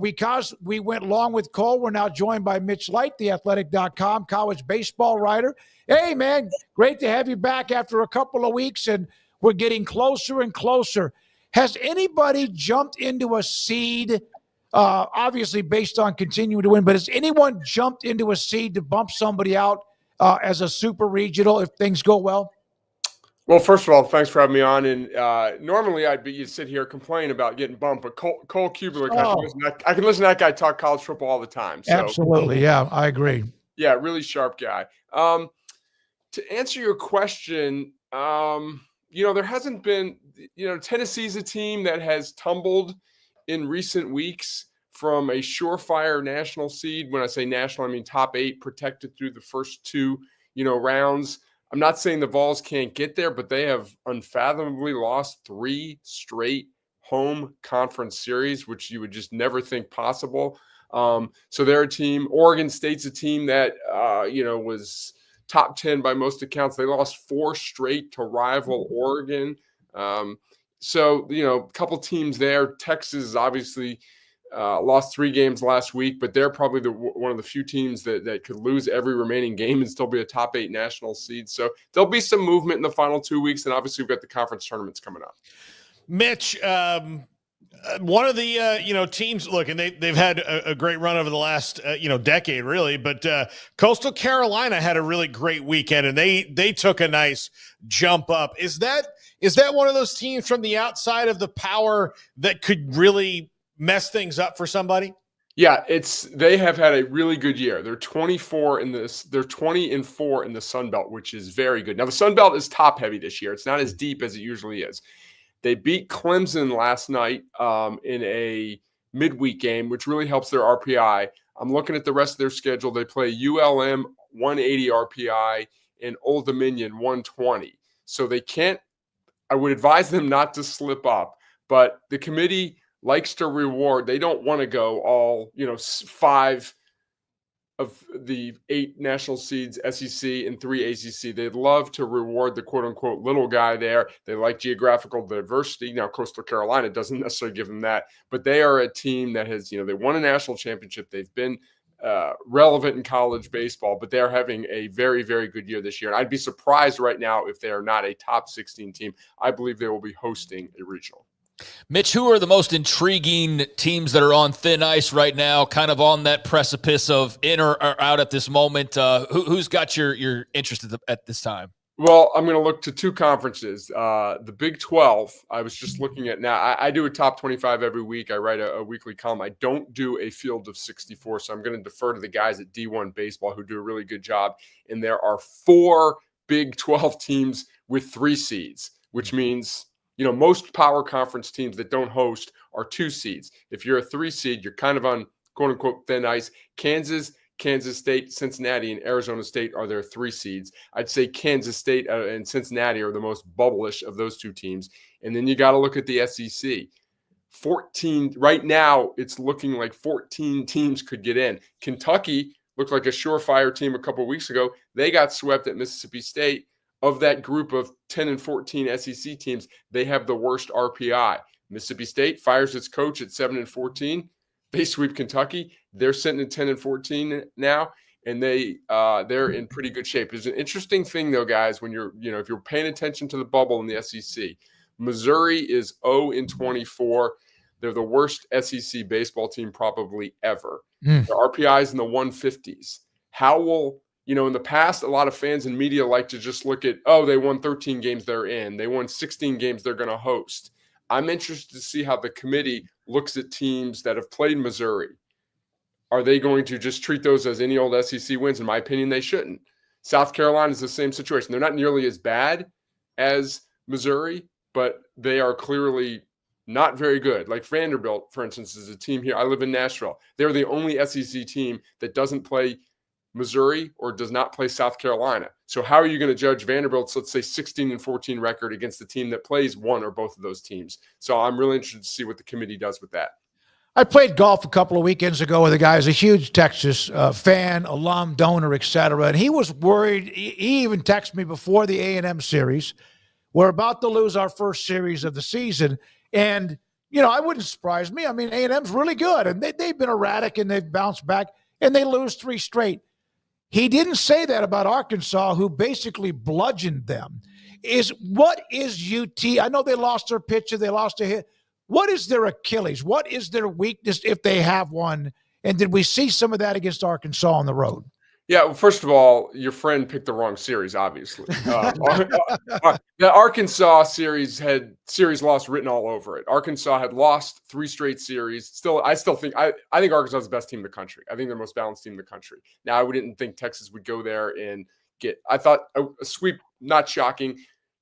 Because we went long with Cole, we're now joined by Mitch Light, theathletic.com college baseball writer. Hey, man, great to have you back after a couple of weeks, and we're getting closer and closer. Has anybody jumped into a seed, obviously based on continuing to win, but has anyone jumped into a seed to bump somebody out as a super regional if things go well? Well, first of all, thanks for having me on. And normally you'd sit here complain about getting bumped, but Cole Cubelic, I can listen to that guy talk college football all the time. So. Absolutely, yeah, I agree. Yeah, really sharp guy. To answer your question, there hasn't been, Tennessee's a team that has tumbled in recent weeks from a surefire national seed. When I say national, I mean top 8, protected through the first 2, rounds. I'm not saying the Vols can't get there, but they have unfathomably lost 3 straight home conference series, which you would just never think possible. So they're a team. Oregon State's a team that, was top 10 by most accounts. They lost 4 straight to rival Oregon. So, a couple teams there. Texas obviously lost 3 games last week, but they're probably one of the few teams that could lose every remaining game and still be a top 8 national seed. So there'll be some movement in the final 2 weeks. And obviously we've got the conference tournaments coming up. Mitch, one of the, teams, look, and they've had a great run over the last, decade really, but Coastal Carolina had a really great weekend and they took a nice jump up. Is that one of those teams from the outside of the power that could really mess things up for somebody? Yeah, they have had a really good year. They're 24 in this. They're 20-4 in the Sun Belt, which is very good. Now the Sun Belt is top heavy this year. It's not as deep as it usually is. They beat Clemson last night in a midweek game, which really helps their RPI. I'm looking at the rest of their schedule. They play ULM 180 RPI and Old Dominion 120. So they can't. I would advise them not to slip up, but the committee likes to reward. They don't want to go all, 5 of the 8 national seeds, SEC and 3 ACC. They'd love to reward the quote unquote little guy there. They like geographical diversity. Now, Coastal Carolina doesn't necessarily give them that, but they are a team that has, they won a national championship. They've been relevant in college baseball, but they're having a very, very good year this year. And I'd be surprised right now if they are not a top 16 team. I believe they will be hosting a regional. Mitch, who are the most intriguing teams that are on thin ice right now, kind of on that precipice of in or out at this moment? Who's got your interest at this time? Well, I'm going to look to 2 conferences. The Big 12, I was just looking at now. I do a top 25 every week. I write a weekly column. I don't do a field of 64, so I'm going to defer to the guys at D1 Baseball who do a really good job. And there are 4 Big 12 teams with 3 seeds, which means most power conference teams that don't host are 2 seeds. If you're a 3 seed, you're kind of on quote unquote thin ice. Kansas, Kansas State, Cincinnati, and Arizona State are their 3 seeds. I'd say Kansas State and Cincinnati are the most bubblish of those 2 teams. And then you got to look at the SEC. 14 right now, it's looking like 14 teams could get in. Kentucky looked like a surefire team a couple of weeks ago. They got swept at Mississippi State. Of that group of 10 and 14 SEC teams, they have the worst RPI. Mississippi State fires its coach at 7 and 14. They sweep Kentucky. They're sitting at 10 and 14 now, and they're in pretty good shape. There's an interesting thing though, guys, when if you're paying attention to the bubble in the SEC. Missouri is 0 and 24. They're the worst SEC baseball team probably ever. Their RPI is in the 150s. How will in the past, a lot of fans and media like to just look at, they won 13 games they're in. They won 16 games they're going to host. I'm interested to see how the committee looks at teams that have played Missouri. Are they going to just treat those as any old SEC wins? In my opinion, they shouldn't. South Carolina is the same situation. They're not nearly as bad as Missouri, but they are clearly not very good. Like Vanderbilt, for instance, is a team here. I live in Nashville. They're the only SEC team that doesn't play Missouri or does not play South Carolina. So how are you going to judge Vanderbilt's, let's say, 16 and 14 record against the team that plays one or both of those teams? So I'm really interested to see what the committee does with that. I played golf a couple of weekends ago with a guy who's a huge Texas fan, alum, donor, etc. And he was worried. He even texted me before the A&M series. We're about to lose our first series of the season. And, I wouldn't surprise me. I mean, A&M's really good, and they've been erratic, and they've bounced back, and they lose 3 straight. He didn't say that about Arkansas, who basically bludgeoned them. What is UT? I know they lost their pitcher. They lost a hit. What is their Achilles? What is their weakness if they have one? And did we see some of that against Arkansas on the road? Yeah, well, first of all, your friend picked the wrong series, obviously. The Arkansas series had series loss written all over it. Arkansas had lost 3 straight series. I think Arkansas is the best team in the country. I think they're the most balanced team in the country. Now, I didn't think Texas would go there and I thought a sweep, not shocking,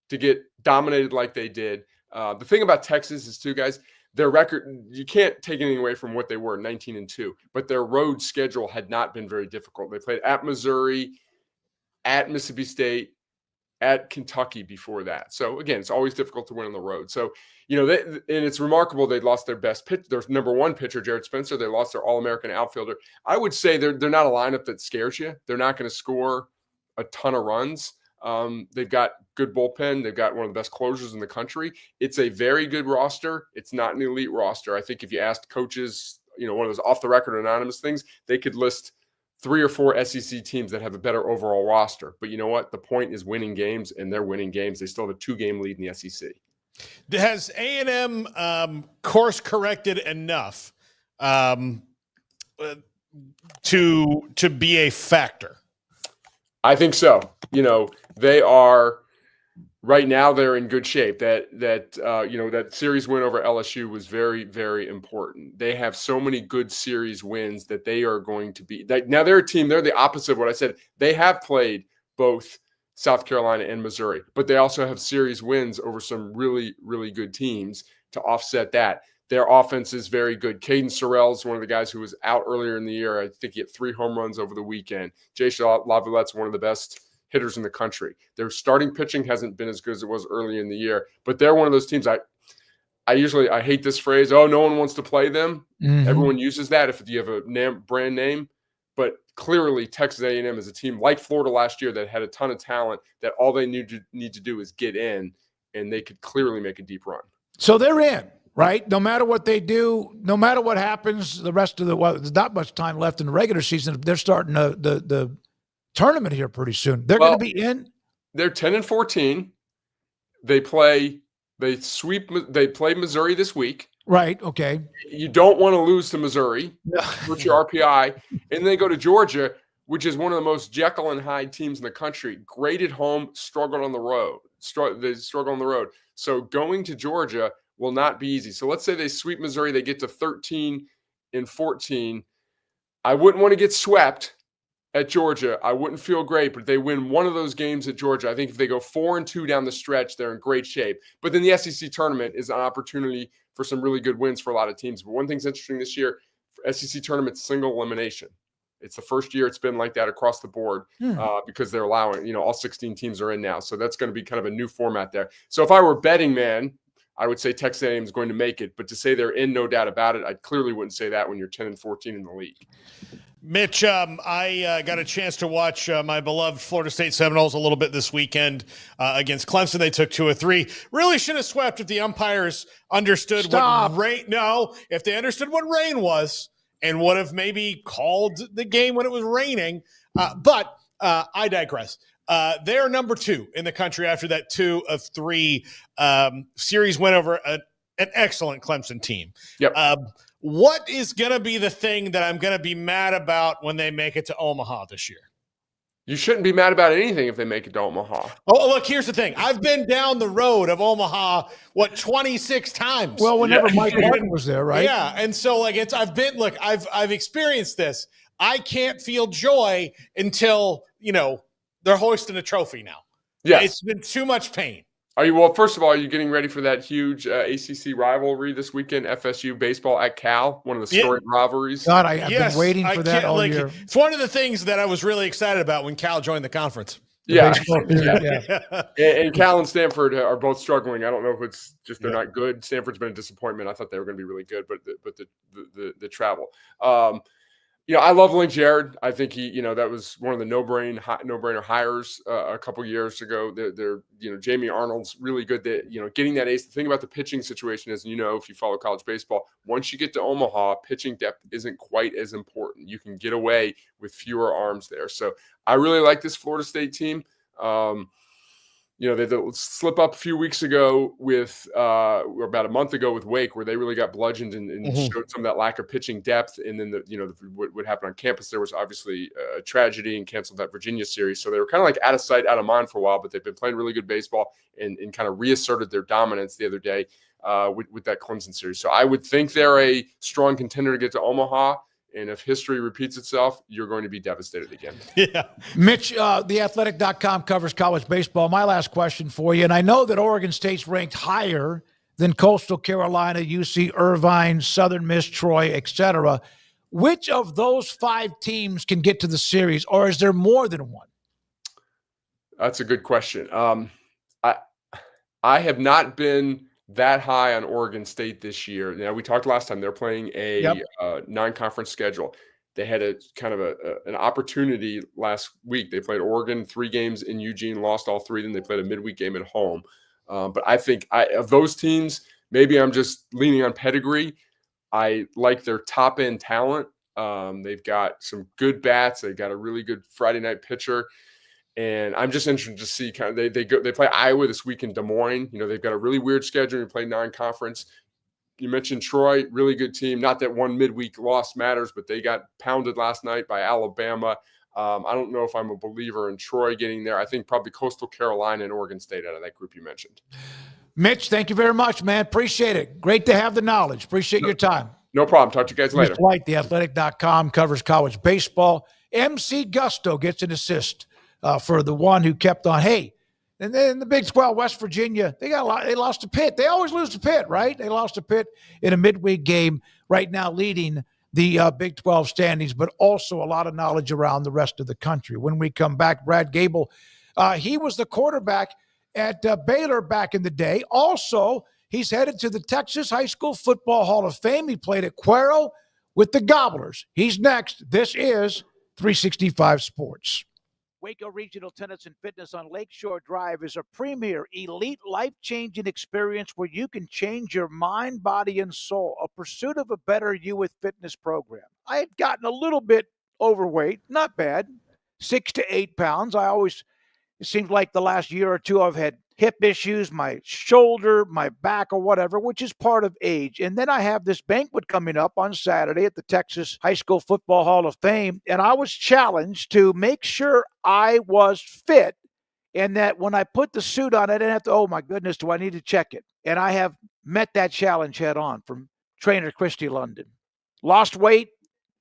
to get dominated like they did. The thing about Texas is, too, guys, their record, you can't take anything away from what they were, 19-2, but their road schedule had not been very difficult. They played at Missouri, at Mississippi State, at Kentucky before that. So again, it's always difficult to win on the road. So, and it's remarkable they lost their best pitcher, their number 1 pitcher, Jared Spencer. They lost their All-American outfielder. I would say they're not a lineup that scares you. They're not going to score a ton of runs. They've got good bullpen. They've got one of the best closers in the country. It's a very good roster. It's not an elite roster. I think if you asked coaches, one of those off-the-record anonymous things, they could list 3 or 4 SEC teams that have a better overall roster. But you know what? The point is winning games, and they're winning games. They still have a 2-game lead in the SEC. Has A&M course-corrected enough to be a factor? I think so. They are right now. They're in good shape. That series win over LSU was very, very important. They have so many good series wins that they are going to be. Now they're a team. They're the opposite of what I said. They have played both South Carolina and Missouri, but they also have series wins over some really, really good teams to offset that. Their offense is very good. Caden Sorrell is one of the guys who was out earlier in the year. I think he hit 3 home runs over the weekend. Jason Lavillette's one of the best hitters in the country. Their starting pitching hasn't been as good as it was early in the year, but they're one of those teams. I hate this phrase. Oh, no one wants to play them. Mm-hmm. Everyone uses that if you have a brand name, but clearly Texas A&M is a team like Florida last year that had a ton of talent that all they need to do is get in, and they could clearly make a deep run. So they're in. Right? No matter what they do, no matter what happens, the rest of there's not much time left in the regular season. They're starting the tournament here pretty soon. They're going to be in. They're 10 and 14. They play Missouri this week. Right. Okay. You don't want to lose to Missouri. What's your RPI? And they go to Georgia, which is one of the most Jekyll and Hyde teams in the country. Great at home, struggled on the road. They struggle on the road. So going to Georgia will not be easy. So let's say they sweep Missouri, they get to 13 and 14. I wouldn't want to get swept at Georgia. I wouldn't feel great, but if they win one of those games at Georgia, I think if they go 4-2 down the stretch, they're in great shape. But then the SEC tournament is an opportunity for some really good wins for a lot of teams. But one thing's interesting this year, for SEC tournament, single elimination. It's the first year it's been like that across the board because they're allowing, all 16 teams are in now. So that's going to be kind of a new format there. So if I were a betting man, I would say Texas A&M is going to make it. But to say they're in, no doubt about it, I clearly wouldn't say that when you're 10-14 in the league. Mitch, I got a chance to watch my beloved Florida State Seminoles a little bit this weekend against Clemson. They took 2 of 3. Really should have swept if the umpires understood what rain. No, if they understood what rain was and would have maybe called the game when it was raining. But I digress. They're number 2 in the country after that 2 of 3 series win over an excellent Clemson team. Yep. What is going to be the thing that I'm going to be mad about when they make it to Omaha this year? You shouldn't be mad about anything if they make it to Omaha. Oh, look, here's the thing. I've been down the road of Omaha, 26 times? Well, whenever Mike Martin was there, right? Yeah, and so I've experienced this. I can't feel joy until, they're hoisting a trophy now. Yes. It's been too much pain. First of all, are you getting ready for that huge ACC rivalry this weekend, FSU baseball at Cal, one of the storied rivalries? God, I've been waiting for that all year. It's one of the things that I was really excited about when Cal joined the conference. Yeah. And Cal and Stanford are both struggling. I don't know if it's just they're not good. Stanford's been a disappointment. I thought they were going to be really good, but the travel. I love Link Jarrett. I think he, that was one of the no-brainer hires a couple years ago. They're Jamie Arnold's really good. That getting that ace. The thing about the pitching situation is, if you follow college baseball, once you get to Omaha, pitching depth isn't quite as important. You can get away with fewer arms there. So I really like this Florida State team. They did slip up a few weeks ago or about a month ago with Wake, where they really got bludgeoned and showed some of that lack of pitching depth. And then what happened on campus, there was obviously a tragedy and canceled that Virginia series. So they were kind of like out of sight, out of mind for a while, but they've been playing really good baseball and kind of reasserted their dominance the other day with that Clemson series. So I would think they're a strong contender to get to Omaha. And if history repeats itself, you're going to be devastated again. Yeah. Mitch, theathletic.com covers college baseball. My last question for you, and I know that Oregon State's ranked higher than Coastal Carolina, UC Irvine, Southern Miss, Troy, etc. Which of those 5 teams can get to the series, or is there more than one? That's a good question. I have not been that high on Oregon State this year. Now, we talked last time, they're playing a non-conference schedule. They had a kind of an opportunity last week. They played Oregon 3 games in Eugene, lost all 3. Then they played a midweek game at home. But I think of those teams, maybe I'm just leaning on pedigree. I like their top-end talent. They've got some good bats. They've got a really good Friday night pitcher. And I'm just interested to see kind of they play Iowa this week in Des Moines. They've got a really weird schedule. They play non-conference. You mentioned Troy, really good team. Not that one midweek loss matters, but they got pounded last night by Alabama. I don't know if I'm a believer in Troy getting there. I think probably Coastal Carolina and Oregon State out of that group you mentioned. Mitch, thank you very much, man. Appreciate it. Great to have the knowledge. Appreciate your time. No problem. Talk to you guys later. Mitch White, theathletic.com, covers college baseball. MC Gusto gets an assist. For the one who kept on, and then the Big 12, West Virginia, they lost to Pitt. They always lose to Pitt, right? They lost to Pitt in a midweek game, right now leading the Big 12 standings, but also a lot of knowledge around the rest of the country. When we come back, Brad Gable, he was the quarterback at Baylor back in the day. Also, he's headed to the Texas High School Football Hall of Fame. He played at Cuero with the Gobblers. He's next. This is 365 Sports. Waco Regional Tennis and Fitness on Lakeshore Drive is a premier, elite, life-changing experience where you can change your mind, body, and soul. A pursuit of a better you with fitness program. I had gotten a little bit overweight, not bad, 6 to 8 pounds. It seems like the last year or two I've had hip issues, my shoulder, my back, or whatever, which is part of age. And then I have this banquet coming up on Saturday at the Texas High School Football Hall of Fame. And I was challenged to make sure I was fit and that when I put the suit on, I didn't have to, oh my goodness, do I need to check it? And I have met that challenge head on from trainer Christy London. Lost weight,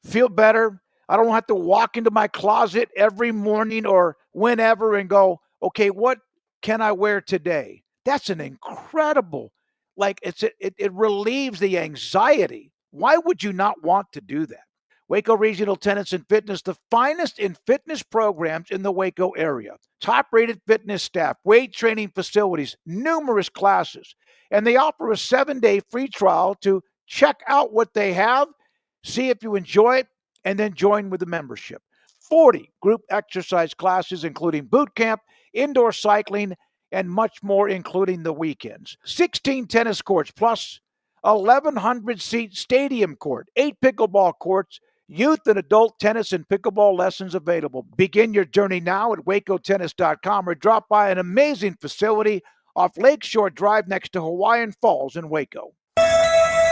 feel better. I don't have to walk into my closet every morning or whenever and go, okay, what can I wear today? That's an incredible, it relieves the anxiety. Why would you not want to do that? Waco Regional Tennis and Fitness, the finest in fitness programs in the Waco area. Top-rated fitness staff, weight training facilities, numerous classes. And they offer a 7-day free trial to check out what they have, see if you enjoy it, and then join with the membership. 40 group exercise classes, including boot camp, indoor cycling, and much more, including the weekends. 16 tennis courts, plus 1,100-seat stadium court, 8 pickleball courts, youth and adult tennis and pickleball lessons available. Begin your journey now at wacotennis.com or drop by an amazing facility off Lakeshore Drive next to Hawaiian Falls in Waco.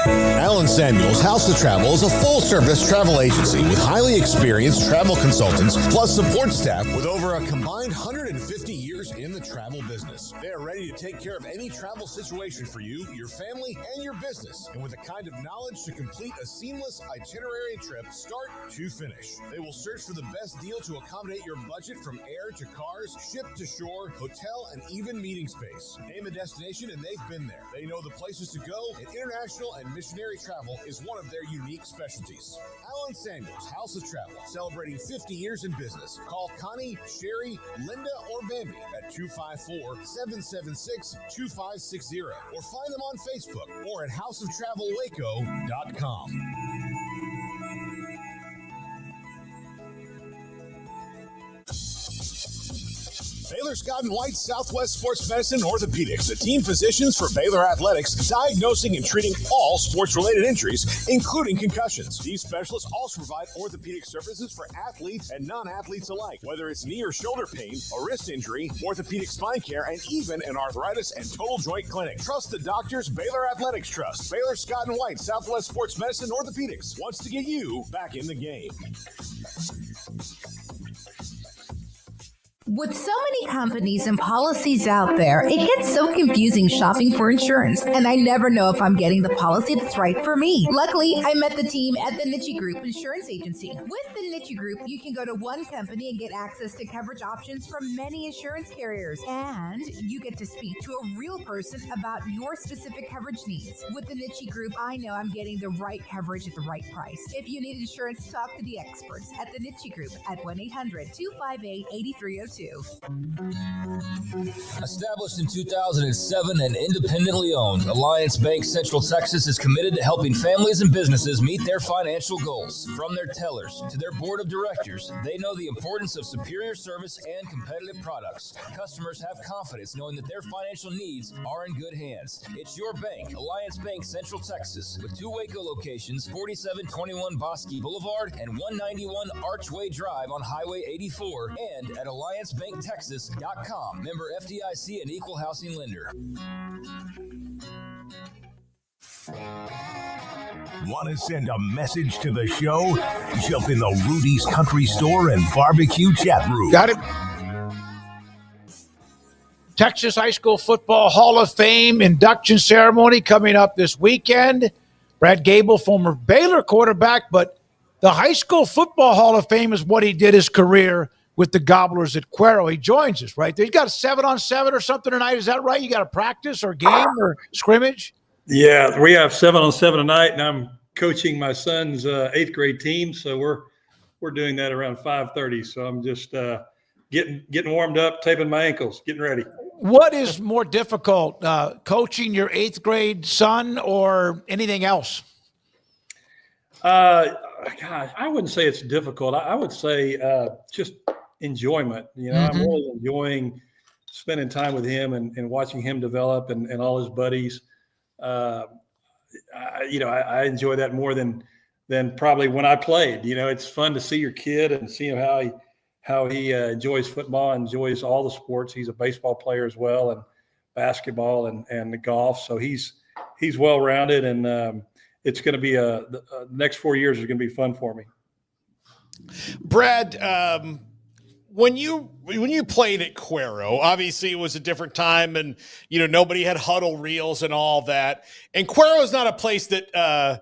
Alan Samuels House of Travel is a full-service travel agency with highly experienced travel consultants plus support staff with over a combined 150 years in the travel business. They are ready to take care of any travel situation for you, your family, and your business, and with the kind of knowledge to complete a seamless itinerary trip start to finish. They will search for the best deal to accommodate your budget from air to cars, ship to shore, hotel, and even meeting space. Name a destination and they've been there. They know the places to go, and international and missionary travel is one of their unique specialties. Alan Samuels House of Travel, celebrating 50 years in business. Call Connie, Sherry, Linda, or Bambi at 254-776-2560 or find them on Facebook or at houseoftravelwaco.com. Baylor Scott & White Southwest Sports Medicine Orthopedics, the team physicians for Baylor Athletics, diagnosing and treating all sports-related injuries, including concussions. These specialists also provide orthopedic services for athletes and non-athletes alike, whether it's knee or shoulder pain, a wrist injury, orthopedic spine care, and even an arthritis and total joint clinic. Trust the doctors Baylor Athletics trust. Baylor Scott & White Southwest Sports Medicine Orthopedics wants to get you back in the game. With so many companies and policies out there, it gets so confusing shopping for insurance, and I never know if I'm getting the policy that's right for me. Luckily, I met the team at the Ineligible Group Insurance Agency. With the Ineligible Group, you can go to one company and get access to coverage options from many insurance carriers, and you get to speak to a real person about your specific coverage needs. With the Ineligible Group, I know I'm getting the right coverage at the right price. If you need insurance, talk to the experts at the Ineligible Group at 1-800-258-8302. Established in 2007 and independently owned, Alliance Bank Central Texas is committed to helping families and businesses meet their financial goals. From their tellers to their board of directors, they know the importance of superior service and competitive products. Customers have confidence knowing that their financial needs are in good hands. It's your bank, Alliance Bank Central Texas, with 2 Waco locations, 4721 Bosque Boulevard and 191 Archway Drive on Highway 84, and at AllianceBankTexas.com. Member FDIC and equal housing lender. Want to send a message to the show? Jump in the Rudy's Country Store and Barbecue chat room. Got it. Texas High School Football Hall of Fame induction ceremony coming up this weekend. Brad Gable, former Baylor quarterback, but the High School Football Hall of Fame is what he did his career with the Gobblers at Cuero. He joins us right there. He's got a 7-on-7 or something tonight. Is that right? You got a practice or game or scrimmage? Yeah, we have 7-on-7 tonight, and I'm coaching my son's 8th grade team. So we're doing that around 5:30. So I'm just getting warmed up, taping my ankles, getting ready. What is more difficult, coaching your 8th grade son or anything else? God, I wouldn't say it's difficult. I would say just enjoyment. You know, I'm really enjoying spending time with him and watching him develop and all his buddies. I enjoy that more than probably when I played. You know, it's fun to see your kid and see how he enjoys football, enjoys all the sports. He's a baseball player as well, and basketball and the golf. So he's well-rounded, and it's going to be the next 4 years is going to be fun for me. Brad, when you played at Cuero, obviously it was a different time, and nobody had huddle reels and all that. And Cuero is not a place that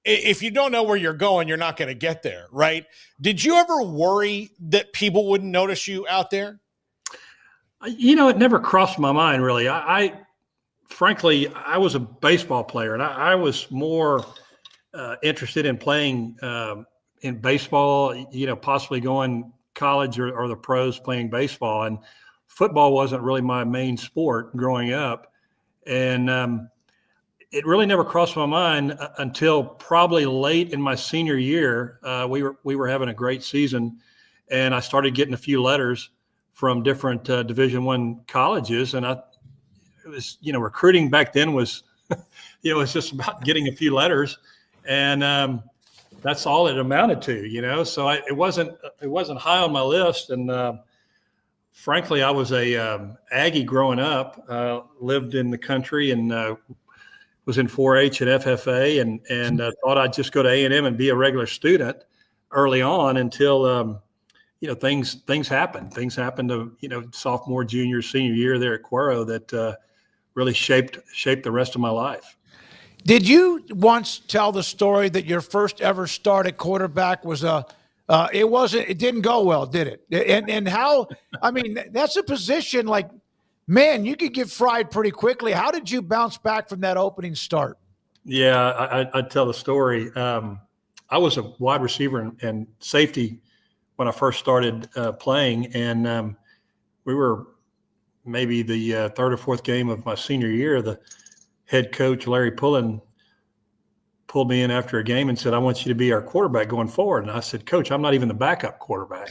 if you don't know where you're going, you're not going to get there, right? Did you ever worry that people wouldn't notice you out there? It never crossed my mind, really. Frankly, I was a baseball player, and I was more interested in playing in baseball, possibly going college or the pros playing baseball. And football wasn't really my main sport growing up. And it really never crossed my mind until probably late in my senior year. We were having a great season, and I started getting a few letters from different Division I colleges. And it was, recruiting back then was, it was just about getting a few letters, and that's all it amounted to, So it wasn't high on my list. And frankly, I was a Aggie growing up, lived in the country, and was in 4-H at FFA, and thought I'd just go to A&M and be a regular student early on until, things happened. Things happened to, sophomore, junior, senior year there at Cuero that really shaped the rest of my life. Did you once tell the story that your first ever start at quarterback was it didn't go well, did it? And how, that's a position like, man, you could get fried pretty quickly. How did you bounce back from that opening start? Yeah, I'd tell the story. I was a wide receiver and safety when I first started playing, and we were maybe the third or fourth game of my senior year. The head coach, Larry Pullen, pulled me in after a game and said, "I want you to be our quarterback going forward." And I said, "Coach, I'm not even the backup quarterback."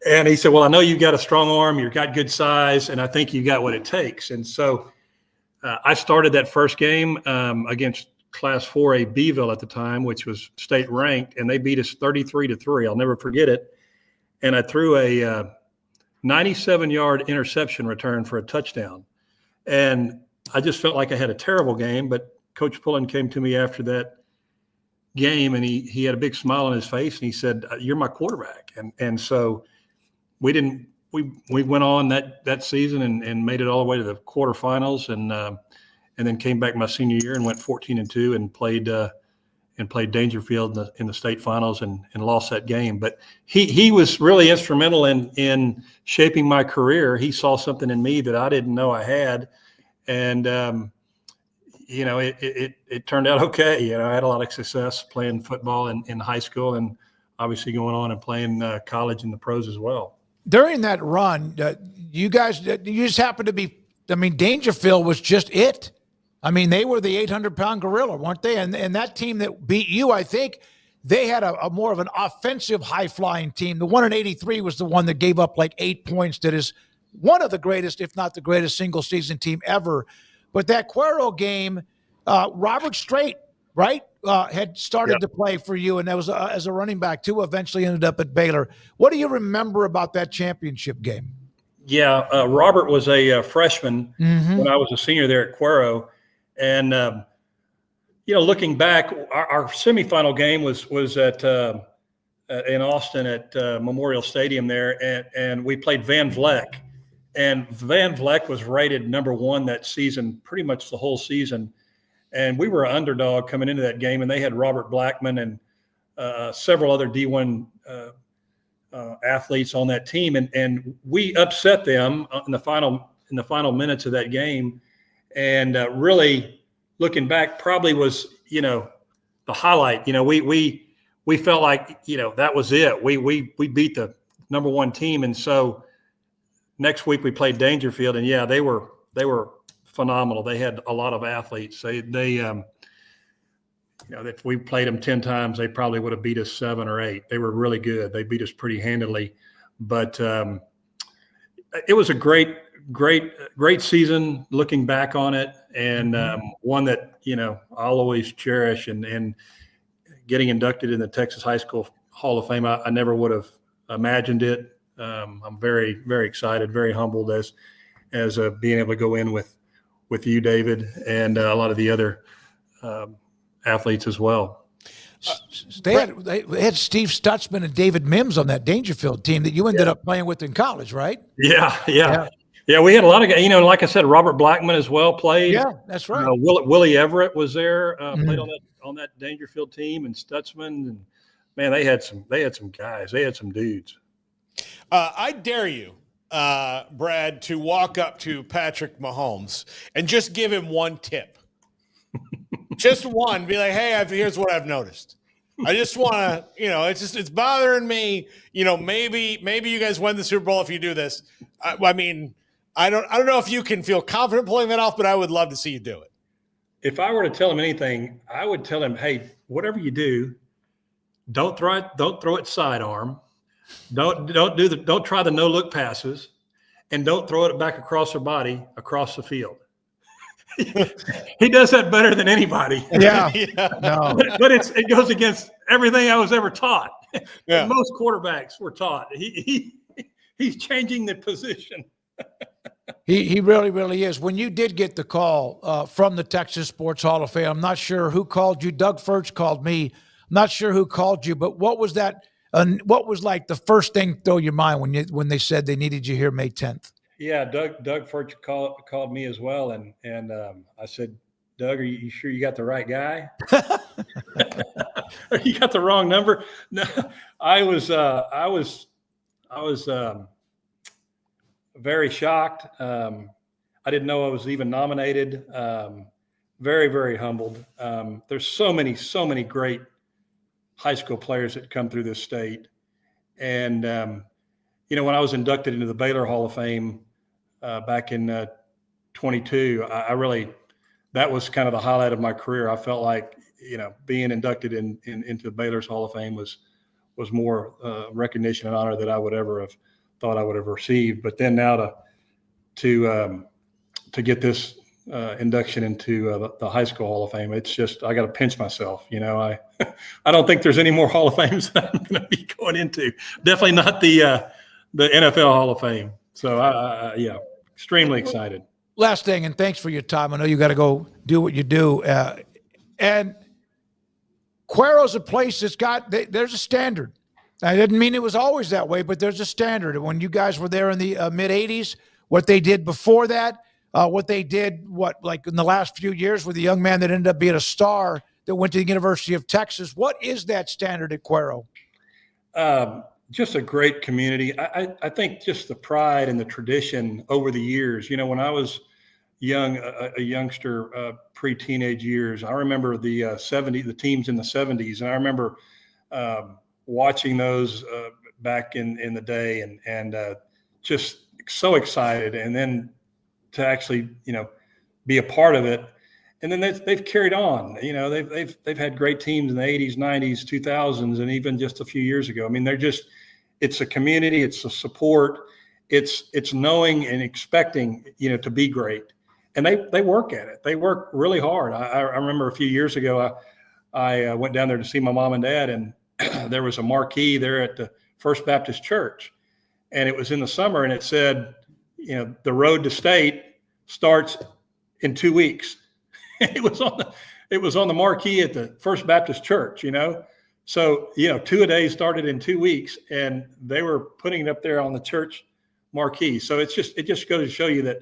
And he said, "Well, I know you've got a strong arm, you've got good size, and I think you got what it takes." And so I started that first game against Class 4A Beeville at the time, which was state ranked, and they beat us 33-3. I'll never forget it. And I threw a 97-yard interception return for a touchdown. And I just felt like I had a terrible game, but Coach Pullen came to me after that game, and he had a big smile on his face, and he said, "You're my quarterback." And so we went on that season and made it all the way to the quarterfinals, and then came back my senior year and went 14-2 and played Dangerfield in the state finals and lost that game. But he was really instrumental in shaping my career. He saw something in me that I didn't know I had, and it turned out okay. I had a lot of success playing football in high school, and obviously going on and playing college and the pros as well. During that run, you just happened to be, Dangerfield was just it. They were the 800-pound gorilla, weren't they? And that team that beat you, I think, they had a more of an offensive, high-flying team. The one in 83 was the one that gave up like 8 points. That is one of the greatest, if not the greatest, single-season team ever. But that Cuero game, Robert Strait, right, had started to play for you, and that was as a running back too. Eventually ended up at Baylor. What do you remember about that championship game? Yeah, Robert was a freshman when I was a senior there at Cuero, and looking back, our semifinal game was at in Austin at Memorial Stadium there, and we played Van Vleck. And Van Vleck was rated number 1 that season, pretty much the whole season. And we were an underdog coming into that game, and they had Robert Blackman and several other D1 athletes on that team, and we upset them in the final minutes of that game. And really, looking back, probably was the highlight. We felt like that was it. We beat the number 1 team, and so next week we played Dangerfield, and they were phenomenal. They had a lot of athletes. They if we played them 10 times, they probably would have beat us 7 or 8. They were really good. They beat us pretty handily, but it was a great season looking back on it, and one that I'll always cherish. And getting inducted in the Texas High School Hall of Fame, I never would have imagined it. I'm very, very excited, very humbled as being able to go in with you, David, and a lot of the other athletes as well. They had Steve Stutzman and David Mims on that Dangerfield team that you ended up playing with in college, right? Yeah. We had a lot of guys. Like I said, Robert Blackman as well played. Yeah, that's right. Willie Everett was there, played on that Dangerfield team, and Stutzman, and man, they had some guys. They had some dudes. I dare you, Brad, to walk up to Patrick Mahomes and just give him one tip. Just one. Be like, "Hey, here's what I've noticed." I just want to, it's bothering me. Maybe you guys win the Super Bowl if you do this. I mean, I don't know if you can feel confident pulling that off, but I would love to see you do it. If I were to tell him anything, I would tell him, hey, whatever you do, don't throw it sidearm. Don't try the no look passes, and don't throw it back across her body across the field. He does that better than anybody. Yeah. No. But it goes against everything I was ever taught. Yeah. Most quarterbacks were taught. He's changing the position. He really, really is. When you did get the call from the Texas Sports Hall of Fame, I'm not sure who called you. Doug Furch called me. I'm not sure who called you, but what was that? What was like the first thing through your mind when they said they needed you here May 10th? Yeah, Doug Furch called me as well, and I said, Doug, are you sure you got the right guy? You got the wrong number? No, I was very shocked. I didn't know I was even nominated. Very, very humbled. There's so many great high school players that come through this state. And, when I was inducted into the Baylor Hall of Fame back in 22, that was kind of the highlight of my career. I felt like, being inducted into Baylor's Hall of Fame was more recognition and honor that I would ever have thought I would have received. But then now to get this induction into the high school Hall of Fame, it's just, I got to pinch myself. I don't think there's any more Hall of Fames that I'm going to be going into. Definitely not the NFL Hall of Fame. So extremely excited. Last thing, and thanks for your time. I know you got to go do what you do. And Cuero's a place that's there's a standard. I didn't mean it was always that way, but there's a standard. When you guys were there in the mid-'80s, what they did before that, what they did, like in the last few years with a young man that ended up being a star that went to the University of Texas. What is that standard at Cuero? Just a great community. I think just the pride and the tradition over the years. When I was young, a youngster, pre-teenage years, I remember the teams in the 70s, and I remember watching those back in the day, and just so excited, and then to actually be a part of it. And then they've carried on. They've had great teams in the 80s, 90s, 2000s, and even just a few years ago. I mean, it's a community, it's a support, it's knowing and expecting to be great, and they work at it. They work really hard. I remember a few years ago, I went down there to see my mom and dad, and there was a marquee there at the First Baptist Church, and it was in the summer, and it said, the road to state starts in 2 weeks. It was on the marquee at the First Baptist Church, So, 2-a-days started in 2 weeks, and they were putting it up there on the church marquee. So it just goes to show you that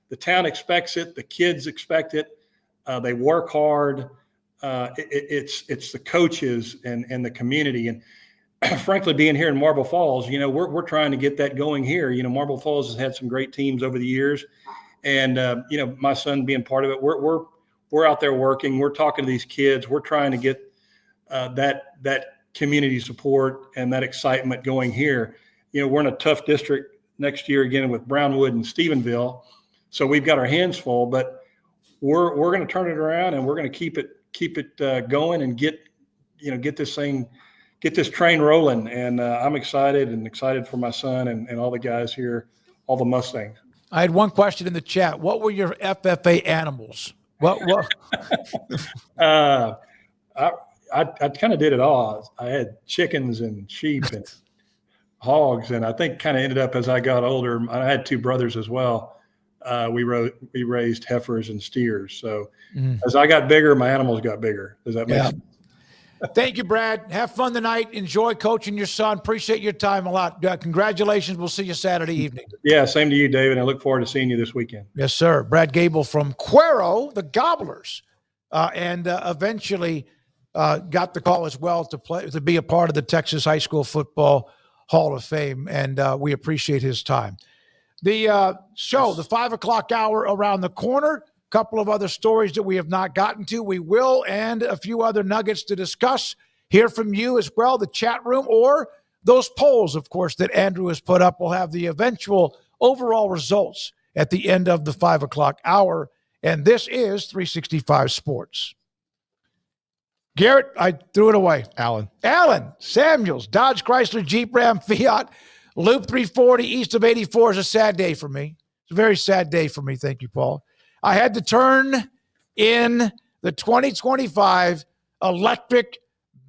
the town expects it, the kids expect it, they work hard. It's the coaches and the community. And frankly, being here in Marble Falls, we're trying to get that going here. Marble Falls has had some great teams over the years, and my son being part of it, we're out there working. We're talking to these kids. We're trying to get that community support and that excitement going here. We're in a tough district next year again with Brownwood and Stephenville, so we've got our hands full. But we're going to turn it around, and we're going to keep it going and get this train rolling. And I'm excited for my son and all the guys here, all the Mustangs. I had one question in the chat. What were your FFA animals? What? I kind of did it all. I had chickens and sheep and hogs, and I think kind of ended up as I got older. I had two brothers as well. We raised heifers and steers. So as I got bigger, my animals got bigger. Does that make sense? Thank you, Brad. Have fun tonight. Enjoy coaching your son. Appreciate your time a lot. Congratulations. We'll see you Saturday evening. Yeah, same to you, David. I look forward to seeing you this weekend. Yes, sir. Brad Gable from Cuero, the Gobblers, and eventually got the call as well to be a part of the Texas High School Football Hall of Fame, and we appreciate his time. The show, the 5 o'clock hour around the corner. Couple of other stories that we have not gotten to. We will, and a few other nuggets to discuss hear from you as well, the chat room, or those polls, of course, that Andrew has put up. Will have the eventual overall results at the end of the 5 o'clock hour. And this is 365 Sports. Garrett, I threw it away. Allen Samuels, Dodge, Chrysler, Jeep, Ram, Fiat, Loop 340 east of 84 is a sad day for me. It's a very sad day for me. Thank you, Paul. I had to turn in the 2025 electric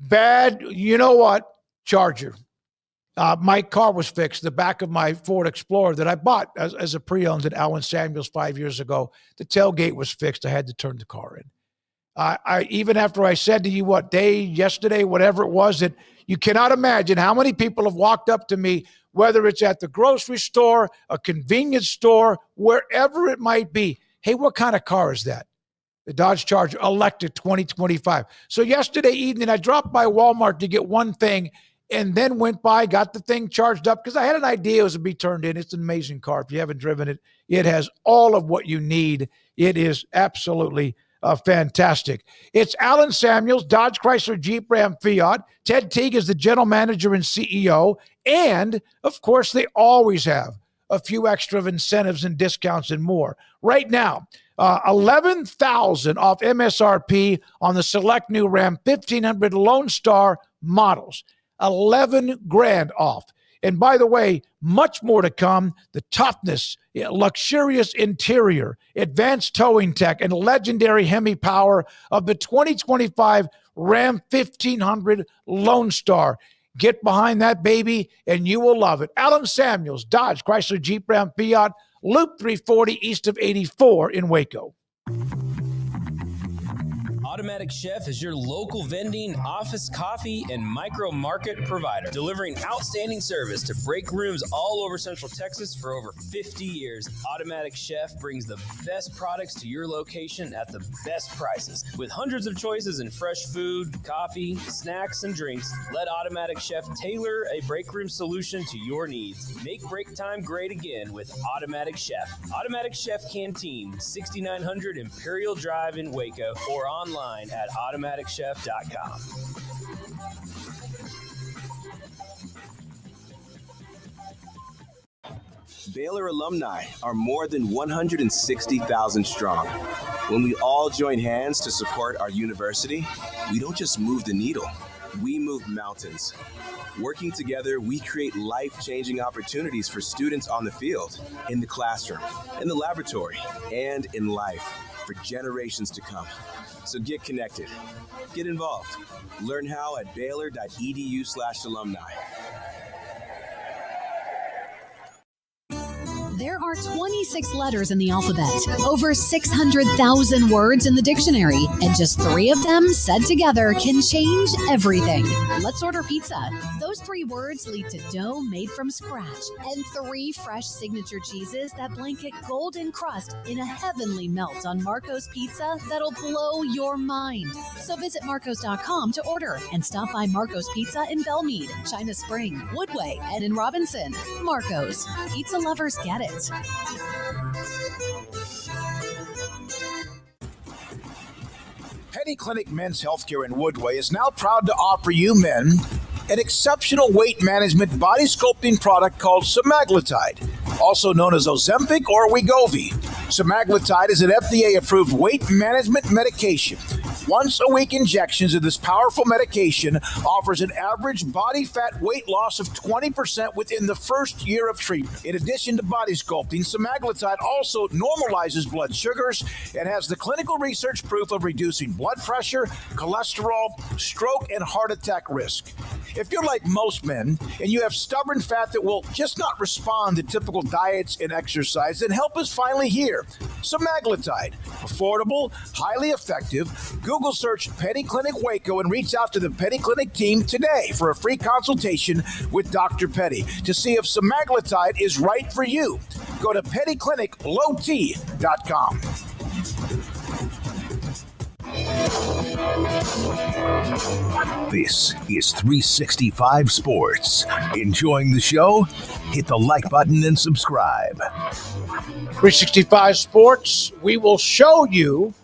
bad, you know what, Charger. My car was fixed. The back of my Ford Explorer that I bought as a pre-owned at Allen Samuels 5 years ago, the tailgate was fixed. I had to turn the car in. I even after I said to you yesterday, whatever it was, that you cannot imagine how many people have walked up to me, whether it's at the grocery store, a convenience store, wherever it might be. Hey, what kind of car is that? The Dodge Charger electric 2025. So yesterday evening, I dropped by Walmart to get one thing and then went by, got the thing charged up because I had an idea it was to be turned in. It's an amazing car. If you haven't driven it, it has all of what you need. It is absolutely fantastic. It's Allen Samuels, Dodge, Chrysler, Jeep, Ram, Fiat. Ted Teague is the general manager and CEO. And, of course, they always have a few extra incentives and discounts and more. Right now, $11,000 off MSRP on the select new Ram 1500 Lone Star models. $11,000 off. And by the way, much more to come. The toughness, luxurious interior, advanced towing tech, and legendary Hemi power of the 2025 Ram 1500 Lone Star. Get behind that baby, and you will love it. Allen Samuels, Dodge, Chrysler, Jeep, Ram, Fiat, Loop 340 east of 84 in Waco. Automatic Chef is your local vending, office coffee, and micro market provider, delivering outstanding service to break rooms all over Central Texas for over 50 years. Automatic Chef brings the best products to your location at the best prices. With hundreds of choices in fresh food, coffee, snacks, and drinks, let Automatic Chef tailor a break room solution to your needs. Make break time great again with Automatic Chef. Automatic Chef Canteen, 6900 Imperial Drive in Waco, or online at automaticchef.com. Baylor alumni are more than 160,000 strong. When we all join hands to support our university, we don't just move the needle, we move mountains. Working together, we create life-changing opportunities for students on the field, in the classroom, in the laboratory, and in life for generations to come. So get connected, get involved. Learn how at baylor.edu/alumni. There are 26 letters in the alphabet, over 600,000 words in the dictionary, and just 3 of them said together can change everything. Let's order pizza. Those 3 words lead to dough made from scratch and 3 fresh signature cheeses that blanket golden crust in a heavenly melt on Marco's Pizza that'll blow your mind. So visit marcos.com to order and stop by Marco's Pizza in Belmead, China Spring, Woodway, and in Robinson. Marco's. Pizza lovers get it. Penny Clinic Men's Healthcare in Woodway is now proud to offer you men an exceptional weight management body sculpting product called semaglutide, also known as Ozempic or Wegovy. Semaglutide is an FDA-approved weight management medication. Once-a-week injections of this powerful medication offers an average body fat weight loss of 20% within the first year of treatment. In addition to body sculpting, semaglutide also normalizes blood sugars and has the clinical research proof of reducing blood pressure, cholesterol, stroke, and heart attack risk. If you're like most men and you have stubborn fat that will just not respond to typical diets and exercise, then help is finally here. Semaglutide, affordable, highly effective. Google search Penny Clinic Waco and reach out to the Penny Clinic team today for a free consultation with Dr. Petty to see if semaglutide is right for you. Go to pennycliniclowt.com. This is 365 Sports. Enjoying the show? Hit the like button and subscribe. 365 Sports, we will show you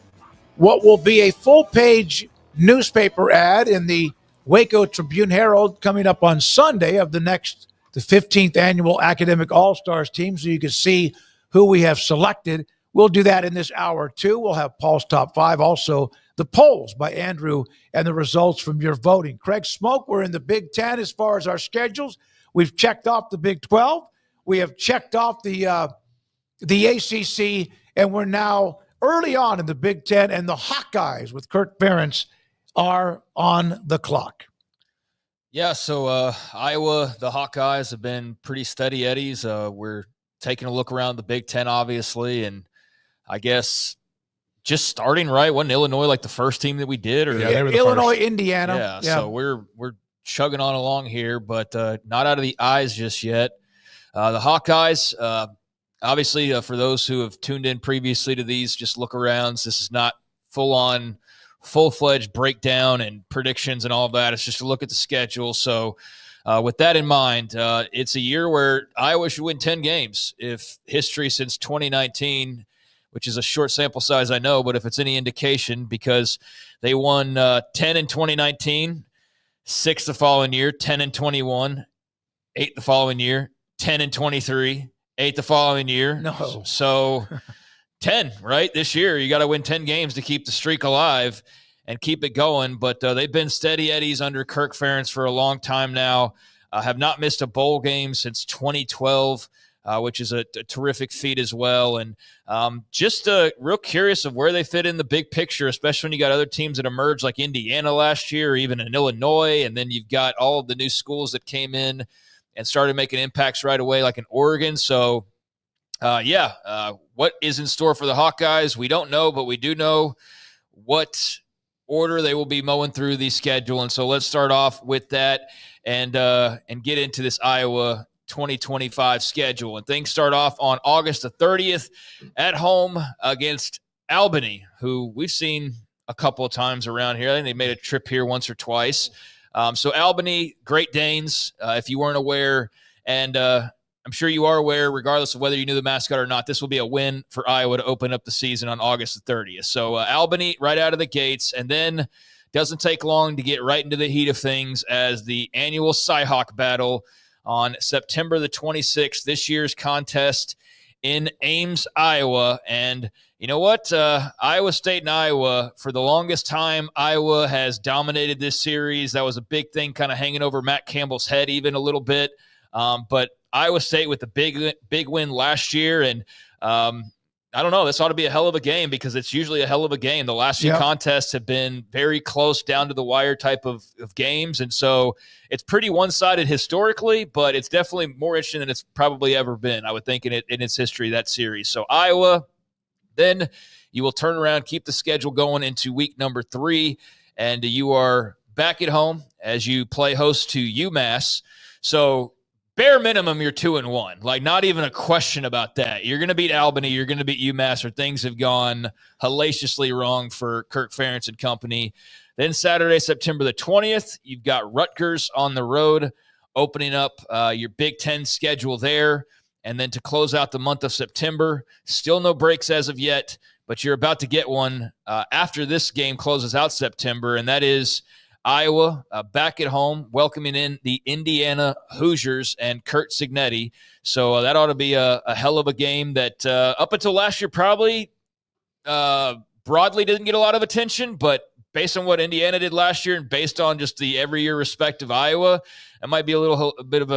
what will be a full-page newspaper ad in the Waco Tribune-Herald coming up on Sunday of the 15th annual Academic All-Stars team, so you can see who we have selected. We'll do that in this hour, too. We'll have Paul's Top 5, also the polls by Andrew, and the results from your voting. Craig Smoak, we're in the Big Ten as far as our schedules. We've checked off the Big 12. We have checked off the ACC, and we're now early on in the Big Ten, and the Hawkeyes with Kirk Ferentz are on the clock. Yeah, so Iowa, the Hawkeyes have been pretty steady eddies. We're taking a look around the Big Ten, obviously, and I guess just starting right. Wasn't Illinois like the first team that we did? Or they were the Illinois, first. Indiana. Yeah, so we're chugging on along here, but not out of the eyes just yet. The Hawkeyes, obviously, for those who have tuned in previously to these, just look arounds. This is not full-on, full-fledged breakdown and predictions and all of that. It's just a look at the schedule. So with that in mind, it's a year where Iowa should win 10 games. If history since 2019, which is a short sample size, I know, but if it's any indication, because they won 10 in 2019, 6 the following year, 10 in 21, 8 the following year, 10 in 23, 8 the following year. No. So 10, right? This year, you got to win 10 games to keep the streak alive and keep it going. But they've been steady eddies under Kirk Ferentz for a long time now. Have not missed a bowl game since 2012. Which is a terrific feat as well. And just real curious of where they fit in the big picture, especially when you got other teams that emerged like Indiana last year, or even in Illinois, and then you've got all of the new schools that came in and started making impacts right away, like in Oregon. So, what is in store for the Hawkeyes? We don't know, but we do know what order they will be mowing through the schedule. And so let's start off with that and get into this Iowa 2025 schedule. And things start off on August the 30th at home against Albany, who we've seen a couple of times around here. I think they made a trip here once or twice. So Albany, Great Danes, if you weren't aware, and I'm sure you are aware, regardless of whether you knew the mascot or not, this will be a win for Iowa to open up the season on August the 30th. So Albany right out of the gates, and then doesn't take long to get right into the heat of things as the annual Cy-Hawk battle on September the 26th, this year's contest in Ames, Iowa. And you know what? Iowa State and Iowa, for the longest time, Iowa has dominated this series. That was a big thing kind of hanging over Matt Campbell's head even a little bit. But Iowa State with the big win last year. And I don't know. This ought to be a hell of a game because it's usually a hell of a game. The last few contests have been very close down to the wire type of games. And so it's pretty one-sided historically, but it's definitely more interesting than it's probably ever been, I would think, in its history, that series. So Iowa, then you will turn around, keep the schedule going into week number 3, and you are back at home as you play host to UMass. So bare minimum, you're 2-1. Like, not even a question about that. You're going to beat Albany. You're going to beat UMass, or things have gone hellaciously wrong for Kirk Ferentz and company. Then Saturday, September the 20th, you've got Rutgers on the road, opening up your Big Ten schedule there. And then to close out the month of September, still no breaks as of yet, but you're about to get one after this game closes out September, and that is Iowa back at home, welcoming in the Indiana Hoosiers and Kurt Cignetti. So that ought to be a hell of a game that up until last year probably broadly didn't get a lot of attention, but based on what Indiana did last year and based on just the every year respect of Iowa, it might be a bit of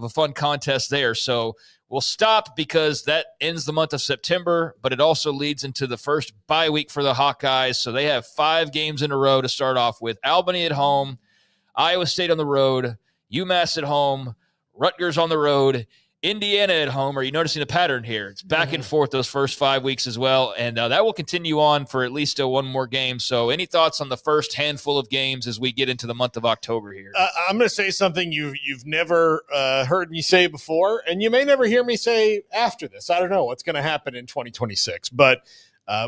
a fun contest there. So we'll stop because that ends the month of September, but it also leads into the first bye week for the Hawkeyes. So they have 5 games in a row to start off with. Albany at home, Iowa State on the road, UMass at home, Rutgers on the road, Indiana at home. Are you noticing a pattern here? It's back and forth those first 5 weeks as well, and that will continue on for at least one more game. So any thoughts on the first handful of games as we get into the month of October here? I'm going to say something you've never heard me say before, and you may never hear me say after this. I don't know what's going to happen in 2026, but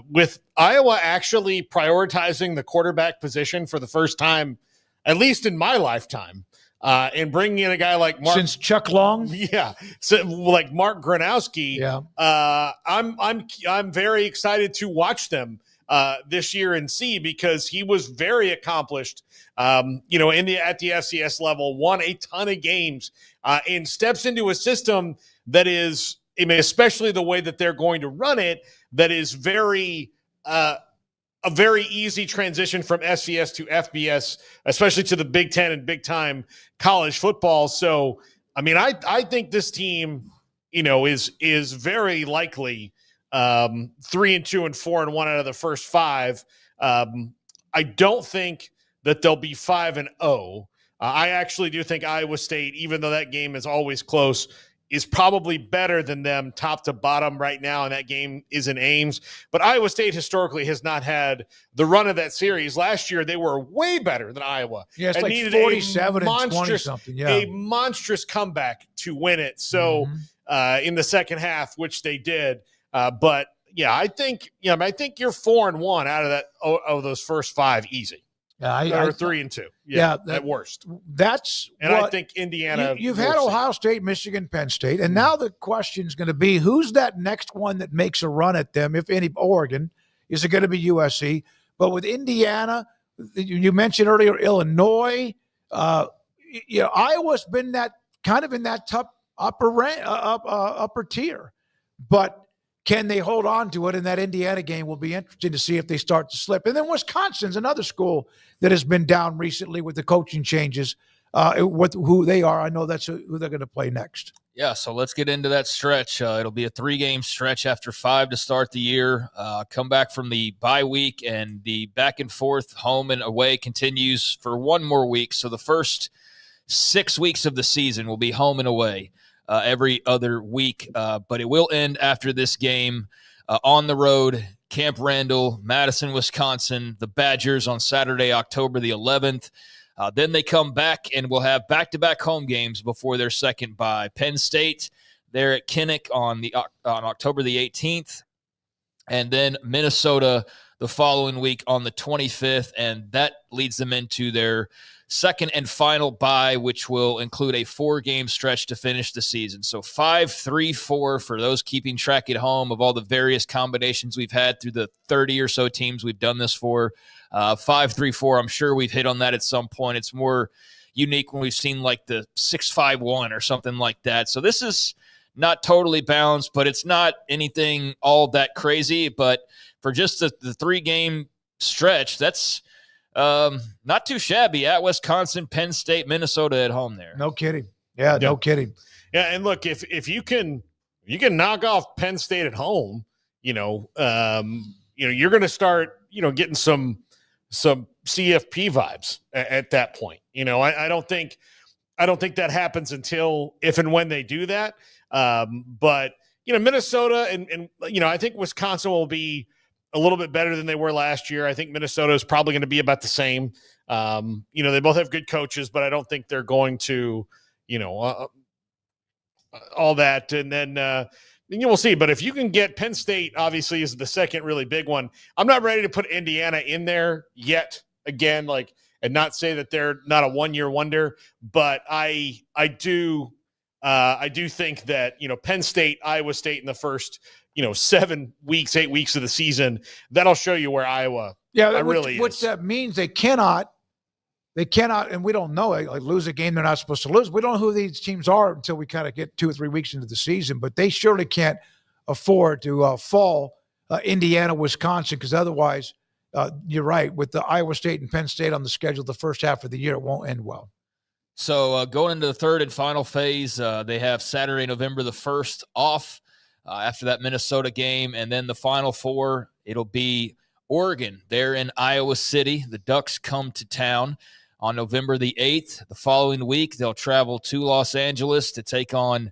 with Iowa actually prioritizing the quarterback position for the first time, at least in my lifetime, and bringing in a guy like Mark, since Chuck Long, so like Mark Gronowski, I'm very excited to watch them this year in C, because he was very accomplished, at the FCS level, won a ton of games, and steps into a system that is, especially the way that they're going to run it, that is very a very easy transition from FCS to FBS, especially to the Big Ten and big time college football. So, I think this team, is very likely 3-2 and 4-1 out of the first 5. I don't think that they'll be 5-0. I actually do think Iowa State, even though that game is always close, is probably better than them top to bottom right now, and that game is in Ames. But Iowa State historically has not had the run of that series. Last year, they were way better than Iowa. Yeah, it's like 47 and 20-something. Yeah, a monstrous comeback to win it. So in the second half, which they did. But yeah, I think you're 4-1 out of that of those first 5 easy. Or 3-2. Yeah, at worst. I think Indiana. You've had Ohio State, Michigan, Penn State, and now the question is going to be who's that next one that makes a run at them? If any, Oregon. Is it going to be USC? But with Indiana, you mentioned earlier Illinois. Iowa's been that kind of in that top upper tier, but can they hold on to it? And that Indiana game will be interesting to see if they start to slip. And then Wisconsin's another school that has been down recently with the coaching changes, with who they are. I know that's who they're going to play next. Yeah, so let's get into that stretch. It'll be a 3-game stretch after 5 to start the year. Come back from the bye week, and the back and forth home and away continues for one more week. So the first 6 weeks of the season will be home and away. Every other week, but it will end after this game on the road, Camp Randall, Madison, Wisconsin, the Badgers on Saturday, October the 11th. Then they come back and will have back-to-back home games before their second bye. Penn State, they're at Kinnick on October the 18th, and then Minnesota the following week on the 25th, and that leads them into their second and final bye, which will include a 4-game stretch to finish the season. So 5-3-4 for those keeping track at home of all the various combinations we've had through the 30 or so teams we've done this for. 5-3-4, I'm sure we've hit on that at some point. It's more unique when we've seen like the 6-5-1 or something like that. So this is not totally balanced, but it's not anything all that crazy. But for just the 3-game stretch, that's not too shabby at Wisconsin, Penn State, Minnesota at home there. No kidding. Yeah, no kidding. Yeah, and look, if you can knock off Penn State at home, you're going to start, getting some CFP vibes at that point. I don't think that happens until if and when they do that. But Minnesota and I think Wisconsin will be a little bit better than they were last year. I think Minnesota is probably going to be about the same. They both have good coaches, but I don't think they're going to, all that. And then we'll see. But if you can get Penn State, obviously, is the second really big one. I'm not ready to put Indiana in there yet. Again, and not say that they're not a one-year wonder, but I do think that Penn State, Iowa State in the first 7 weeks, 8 weeks of the season, that'll show you where Iowa really is. Which that means they cannot, and we don't know, lose a game they're not supposed to lose. We don't know who these teams are until we kind of get 2 or 3 weeks into the season, but they surely can't afford to fall Indiana, Wisconsin, because otherwise, you're right, with the Iowa State and Penn State on the schedule the first half of the year, it won't end well. So going into the third and final phase, they have Saturday, November the 1st off. After that Minnesota game, and then the Final Four, it'll be Oregon. They're in Iowa City. The Ducks come to town on November the 8th. The following week, they'll travel to Los Angeles to take on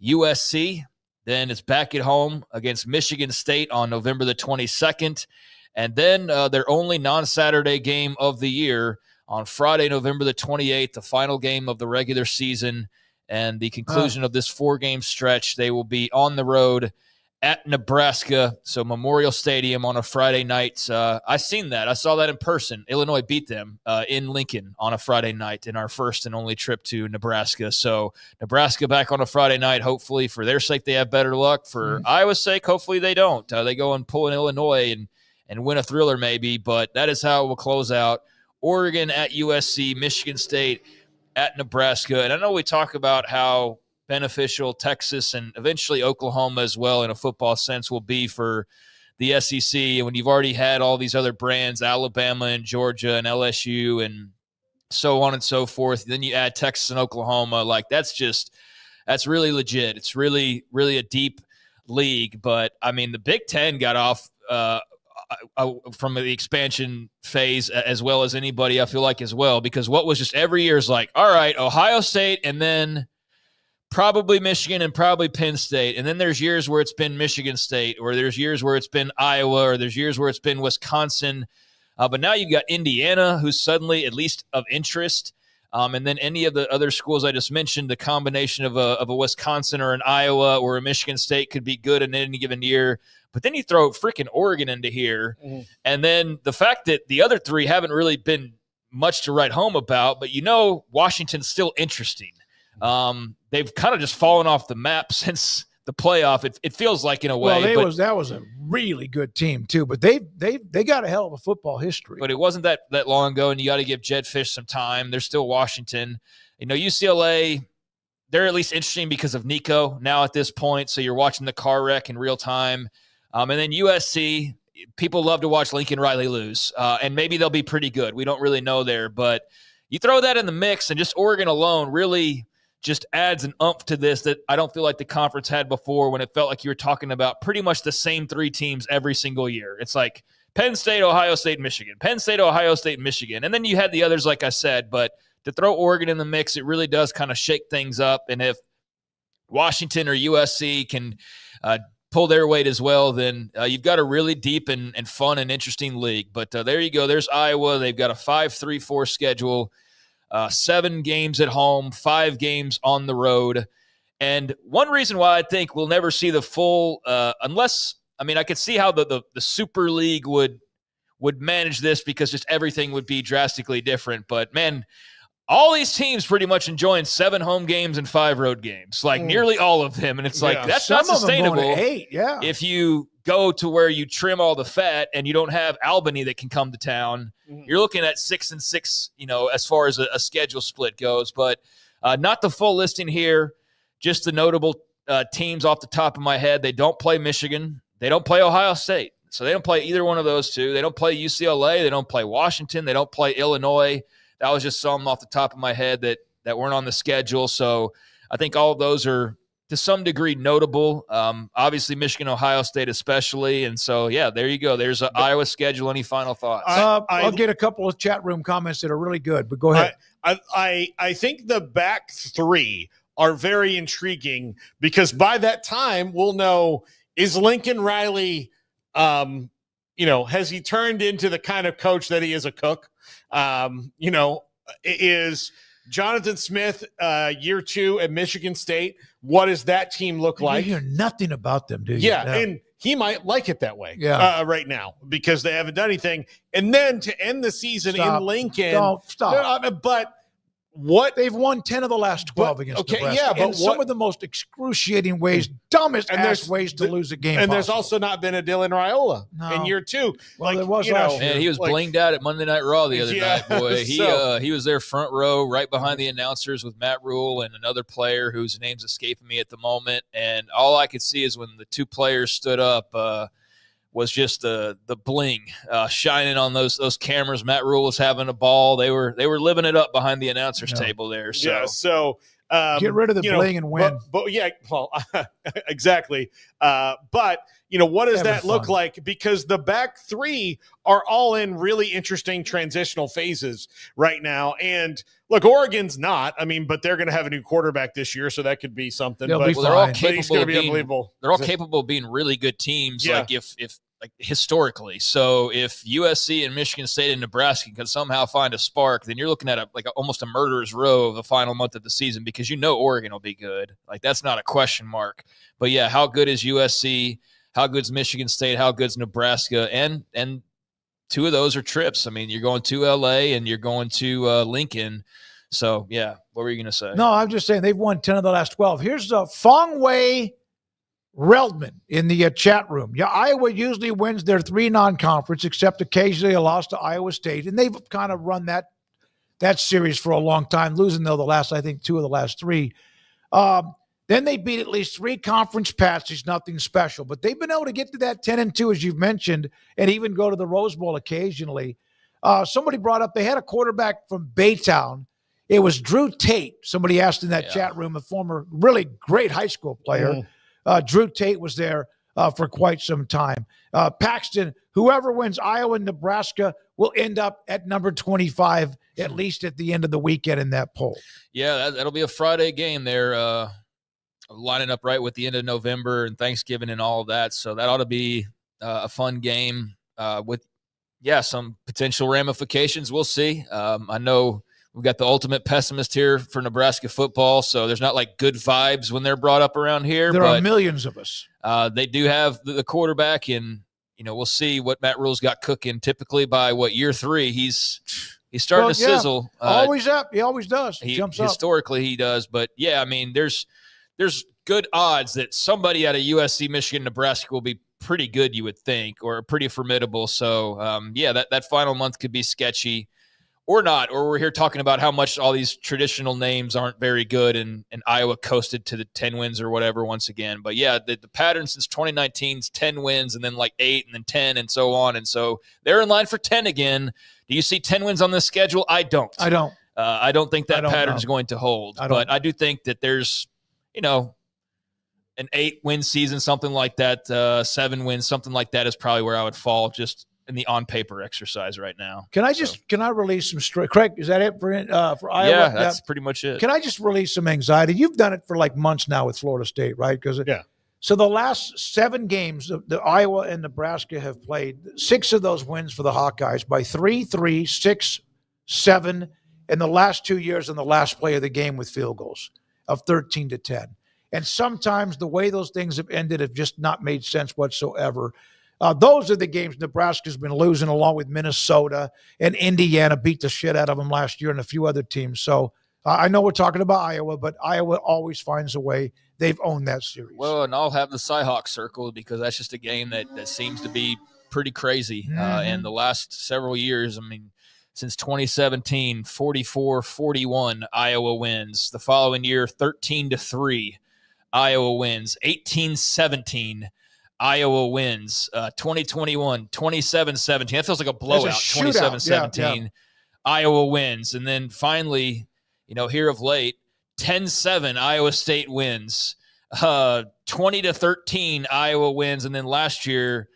USC. Then it's back at home against Michigan State on November the 22nd. And then their only non-Saturday game of the year on Friday, November the 28th, the final game of the regular season. And the conclusion of this 4-game stretch, they will be on the road at Nebraska. So Memorial Stadium on a Friday night. I seen that. I saw that in person. Illinois beat them in Lincoln on a Friday night in our first and only trip to Nebraska. So Nebraska back on a Friday night. Hopefully for their sake, they have better luck. For Iowa's sake, hopefully they don't. They go and pull in Illinois and win a thriller maybe, but that is how it will close out. Oregon at USC, Michigan State at Nebraska. And I know we talk about how beneficial Texas and eventually Oklahoma as well in a football sense will be for the SEC. And when you've already had all these other brands, Alabama and Georgia and LSU and so on and so forth, then you add Texas and Oklahoma, like that's really legit. It's really, really a deep league. But I mean, the Big Ten got off from the expansion phase as well as anybody, I feel like, as well, because what was just every year is like, all right, Ohio State and then probably Michigan and probably Penn State. And then there's years where it's been Michigan State, or there's years where it's been Iowa, or there's years where it's been Wisconsin. But now you've got Indiana, who's suddenly at least of interest. And then any of the other schools I just mentioned, the combination of a Wisconsin or an Iowa or a Michigan State could be good in any given year. But then you throw freaking Oregon into here. Mm-hmm. And then the fact that the other three haven't really been much to write home about, but Washington's still interesting. They've kind of just fallen off the map since the playoff. It feels like, in a way. Well, that was a really good team too, but they got a hell of a football history. But it wasn't that long ago, and you got to give Jed Fish some time. They're still Washington. UCLA, they're at least interesting because of Nico now at this point, so you're watching the car wreck in real time. And then USC, people love to watch Lincoln Riley lose, and maybe they'll be pretty good. We don't really know there, but you throw that in the mix, and just Oregon alone really just adds an oomph to this that I don't feel like the conference had before, when it felt like you were talking about pretty much the same three teams every single year. It's like Penn State, Ohio State, Michigan, Penn State, Ohio State, Michigan. And then you had the others, like I said, but to throw Oregon in the mix, it really does kind of shake things up. And if Washington or USC can pull their weight as well, then you've got a really deep and fun and interesting league. But there you go. There's Iowa. They've got a 5-3-4 schedule, 7 games at home, 5 games on the road. And one reason why I think we'll never see the full, unless, I mean, I could see how the Super League would manage this, because just everything would be drastically different. But, man, all these teams pretty much enjoying 7 home games and 5 road games, like nearly all of them. And it's like, that's not sustainable. 8, yeah. If you go to where you trim all the fat and you don't have Albany that can come to town, you're looking at 6-6, as far as a schedule split goes. But not the full listing here, just the notable teams off the top of my head. They don't play Michigan. They don't play Ohio State. So they don't play either one of those two. They don't play UCLA. They don't play Washington. They don't play Illinois. That was just some off the top of my head that weren't on the schedule. So I think all of those are to some degree notable. Obviously, Michigan, Ohio State especially. And so, yeah, there you go. There's an Iowa schedule. Any final thoughts? I'll get a couple of chat room comments that are really good, but go ahead. I think the back 3 are very intriguing, because by that time we'll know, is Lincoln Riley, has he turned into the kind of coach that he is a cook? Is Jonathan Smith year 2 at Michigan State? What does that team look like? You hear nothing about them, do you? Yeah, and he might like it that way right now, because they haven't done anything. And then to end the season in Lincoln. Don't stop. But what they've won 10 of the last 12 against Nebraska. Yeah, but some of the most excruciating ways, dumbest ways to lose a game. And there's also not been a Dylan Raiola in year 2. Well, there was last year. Man, he was blinged out at Monday Night Raw the other night, boy. He was there front row, right behind the announcers with Matt Rule and another player whose name's escaping me at the moment. And all I could see is when the 2 players stood up, was just the bling shining on those cameras. Matt Rule was having a ball. They were living it up behind the announcers table there. So get rid of the bling and win. But yeah, well, exactly. But what does that look like? Because the back 3 are all in really interesting transitional phases right now. And look, Oregon's not. I mean, but they're going to have a new quarterback this year, so that could be something. They're all capable of being unbelievable. They're all capable of being really good teams. Yeah. Like if historically. So if USC and Michigan State and Nebraska can somehow find a spark, then you're looking at almost a murderer's row of the final month of the season, because Oregon will be good. Like, that's not a question mark. But yeah, how good is USC? How good's Michigan State? How good's Nebraska? And 2 of those are trips. I mean, you're going to LA and you're going to Lincoln. So yeah, what were you going to say? No, I'm just saying they've won 10 of the last 12. Here's Fong Wei Reldman in the chat room. Yeah, Iowa usually wins their 3 non-conference, except occasionally a loss to Iowa State. And they've kind of run that series for a long time, losing, though, the last, I think, 2 of the last 3. Then they beat at least 3 conference passes, nothing special. But they've been able to get to that 10-2, as you've mentioned, and even go to the Rose Bowl occasionally. Somebody brought up they had a quarterback from Baytown. It was Drew Tate. Somebody asked in that chat room, a former really great high school player. Drew Tate was there for quite some time. Paxton, whoever wins Iowa and Nebraska will end up at number 25, at least at the end of the weekend in that poll. Yeah, that'll be a Friday game there, lining up right with the end of November and Thanksgiving and all of that. So that ought to be a fun game with, some potential ramifications. We'll see. I know we've got the ultimate pessimist here for Nebraska football, so there's not like good vibes when they're brought up around here. There are millions of us. They do have the quarterback, and we'll see what Matt Rule's got cooking. Typically by year 3, he's starting to sizzle. Always up. He always does. He jumps up. Historically, he does. But there's good odds that somebody out of USC, Michigan, Nebraska will be pretty good, you would think, or pretty formidable. So that final month could be sketchy. Or not, or we're here talking about how much all these traditional names aren't very good, and Iowa coasted to the 10 wins or whatever once again. But the pattern since 2019 is 10 wins and then like 8 and then 10 and so on. And so they're in line for 10 again. Do you see 10 wins on this schedule? I don't. I don't think that pattern is going to hold. But I do think that there's, an 8-win season, something like that, 7 wins, something like that is probably where I would fall just in the on-paper exercise right now. Can I release some straight? Craig, is that it for Iowa? Yeah, that's pretty much it. Can I just release some anxiety? You've done it for like months now with Florida State, right? So the last 7 games the Iowa and Nebraska have played, 6 of those wins for the Hawkeyes by 3, 6, 7, and the last 2 years in the last play of the game with field goals of 13-10. And sometimes the way those things have ended have just not made sense whatsoever. Those are the games Nebraska's been losing, along with Minnesota, and Indiana beat the shit out of them last year and a few other teams. So I know we're talking about Iowa, but Iowa always finds a way. They've owned that series. Well, and I'll have the Cyhawk circled because that's just a game that seems to be pretty crazy. And the last several years, since 2017, 44-41, Iowa wins. The following year, 13-3, Iowa wins. 18-17, Iowa wins. 2021, 27-17. That feels like a blowout. 27-17. Iowa wins. And then finally, here of late, 10-7, Iowa State wins. 20-13, Iowa wins. And then last year,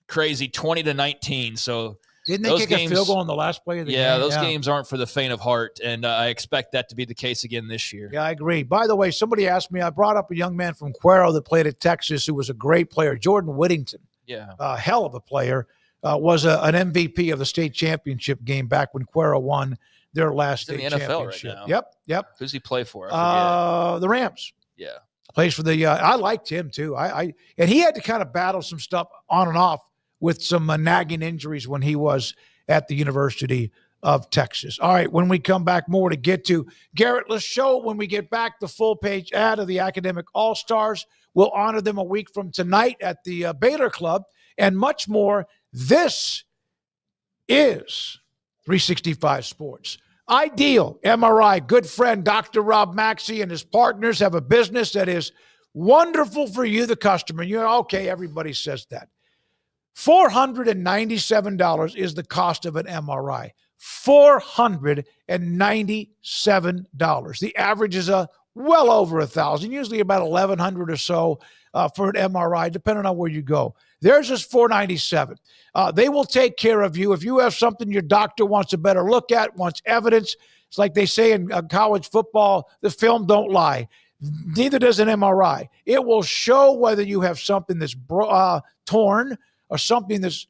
crazy, 20-19. So didn't they kick a field goal on the last play of the game? Yeah, those games aren't for the faint of heart, and I expect that to be the case again this year. Yeah, I agree. By the way, somebody asked me, I brought up a young man from Cuero that played at Texas who was a great player, Jordan Whittington. Yeah. Hell of a player. Was an MVP of the state championship game back when Cuero won their last state in the NFL championship. right now. Yep. Who's he play for? I forget. The Rams. Yeah. Plays for the I liked him too. And he had to kind of battle some stuff on and off with some nagging injuries when he was at the University of Texas. All right, when we come back, more to get to. Garrett, let's show when we get back the full page ad of the Academic All-Stars. We'll honor them a week from tonight at the Baylor Club and much more. This is 365 Sports. Ideal MRI, good friend Dr. Rob Maxey and his partners have a business that is wonderful for you, the customer. Okay, everybody says that. $497 is the cost of an MRI. $497. The average is well over $1,000, usually about $1,100 or so for an MRI, depending on where you go. Theirs is $497. They will take care of you. If you have something your doctor wants a better look at, wants evidence, it's like they say in college football, the film don't lie. Neither does an MRI. It will show whether you have something that's torn, or something that's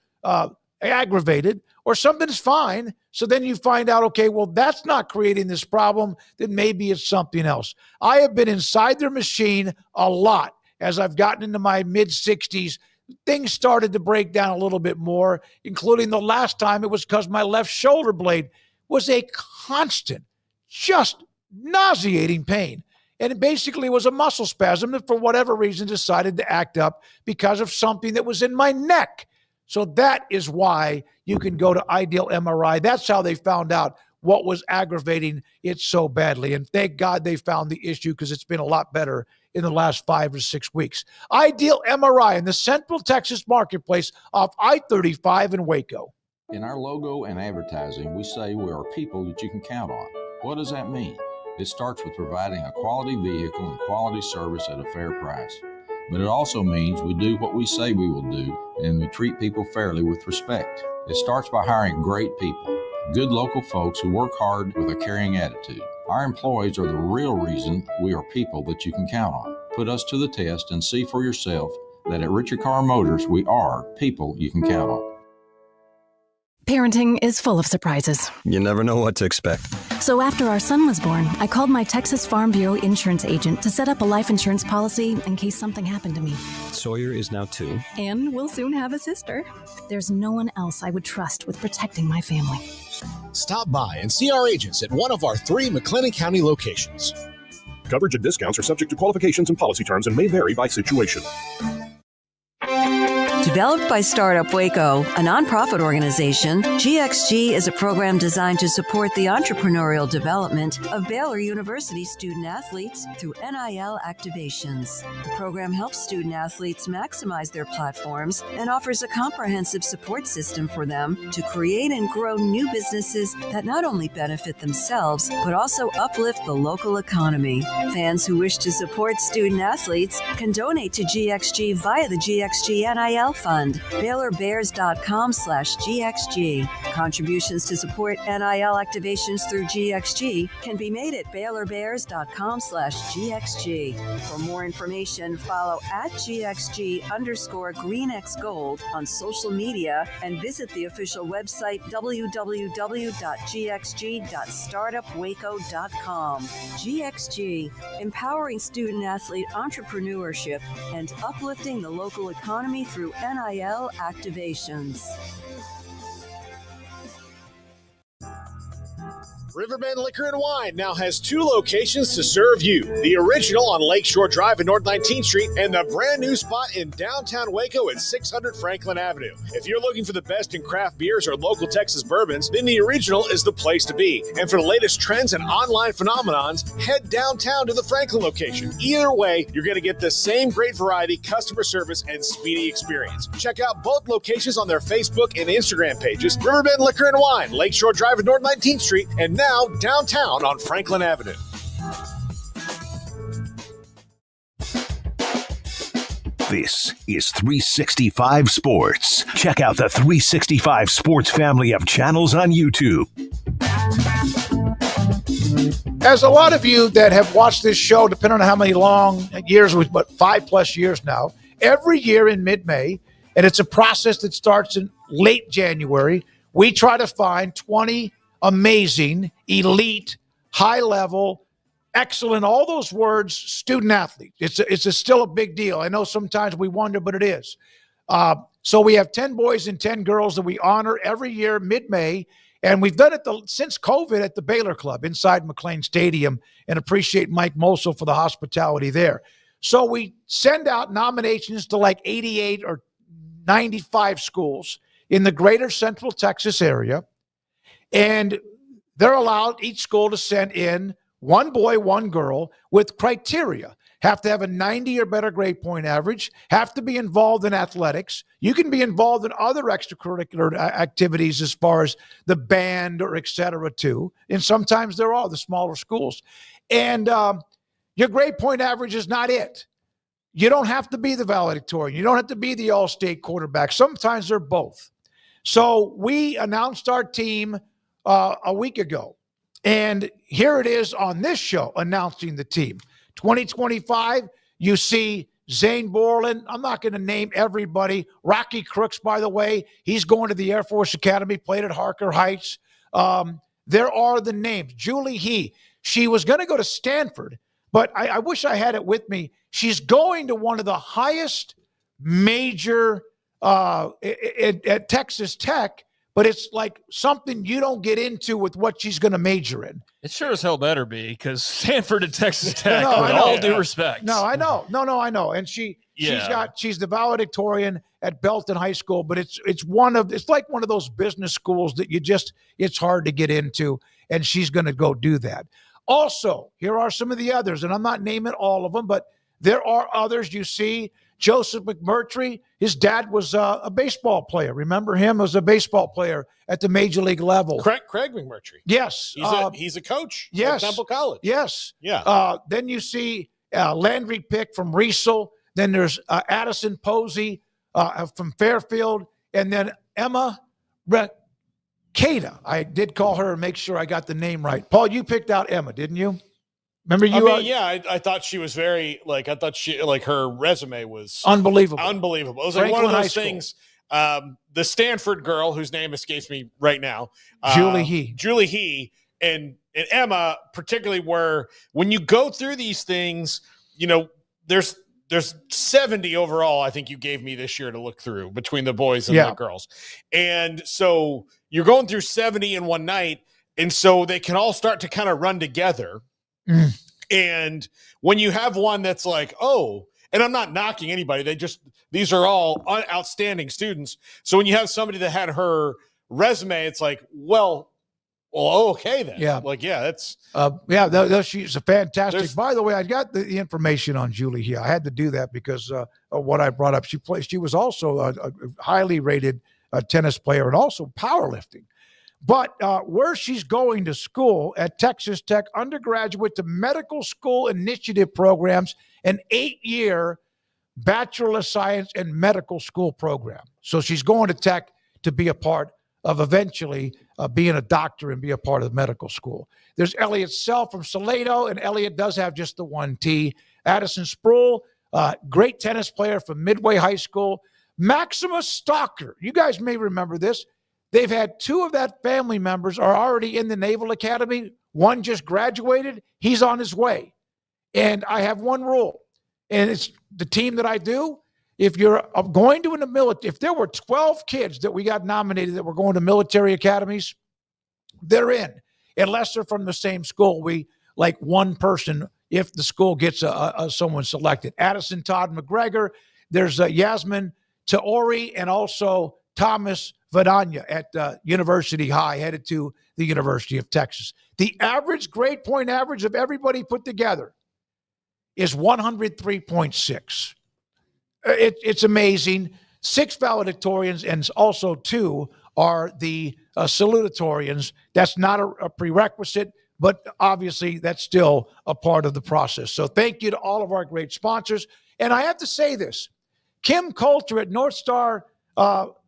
aggravated, or something that's fine. So then you find out, okay, well, that's not creating this problem. Then maybe it's something else. I have been inside their machine a lot as I've gotten into my mid-60s. Things started to break down a little bit more, including the last time it was because my left shoulder blade was a constant, just nauseating pain. and it basically was a muscle spasm that for whatever reason decided to act up because of something that was in my neck. So that is why you can go to Ideal MRI. That's how they found out what was aggravating it so badly. And thank God they found the issue, because it's been a lot better in the last 5 or 6 weeks. Ideal MRI in the Central Texas marketplace off I-35 in Waco. In our logo and advertising, we say we are people that you can count on. What does that mean? It starts with providing a quality vehicle and quality service at a fair price. But it also means we do what we say we will do, and we treat people fairly with respect. It starts by hiring great people, good local folks who work hard with a caring attitude. Our employees are the real reason we are people that you can count on. Put us to the test and see for yourself that at Richard Carr Motors, we are people you can count on. Parenting is full of surprises. You never know what to expect. So after our son was born, I called my Texas Farm Bureau insurance agent to set up a life insurance policy in case something happened to me. Sawyer is now 2. And we'll soon have a sister. There's no one else I would trust with protecting my family. Stop by and see our agents at one of our 3 McLennan County locations. Coverage and discounts are subject to qualifications and policy terms and may vary by situation. Developed by Startup Waco, a nonprofit organization, GXG is a program designed to support the entrepreneurial development of Baylor University student athletes through NIL activations. The program helps student athletes maximize their platforms and offers a comprehensive support system for them to create and grow new businesses that not only benefit themselves, but also uplift the local economy. Fans who wish to support student athletes can donate to GXG via the GXG NIL Fund, BaylorBears.com/GXG. Contributions to support NIL activations through GXG can be made at BaylorBears.com/GXG. For more information, follow at GXG_GreenXGold on social media and visit the official website www.gxg.startupwaco.com. GXG, empowering student athlete entrepreneurship and uplifting the local economy through NIL activations. Riverbend Liquor and Wine now has 2 locations to serve you. The original on Lakeshore Drive at North 19th Street and the brand new spot in downtown Waco at 600 Franklin Avenue. If you're looking for the best in craft beers or local Texas bourbons, then the original is the place to be. And for the latest trends and online phenomenons, head downtown to the Franklin location. Either way, you're going to get the same great variety, customer service, and speedy experience. Check out both locations on their Facebook and Instagram pages, Riverbend Liquor and Wine, Lakeshore Drive at North 19th Street, and now downtown on Franklin Avenue. This is 365 Sports. Check out the 365 Sports family of channels on YouTube. As a lot of you that have watched this show, depending on how many long years, but 5+ years now, every year in mid-May, and it's a process that starts in late January, we try to find 20 amazing, elite, high-level, excellent, all those words, student athletes. It's still a big deal. I know sometimes we wonder, but it is. So we have 10 boys and 10 girls that we honor every year, mid-May, and we've done it since COVID at the Baylor Club inside McLean Stadium, and appreciate Mike Mosel for the hospitality there. So we send out nominations to like 88 or 95 schools in the greater Central Texas area. And they're allowed, each school, to send in 1 boy, 1 girl with criteria. Have to have a 90 or better grade point average, have to be involved in athletics. You can be involved in other extracurricular activities as far as the band or et cetera too. And sometimes there are the smaller schools. And your grade point average is not it. You don't have to be the valedictorian. You don't have to be the all-state quarterback. Sometimes they're both. So we announced our team a week ago. And here it is on this show announcing the team. 2025, you see Zane Borland. I'm not going to name everybody. Rocky Crooks, by the way, he's going to the Air Force Academy, played at Harker Heights. There are the names. Julie He, she was going to go to Stanford, but I wish I had it with me. She's going to one of the highest major at Texas Tech, but it's like something you don't get into with what she's going to major in. It sure as hell better be, because Stanford and Texas Tech, No, with all due respect. No, I know. No, I know. And she's the valedictorian at Belton High School, but it's like one of those business schools that it's hard to get into, and she's going to go do that. Also, here are some of the others, and I'm not naming all of them, but there are others. You see Joseph McMurtry, his dad was a baseball player. Remember him as a baseball player at the major league level. Craig McMurtry. Yes. He's a coach at Temple College. Yes. Yeah. Then you see Landry Pick from Riesel. Then there's Addison Posey from Fairfield. And then Emma Cada. I did call her and make sure I got the name right. Paul, you picked out Emma, didn't you? Remember you? I thought she was very her resume was unbelievable. It was like one of those things. The Stanford girl whose name escapes me right now, Julie He, and Emma particularly, where when you go through these things, there's 70 overall. I think you gave me this year to look through between the boys and the girls, and so you're going through 70 in one night, and so they can all start to kind of run together. And when you have one that's like, and I'm not knocking anybody, these are all outstanding students. So when you have somebody that had her resume, it's like, okay then. Yeah. That's she's a fantastic. By the way, I got the information on Julie here. I had to do that because of what I brought up. She was also a highly rated tennis player and also powerlifting. But where she's going to school at Texas Tech, undergraduate to medical school initiative programs, an 8-year Bachelor of Science and medical school program. So she's going to Tech to be a part of eventually being a doctor and be a part of medical school. There's Elliot Sell from Salado, and Elliot does have just the one T. Addison Sproul, great tennis player from Midway High School. Maximus Stalker, you guys may remember this. They've had 2 of that family members are already in the Naval Academy. One just graduated. He's on his way. And I have one rule, and it's the team that I do. If you're going to the military, if there were 12 kids that we got nominated that were going to military academies, they're in, unless they're from the same school. We like one person if the school gets someone selected. Addison Todd McGregor. There's Yasmin Taori and also Thomas Vidania at University High, headed to the University of Texas. The average grade point average of everybody put together is 103.6. It's amazing. 6 valedictorians and also 2 are the salutatorians. That's not a prerequisite, but obviously that's still a part of the process. So thank you to all of our great sponsors. And I have to say this, Kim Coulter at North Star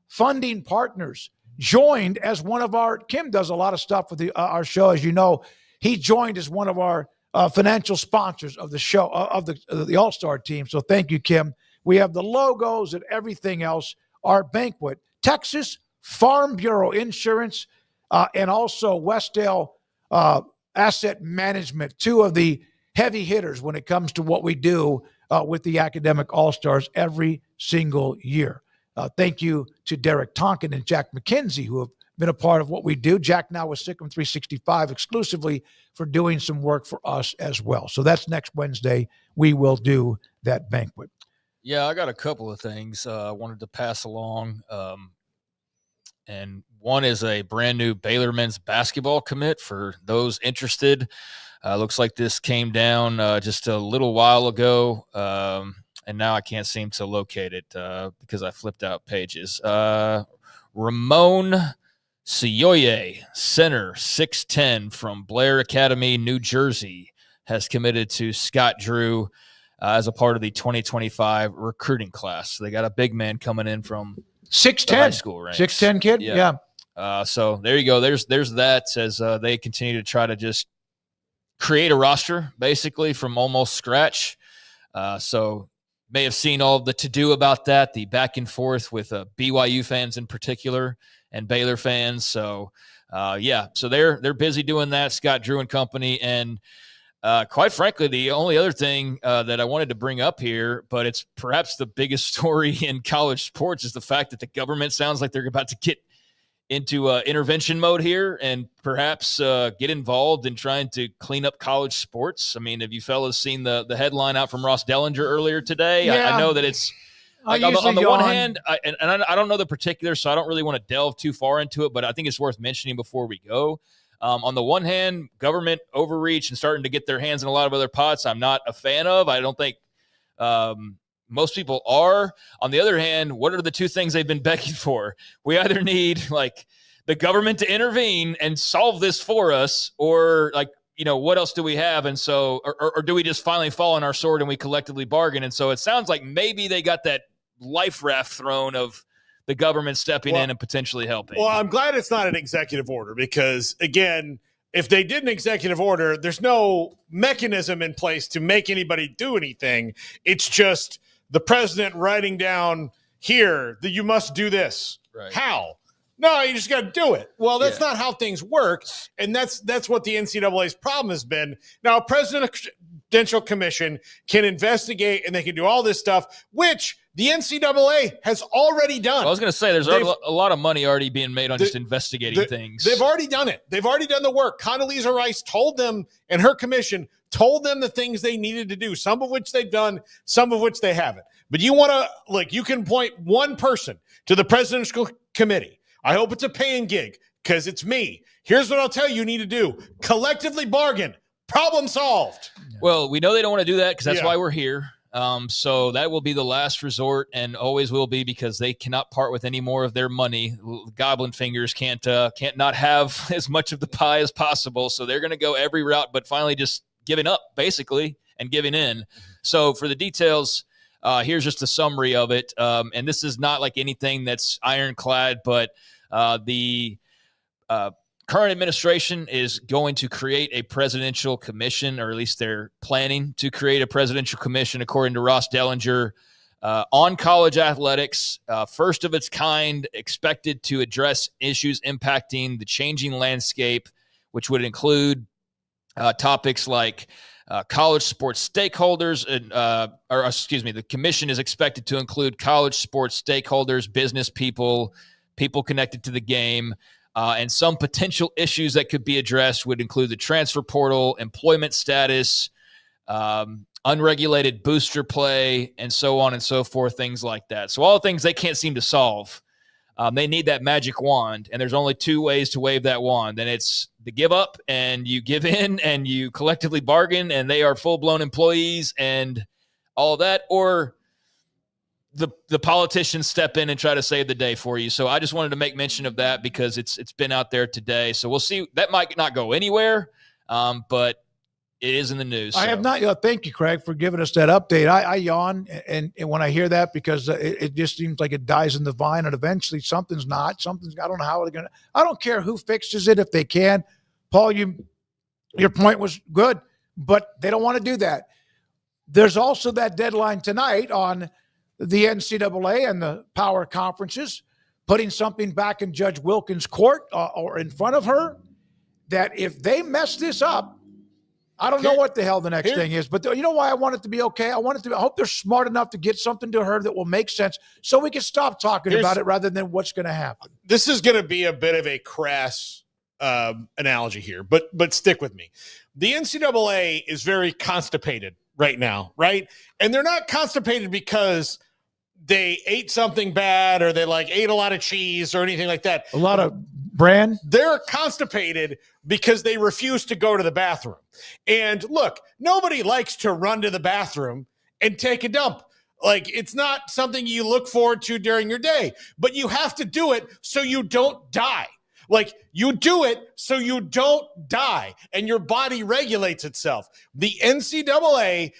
Funding Partners joined as one of our, Kim does a lot of stuff with our show, as you know. He joined as one of our financial sponsors of the show, of the All-Star team. So thank you, Kim. We have the logos and everything else. Our banquet, Texas Farm Bureau Insurance, and also Westdale Asset Management, 2 of the heavy hitters when it comes to what we do with the Academic All-Stars every single year. Thank you to Derek Tonkin and Jack McKenzie, who have been a part of what we do. Jack now with Sikkim 365 exclusively for doing some work for us as well. So that's next Wednesday. We will do that banquet. Yeah, I got a couple of things I wanted to pass along. And one is a brand new Baylor men's basketball commit for those interested. Looks like this came down just a little while ago. And now I can't seem to locate it because I flipped out pages. Ramon Sioye, center, 6'10", from Blair Academy, New Jersey, has committed to Scott Drew as a part of the 2025 recruiting class. So they got a big man coming in from 6'10", high school ranks. 6'10" kid, yeah. So there you go. There's that. As they continue to try to just create a roster, basically from almost scratch. So may have seen all of the to-do about that, the back and forth with BYU fans in particular and Baylor fans. So, so they're busy doing that, Scott Drew and company. And quite frankly, the only other thing that I wanted to bring up here, but it's perhaps the biggest story in college sports, is the fact that the government sounds like they're about to get into intervention mode here and perhaps get involved in trying to clean up college sports. I mean, have you fellas seen the headline out from Ross Dellinger earlier today? Yeah. I know that it's like on the one hand, I don't know the particulars, so I don't really want to delve too far into it, but I think it's worth mentioning before we go. On the one hand, government overreach and starting to get their hands in a lot of other pots, I'm not a fan of. I don't think most people are. On the other hand, what are the two things they've been begging for? We either need like the government to intervene and solve this for us, or like, what else do we have? And so, or do we just finally fall on our sword and we collectively bargain? And so it sounds like maybe they got that life raft thrown of the government stepping in and potentially helping. Well, I'm glad it's not an executive order because, again, if they did an executive order, there's no mechanism in place to make anybody do anything. It's just the president writing down here that you must do this. Right. How? No, you just got to do it. Well, that's not how things work, and that's what the NCAA's problem has been. Now, a presidential commission can investigate, and they can do all this stuff, which the NCAA has already done. I was going to say, there's a lot of money already being made on just investigating things. They've already done it. They've already done the work. Condoleezza Rice told them, and her commission told them the things they needed to do, some of which they've done, some of which they haven't. But you want to, you can point one person to the presidential committee. I hope it's a paying gig because it's me. Here's what I'll tell you need to do. Collectively bargain. Problem solved. Well, we know they don't want to do that because that's why we're here. So that will be the last resort and always will be because they cannot part with any more of their money. Goblin fingers can't not have as much of the pie as possible. So they're going to go every route, but finally just giving up basically and giving in. So for the details, here's just a summary of it. And this is not like anything that's ironclad, but the current administration is going to create a presidential commission, or at least they're planning to create a presidential commission, according to Ross Dellinger, on college athletics, first of its kind, expected to address issues impacting the changing landscape, which would include topics like college sports stakeholders, the commission is expected to include college sports stakeholders, business people, people connected to the game, and some potential issues that could be addressed would include the transfer portal, employment status, unregulated booster play, and so on and so forth, things like that. So all the things they can't seem to solve. They need that magic wand, and there's only two ways to wave that wand, and it's to give up and you give in and you collectively bargain, and they are full-blown employees and all of that, or the politicians step in and try to save the day for you. So I just wanted to make mention of that because it's been out there today. So we'll see. That might not go anywhere, but it is in the news. I have not yet. Thank you, Craig, for giving us that update. I yawn and when I hear that because it just seems like it dies in the vine, and eventually something's I don't know how they're going to. I don't care who fixes it if they can. Paul, your point was good, but they don't want to do that. There's also that deadline tonight on the NCAA and the power conferences putting something back in Judge Wilkins' court or in front of her that if they mess this up, I don't know what the hell the next thing is, but you know why I want it to be okay? I hope they're smart enough to get something to her that will make sense so we can stop talking about it rather than what's going to happen. This is going to be a bit of a crass analogy here, but stick with me. The NCAA is very constipated right now, right? And they're not constipated because they ate something bad or they ate a lot of cheese or anything like that. A lot of brand. They're constipated because they refuse to go to the bathroom. And look, nobody likes to run to the bathroom and take a dump. It's not something you look forward to during your day, but you have to do it so you don't die. You do it so you don't die and your body regulates itself. The NCAA,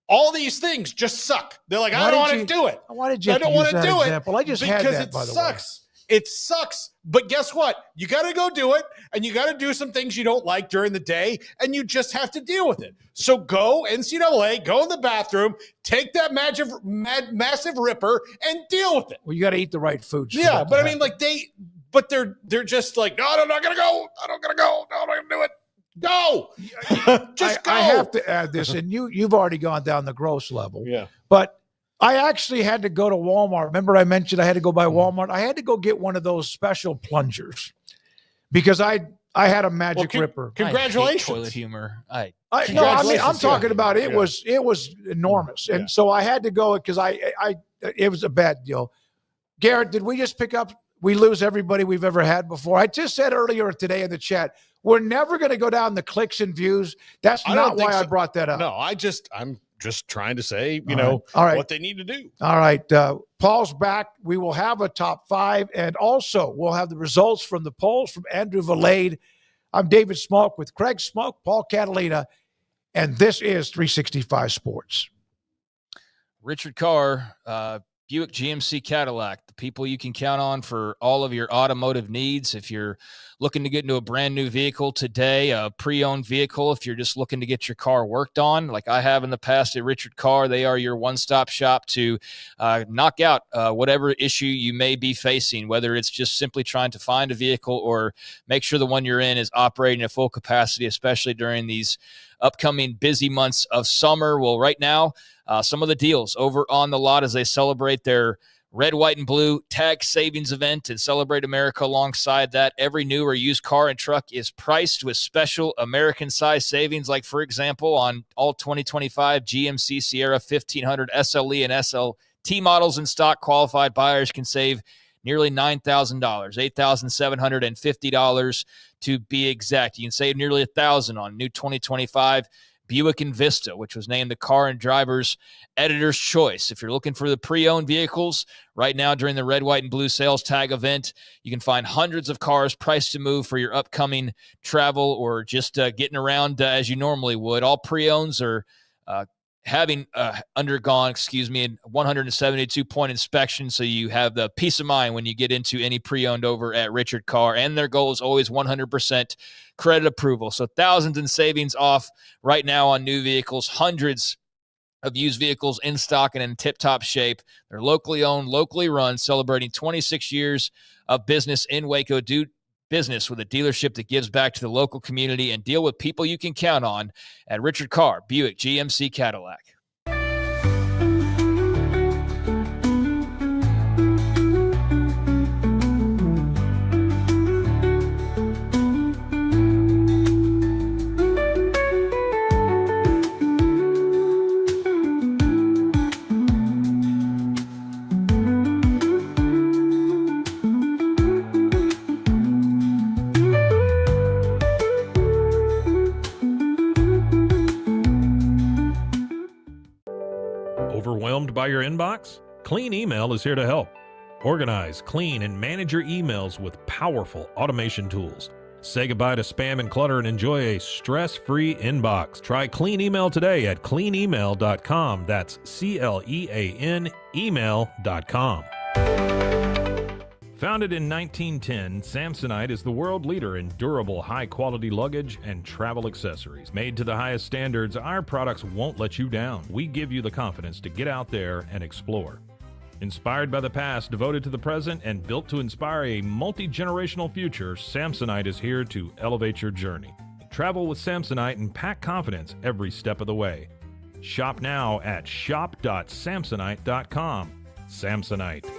all these things just suck. They're like, I don't want to do it. Why did you I don't want to do it. I just had that, by the way. Because it sucks. It sucks. But guess what? You got to go do it, and you got to do some things you don't like during the day, and you just have to deal with it. So go, NCAA, go in the bathroom, take that massive ripper, and deal with it. Well, you got to eat the right foods. Yeah, but I mean, they're just like, no, I'm not going to go. I don't got to go. No, I'm not going to do it. Go. Just go. I have to add this, and you've already gone down the gross level. Yeah. But I actually had to go to Walmart. Remember I mentioned I had to go by Walmart? I had to go get one of those special plungers because I had a magic ripper. Congratulations. Toilet humor. I'm talking about it. It was enormous. And so I had to go because it was a bad deal. Garrett, did we just pick up? We lose everybody we've ever had before. I just said earlier today in the chat, we're never going to go down the clicks and views. That's not why I brought that up. No, I'm just trying to say, All right. what they need to do. All right. Paul's back. We will have a top 5, and also we'll have the results from the polls from Andrew Valade. I'm David Smoak with Craig Smoak, Paul Catalina, and this is 365 Sports. Richard Carr, Buick GMC Cadillac, the people you can count on for all of your automotive needs. If you're looking to get into a brand new vehicle today, a pre-owned vehicle, if you're just looking to get your car worked on, like I have in the past at Richard Carr, they are your one-stop shop to knock out whatever issue you may be facing, whether it's just simply trying to find a vehicle or make sure the one you're in is operating at full capacity, especially during these upcoming busy months of summer. Well, right now, some of the deals over on the lot as they celebrate their red, white, and blue tag savings event and Celebrate America alongside that. Every new or used car and truck is priced with special American-size savings, like, for example, on all 2025 GMC Sierra 1500 SLE and SLT models in stock. Qualified buyers can save nearly $9,000, $8,750 to be exact. You can save nearly $1,000 on new 2025 Buick Envista, which was named the Car and Driver's Editor's Choice. If you're looking for the pre-owned vehicles, right now during the red, white, and blue sales tag event, you can find hundreds of cars priced to move for your upcoming travel or just getting around as you normally would. All pre-owns are having undergone, a 172-point inspection, so you have the peace of mind when you get into any pre-owned over at Richard Carr, and their goal is always 100% credit approval. So thousands in savings off right now on new vehicles, hundreds of used vehicles in stock and in tip-top shape. They're locally owned, locally run, celebrating 26 years of business in Waco. Do business with a dealership that gives back to the local community and deal with people you can count on at Richard Carr, Buick GMC Cadillac. Overwhelmed by your inbox? Clean Email is here to help. Organize, clean, and manage your emails with powerful automation tools. Say goodbye to spam and clutter and enjoy a stress-free inbox. Try Clean Email today at cleanemail.com. That's CLEAN email.com. Founded in 1910, Samsonite is the world leader in durable, high-quality luggage and travel accessories. Made to the highest standards, our products won't let you down. We give you the confidence to get out there and explore. Inspired by the past, devoted to the present, and built to inspire a multi-generational future, Samsonite is here to elevate your journey. Travel with Samsonite and pack confidence every step of the way. Shop now at shop.samsonite.com. Samsonite.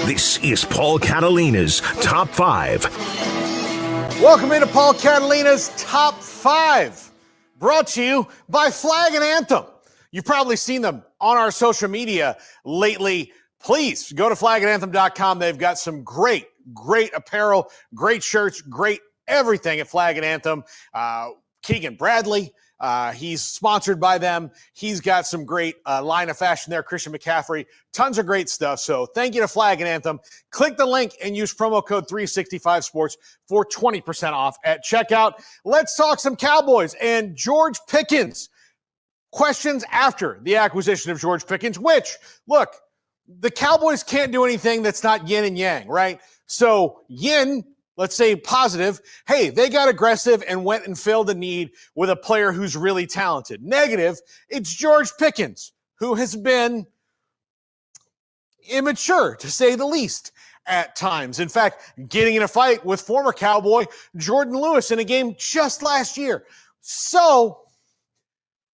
This is Paul Catalina's Top 5. Welcome into Paul Catalina's Top 5, brought to you by Flag and Anthem. You've probably seen them on our social media lately, please go to flagandanthem.com. They've got some great apparel, great shirts, great everything at Flag and Anthem. Keegan Bradley, he's sponsored by them. He's got some great line of fashion there. Christian McCaffrey, tons of great stuff. So thank you to Flag and Anthem. Click the link and use promo code 365sports for 20% off at checkout. Let's talk some Cowboys and George Pickens. Questions after the acquisition of George Pickens, which, look, the Cowboys can't do anything that's not yin and yang, right? So yin, let's say positive, hey, they got aggressive and went and filled a need with a player who's really talented. Negative, it's George Pickens, who has been immature, to say the least, at times. In fact, getting in a fight with former Cowboy Jordan Lewis in a game just last year. So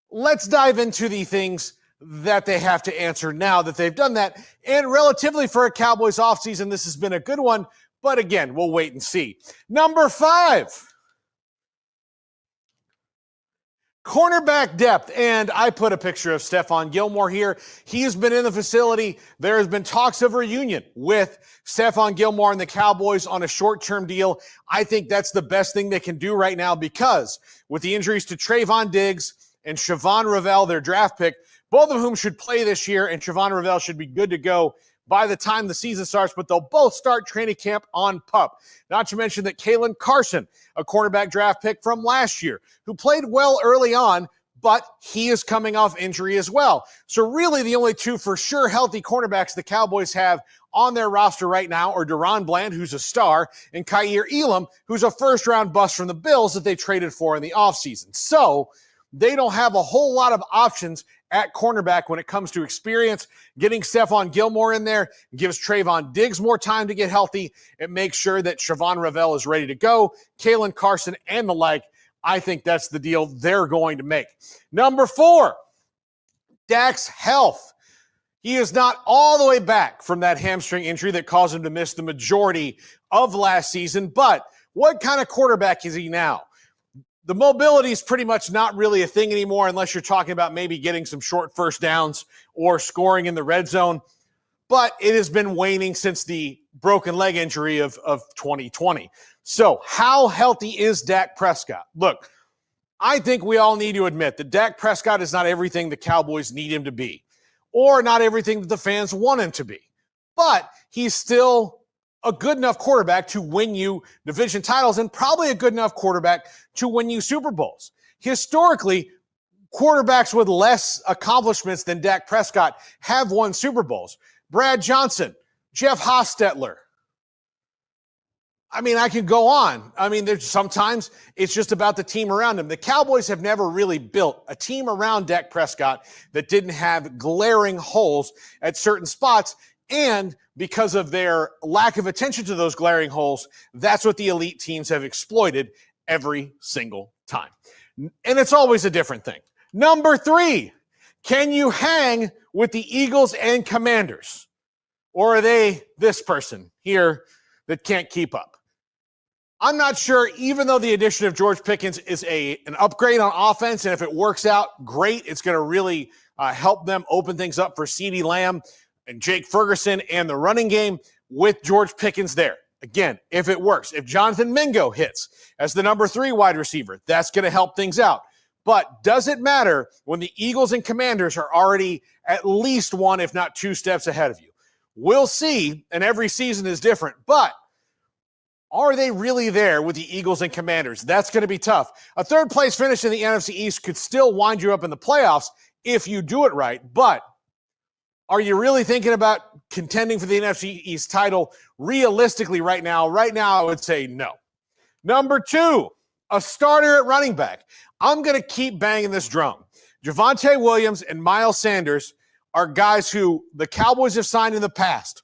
let's dive into the things that they have to answer now that they've done that. And relatively for a Cowboys offseason, this has been a good one. But again, we'll wait and see. Number 5, cornerback depth. And I put a picture of Stephon Gilmore here. He has been in the facility. There has been talks of reunion with Stephon Gilmore and the Cowboys on a short-term deal. I think that's the best thing they can do right now because with the injuries to Trayvon Diggs and Siobhan Ravel, their draft pick, both of whom should play this year, and Siobhan Ravel should be good to go by the time the season starts, but they'll both start training camp on PUP. Not to mention that Kalen Carson, a cornerback draft pick from last year, who played well early on, but he is coming off injury as well. So really the only two for sure healthy cornerbacks the Cowboys have on their roster right now are Deron Bland, who's a star, and Kaiir Elam, who's a first-round bust from the Bills that they traded for in the offseason. So they don't have a whole lot of options at cornerback when it comes to experience. Getting Stephon Gilmore in there gives Trayvon Diggs more time to get healthy. It makes sure that Siobhan Ravel is ready to go. Kalen Carson and the like. I think that's the deal they're going to make. Number 4, Dak's health. He is not all the way back from that hamstring injury that caused him to miss the majority of last season, but what kind of quarterback is he now? The mobility is pretty much not really a thing anymore unless you're talking about maybe getting some short first downs or scoring in the red zone. But it has been waning since the broken leg injury of 2020. So how healthy is Dak Prescott? Look, I think we all need to admit that Dak Prescott is not everything the Cowboys need him to be or not everything that the fans want him to be. But he's still a good enough quarterback to win you division titles and probably a good enough quarterback to win you Super Bowls. Historically, quarterbacks with less accomplishments than Dak Prescott have won Super Bowls. Brad Johnson, Jeff Hostetler. I mean, I can go on. I mean, there's sometimes it's just about the team around him. The Cowboys have never really built a team around Dak Prescott that didn't have glaring holes at certain spots. And because of their lack of attention to those glaring holes, that's what the elite teams have exploited every single time. And it's always a different thing. Number 3, can you hang with the Eagles and Commanders? Or are they this person here that can't keep up? I'm not sure, even though the addition of George Pickens is an upgrade on offense, and if it works out, great. It's going to really help them open things up for CeeDee Lamb and Jake Ferguson and the running game with George Pickens there. Again, if it works, if Jonathan Mingo hits as the number 3 wide receiver, that's going to help things out. But does it matter when the Eagles and Commanders are already at least 1, if not 2 steps ahead of you? We'll see, and every season is different. But are they really there with the Eagles and Commanders? That's going to be tough. A third-place finish in the NFC East could still wind you up in the playoffs if you do it right. But are you really thinking about contending for the NFC East title realistically right now? Right now, I would say no. Number 2, a starter at running back. I'm going to keep banging this drum. Javonte Williams and Miles Sanders are guys who the Cowboys have signed in the past,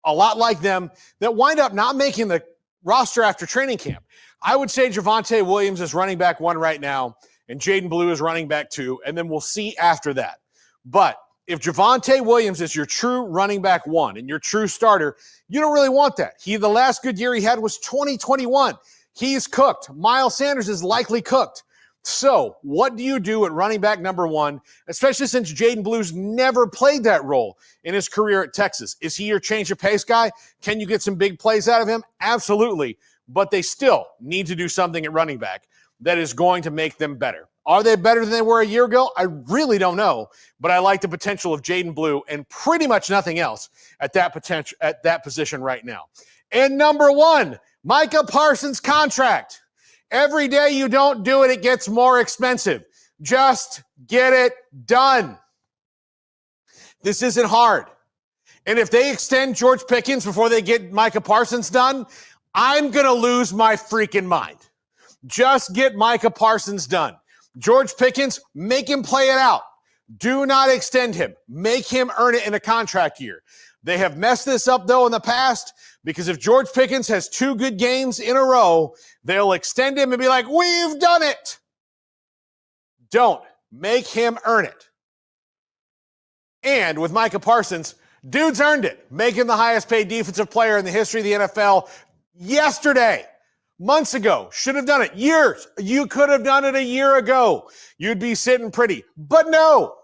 a lot like them, that wind up not making the roster after training camp. I would say Javonte Williams is running back 1 right now, and Jaden Blue is running back 2, and then we'll see after that. But if Javonte Williams is your true running back 1 and your true starter, you don't really want that. The last good year he had was 2021. He's cooked. Miles Sanders is likely cooked. So what do you do at running back number 1, especially since Jaden Blue's never played that role in his career at Texas? Is he your change of pace guy? Can you get some big plays out of him? Absolutely. But they still need to do something at running back that is going to make them better. Are they better than they were a year ago? I really don't know, but I like the potential of Jaden Blue and pretty much nothing else at that position right now. And number 1, Micah Parsons' contract. Every day you don't do it, it gets more expensive. Just get it done. This isn't hard. And if they extend George Pickens before they get Micah Parsons done, I'm going to lose my freaking mind. Just get Micah Parsons done. George Pickens, make him play it out. Do not extend him. Make him earn it in a contract year. They have messed this up, though, in the past, because if George Pickens has 2 good games in a row, they'll extend him and be like, we've done it. Don't. Make him earn it. And with Micah Parsons, dude's earned it. Make him the highest paid defensive player in the history of the NFL yesterday. Months ago. Should have done it. Years. You could have done it a year ago. You'd be sitting pretty. But no.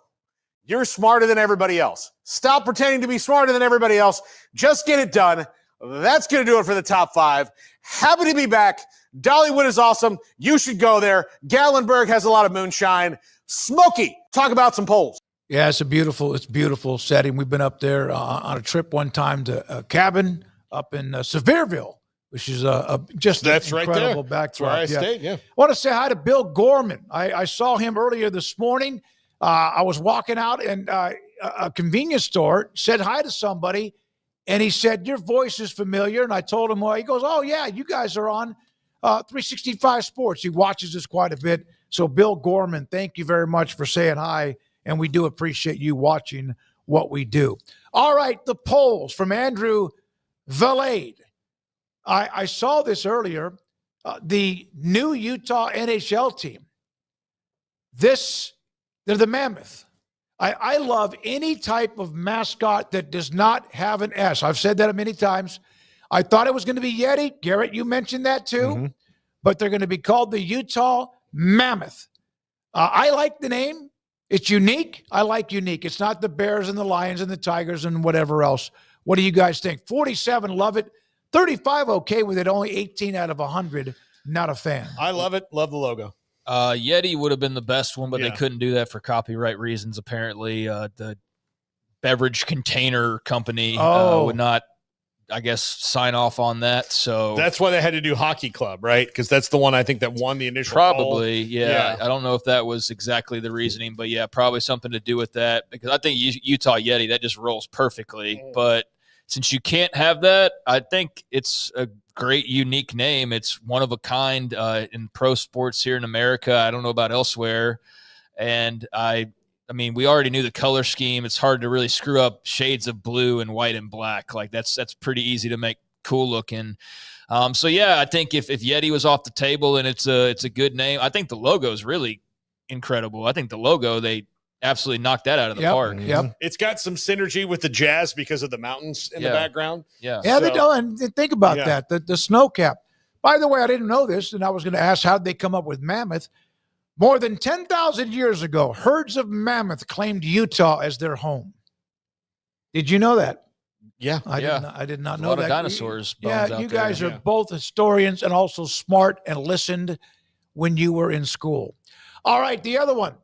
You're smarter than everybody else. Stop pretending to be smarter than everybody else. Just get it done. That's going to do it for the top 5. Happy to be back. Dollywood is awesome. You should go there. Gatlinburg has a lot of moonshine. Smoky, talk about some polls. Yeah, it's beautiful setting. We've been up there on a trip one time to a cabin up in Sevierville, which is just that's an incredible right there. backdrop. That's where I stayed, yeah. I want to say hi to Bill Gorman. I saw him earlier this morning. I was walking out and a convenience store, said hi to somebody, and he said, your voice is familiar. And I told him, well, he goes, oh, yeah, you guys are on 365 Sports. He watches us quite a bit. So, Bill Gorman, thank you very much for saying hi, and we do appreciate you watching what we do. All right, the polls from Andrew Valade. I saw this earlier. The new Utah NHL team. They're the Mammoth. I love any type of mascot that does not have an S. I've said that many times. I thought it was going to be Yeti. Garrett, you mentioned that too. Mm-hmm. But they're going to be called the Utah Mammoth. I like the name. It's unique. I like unique. It's not the Bears and the Lions and the Tigers and whatever else. What do you guys think? 47, love it. 35, okay with it. Only 18 out of 100, not a fan. I love it. Love the logo. Yeti would have been the best one, but they couldn't do that for copyright reasons. Apparently, the beverage container company would not, I guess, sign off on that. So that's why they had to do Hockey Club, right? Because that's the one I think that won the initial probably poll. Yeah. I don't know if that was exactly the reasoning, but yeah, probably something to do with that. Because I think Utah Yeti, that just rolls perfectly. But since you can't have that, I think it's a great, unique name. It's one of a kind in pro sports here in America. I don't know about elsewhere. And I mean, we already knew the color scheme. It's hard to really screw up shades of blue and white and black. Like that's pretty easy to make cool looking. So yeah, I think if Yeti was off the table and it's a good name, I think the logo is really incredible. I think the logo, they absolutely knocked that out of the park. Yep. It's got some synergy with the Jazz because of the mountains in the background. Yeah, they don't. And think about that. The snow cap. By the way, I didn't know this, and I was going to ask how did they come up with Mammoth. More than 10,000 years ago, herds of mammoth claimed Utah as their home. Did you know that? Yeah. I did not know that. A lot that. of dinosaurs. Yeah, you guys are both historians and also smart and listened when you were in school. All right, the other one.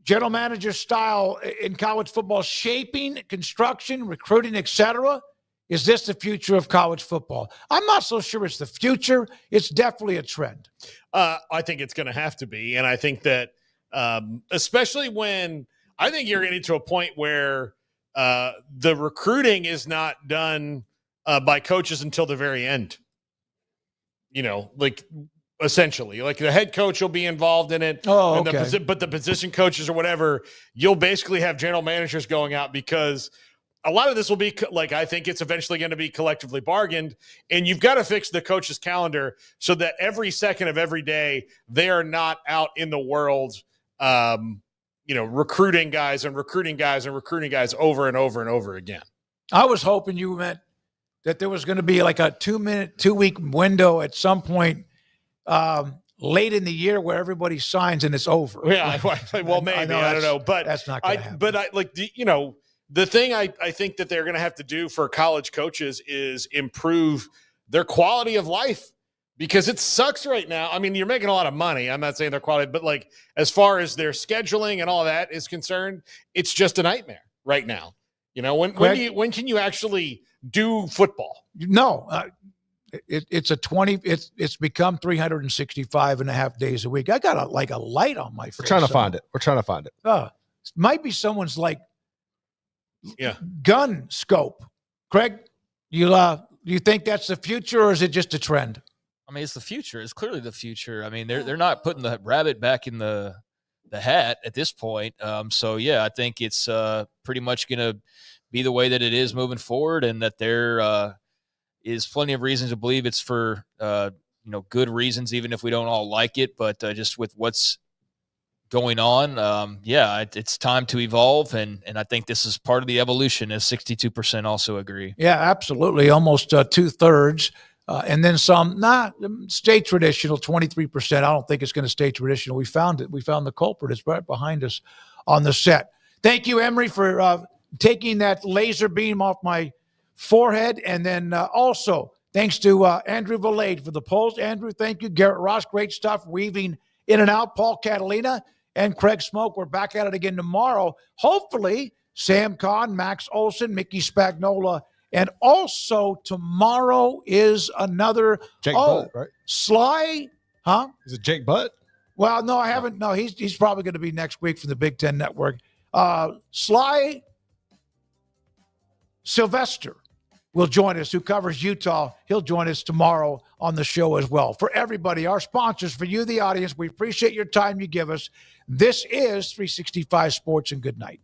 General manager style in college football, shaping, construction, recruiting, etc. Is this the future of college football? I'm not so sure it's the future. It's definitely a trend. I think it's going to have to be. And I think that especially when I think you're getting to a point where the recruiting is not done by coaches until the very end. You know, like essentially, like the head coach will be involved in it. Oh, okay. But the position coaches or whatever, you'll basically have general managers going out because a lot of this will be like, I think it's eventually going to be collectively bargained, and you've got to fix the coach's calendar so that every second of every day they are not out in the world, recruiting guys over and over and over again. I was hoping you meant that there was going to be like a 2-week window at some point late in the year where everybody signs and it's over. Yeah, well, maybe. I don't know. But that's not going to happen. But the thing I think that they're going to have to do for college coaches is improve their quality of life, because it sucks right now. I mean, you're making a lot of money. I'm not saying their quality, but like as far as their scheduling and all that is concerned, it's just a nightmare right now. When can you actually do football? No, it's become 365 and a half days a week. I got a light on my face. We're trying to find it. Might be someone's gun scope. Craig, you think that's the future, or is it just a trend? I mean, it's the future. It's clearly the future. I mean, they're not putting the rabbit back in the hat at this point. So yeah, I think it's pretty much going to be the way that it is moving forward, and that there is plenty of reasons to believe it's for good reasons, even if we don't all like it. But just with what's going on, it's time to evolve, and I think this is part of the evolution, as 62% also agree. Yeah, absolutely, almost 2/3. And then some, stay traditional, 23%. I don't think it's going to stay traditional. We found it. We found the culprit. It's right behind us on the set. Thank you, Emery, for taking that laser beam off my forehead. And then also, thanks to Andrew Valade for the polls. Andrew, thank you. Garrett Ross, great stuff, weaving in and out. Paul Catalina and Craig Smoak. We're back at it again tomorrow. Hopefully, Sam Kahn, Max Olson, Mickey Spagnola. And also tomorrow is another Jake Butt, right? Sly, huh? Is it Jake Butt? Well, no, I haven't. No, he's probably going to be next week from the Big Ten Network. Sly Sylvester will join us, who covers Utah. He'll join us tomorrow on the show as well. For everybody, our sponsors, for you, the audience, we appreciate your time you give us. This is 365 Sports, and good night.